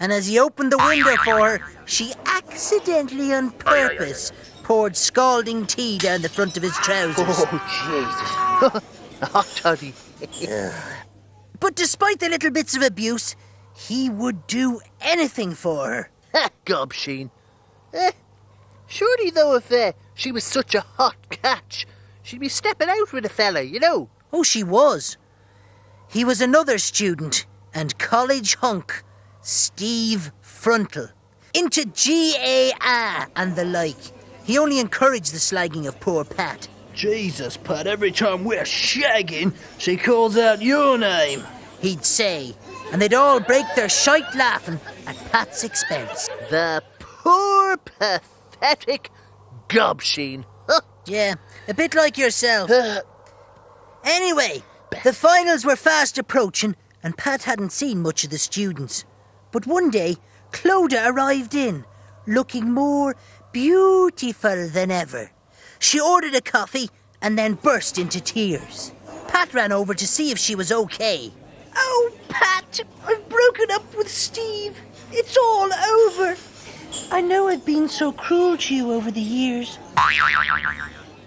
And as he opened the window for her, she accidentally on purpose poured scalding tea down the front of his trousers. Oh, Jesus. A hot toddy. But despite the little bits of abuse, he would do anything for her. Gobsheen. Surely, though, if she was such a hot catch, she'd be stepping out with a fella, you know. Oh, she was. He was another student and college hunk, Steve Frontal. Into GAA and the like. He only encouraged the slagging of poor Pat. Jesus, Pat, every time we're shagging, she calls out your name. He'd say, and they'd all break their shite laughing at Pat's expense. The poor, pathetic Gobsheen. Yeah, a bit like yourself. Anyway, the finals were fast approaching, and Pat hadn't seen much of the students. But one day, Clodagh arrived in, looking more beautiful than ever. She ordered a coffee and then burst into tears. Pat ran over to see if she was okay. Oh, Pat, I've broken up with Steve. It's all over. I know I've been so cruel to you over the years.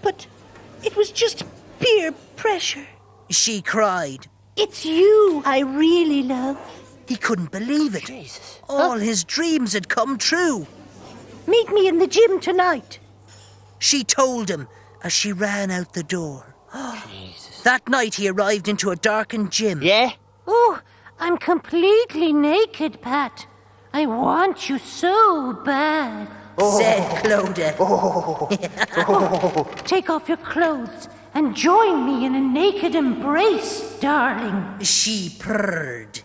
But it was just peer pressure. She cried. It's you I really love. He couldn't believe it. Jesus. All his dreams had come true. Meet me in the gym tonight. She told him as she ran out the door. Jesus. That night he arrived into a darkened gym. Yeah? Oh, I'm completely naked, Pat. I want you so bad. Said Clodagh. Take off your clothes and join me in a naked embrace, darling. She purred.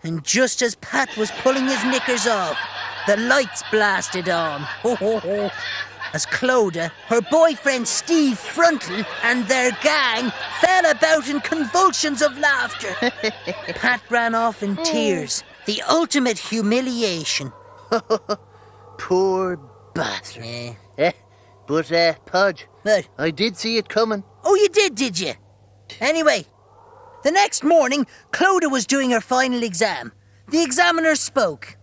And just as Pat was pulling his knickers off, the lights blasted on. As Clodagh, her boyfriend Steve Frontal, and their gang fell about in convulsions of laughter. Pat ran off in tears. The ultimate humiliation. Poor bastard. But, Podge, What? I did see it coming. Oh, you did you? Anyway, the next morning, Clodagh was doing her final exam. The examiner spoke.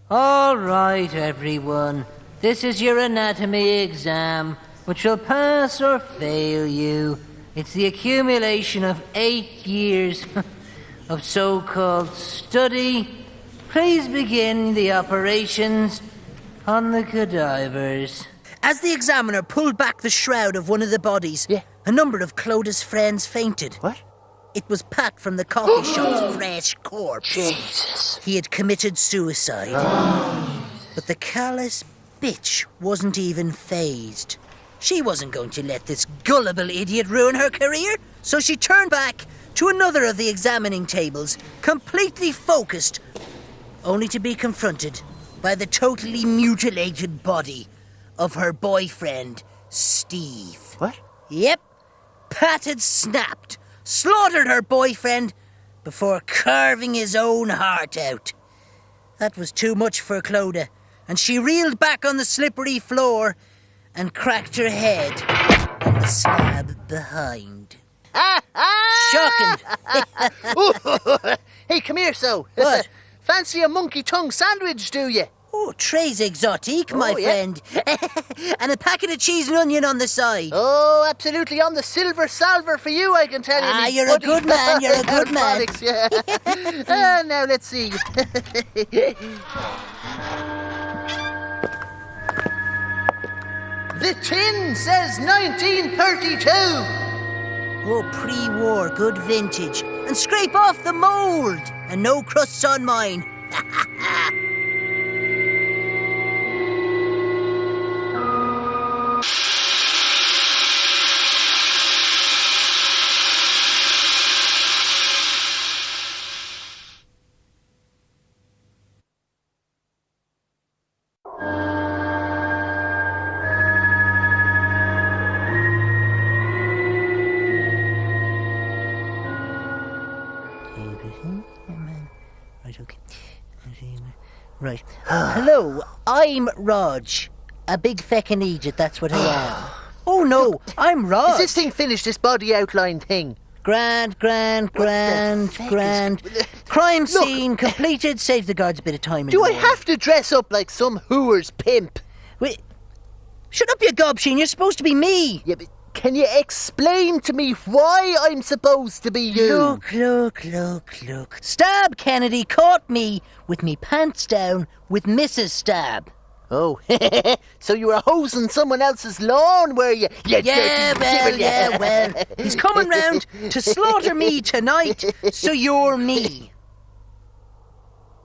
All right, everyone. This is your anatomy exam, which will pass or fail you. It's the accumulation of 8 years of so-called study. Please begin the operations on the cadavers. As the examiner pulled back the shroud of one of the bodies, a number of Clodagh's friends fainted. What? It was Pat from the coffee shop's fresh corpse. Jesus. He had committed suicide. But the callous bitch wasn't even fazed. She wasn't going to let this gullible idiot ruin her career, so she turned back to another of the examining tables, completely focused, only to be confronted by the totally mutilated body of her boyfriend, Steve. What? Yep. Pat had snapped, slaughtered her boyfriend before carving his own heart out. That was too much for Clodagh, and she reeled back on the slippery floor and cracked her head on the slab behind. Shocking. Hey, come here, so. What? Fancy a monkey tongue sandwich, do you? Oh, très exotique, my friend. And a packet of cheese and onion on the side. Oh, absolutely on the silver salver for you, I can tell you. Ah, you're a good man, you're a good man. Yeah. Now, let's see. The tin says 1932. Oh, pre-war, good vintage. And scrape off the mould. And no crusts on mine. Right, okay. Right. Hello, I'm Rodge. A big feckin' idiot, that's what I am. Oh no, I'm Rodge. Is this thing finished, this body outline thing? Grand. Crime scene completed. Save the guards a bit of time. Do I have to dress up like some hooer's pimp? Wait. Shut up, you gobsheen. You're supposed to be me. Yeah, but can you explain to me why I'm supposed to be you? Look. Stab Kennedy caught me with me pants down with Mrs. Stab. Oh, so you were hosing someone else's lawn, were you? Well. He's coming round to slaughter me tonight, so you're me.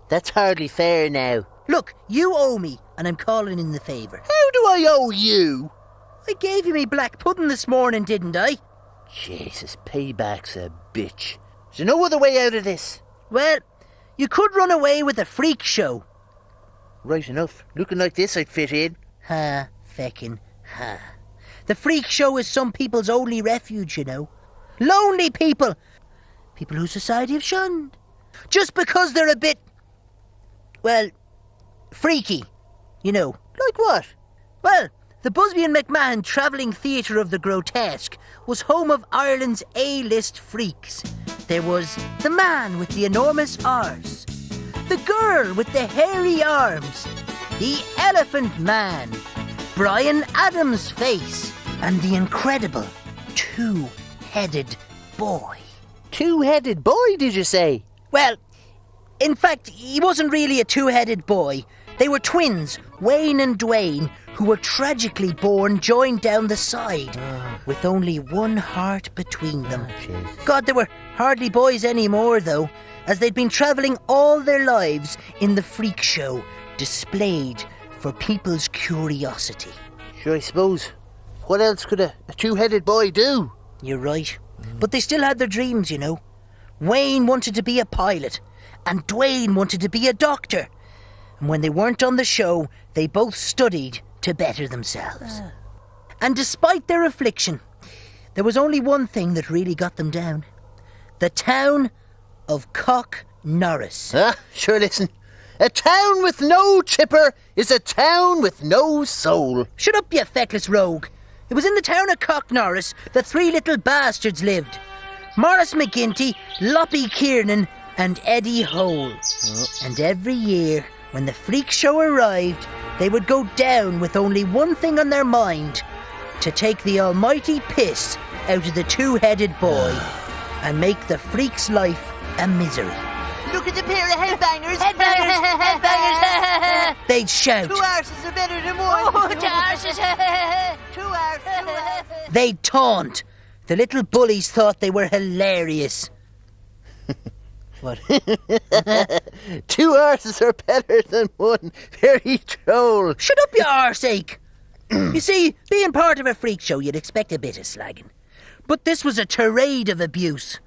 That's hardly fair now. Look, you owe me, and I'm calling in the favour. How do I owe you? I gave you me black pudding this morning, didn't I? Jesus, payback's a bitch. Is there no other way out of this? Well, you could run away with a freak show. Right enough. Looking like this, I'd fit in. Ha. The freak show is some people's only refuge, you know. Lonely people. People who society have shunned. Just because they're a bit, well, freaky, you know. Like what? Well, the Busby and McMahon Travelling Theatre of the Grotesque was home of Ireland's A-list freaks. There was the man with the enormous arse, the girl with the hairy arms, the Elephant Man, Brian Adams' face, and the incredible two-headed boy. Two-headed boy, did you say? Well, in fact, he wasn't really a two-headed boy. They were twins, Wayne and Dwayne, who were tragically born joined down the side, with only one heart between them. God, they were hardly boys anymore, though, as they'd been travelling all their lives in the freak show, displayed for people's curiosity. Sure, I suppose. What else could a two-headed boy do? You're right. But they still had their dreams, you know. Wayne wanted to be a pilot, and Dwayne wanted to be a doctor. And when they weren't on the show, they both studied to better themselves. And despite their affliction, there was only one thing that really got them down. The town of Cock Norris. Sure, listen. A town with no chipper is a town with no soul. Shut up, you feckless rogue. It was in the town of Cock Norris that three little bastards lived. Morris McGinty, Loppy Kiernan, and Eddie Hole. And every year, when the freak show arrived, they would go down with only one thing on their mind: to take the almighty piss out of the two-headed boy and make the freak's life a misery. Look at the pair of headbangers. Headbangers! They'd shout. 2 arses are better than one. Oh, 2 arses! 2 arses. They'd taunt. The little bullies thought they were hilarious. What? 2 arses are better than one. Very troll. Shut up, you arseache. You see, being part of a freak show, you'd expect a bit of slagging. But this was a tirade of abuse.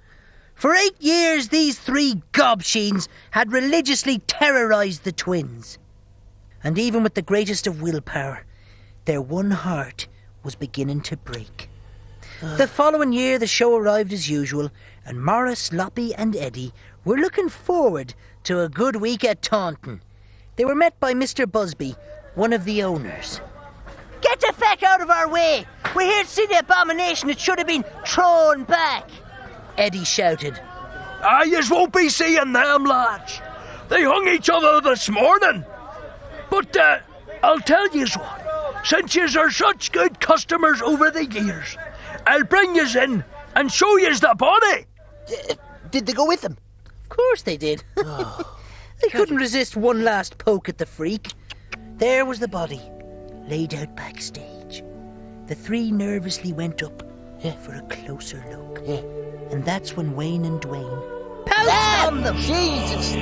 For 8 years, these 3 gobsheens had religiously terrorised the twins. And even with the greatest of willpower, their one heart was beginning to break. The following year, the show arrived as usual, and Morris, Loppy and Eddie were looking forward to a good week at Taunton. They were met by Mr. Busby, one of the owners. Get the feck out of our way! We're here to see the abomination that should have been thrown back! Eddie shouted. Yous won't be seeing them, lads. They hung each other this morning. But, I'll tell yous what. Since yous are such good customers over the years, I'll bring yous in and show yous the body. Did they go with them? Of course they did. They couldn't resist one last poke at the freak. There was the body, laid out backstage. The 3 nervously went up for a closer look. And that's when Wayne and Dwayne pounced on them. Jesus!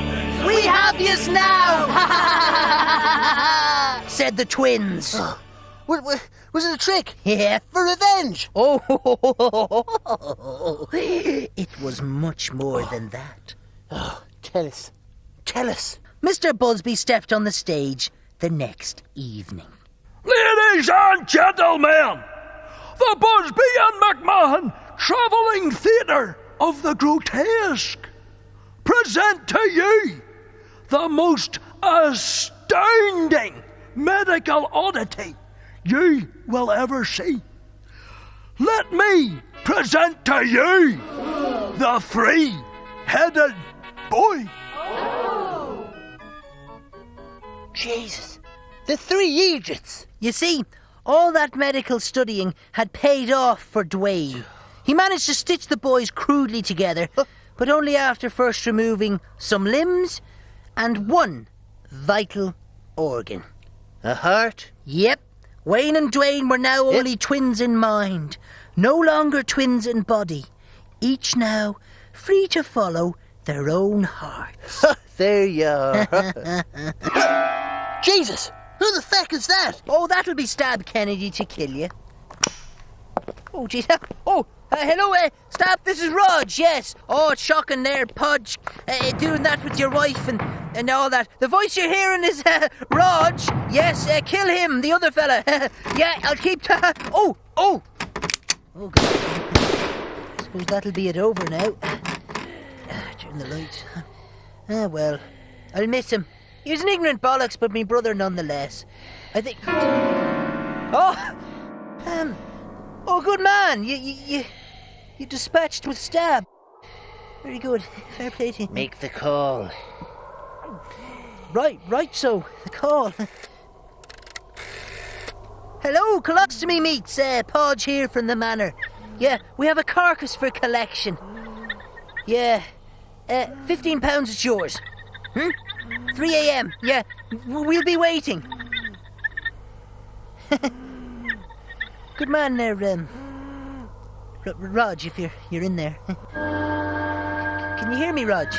We have yous now! Said the twins. Was it a trick? Yeah. For revenge? Oh, it was much more than that. Tell us. Tell us. Mr. Busby stepped on the stage the next evening. Ladies and gentlemen, the Busby and McMahon Travelling Theatre of the Grotesque present to you the most astounding medical oddity you will ever see. Let me present to you the 3-headed boy. Jesus, the 3 Egypts. You see, all that medical studying had paid off for Dwayne. He managed to stitch the boys crudely together, but only after first removing some limbs and one vital organ. A heart? Yep. Wayne and Dwayne were now only twins in mind, no longer twins in body. Each now free to follow their own hearts. There you are. Jesus! Who the feck is that? Oh, that'll be Stab Kennedy to kill you. Oh, jeez. Oh, hello, Stab, this is Rodge, yes. Oh, it's shocking there, Podge, doing that with your wife and all that. The voice you're hearing is Rodge. Yes, kill him, the other fella. Yeah, I'll keep... Oh, God. I suppose that'll be it over now. Turn the lights. Well, I'll miss him. He was an ignorant bollocks, but me brother nonetheless. I think... Oh, good man. You dispatched with Stab. Very good. Fair play to you. Make the call. Right so. The call. Hello, colostomy meats. Podge here from the manor. Yeah, we have a carcass for collection. Yeah. £15 is yours. 3 a.m. Yeah, we'll be waiting. Good man there, Rodge, if you're in there. Can you hear me, Rodge?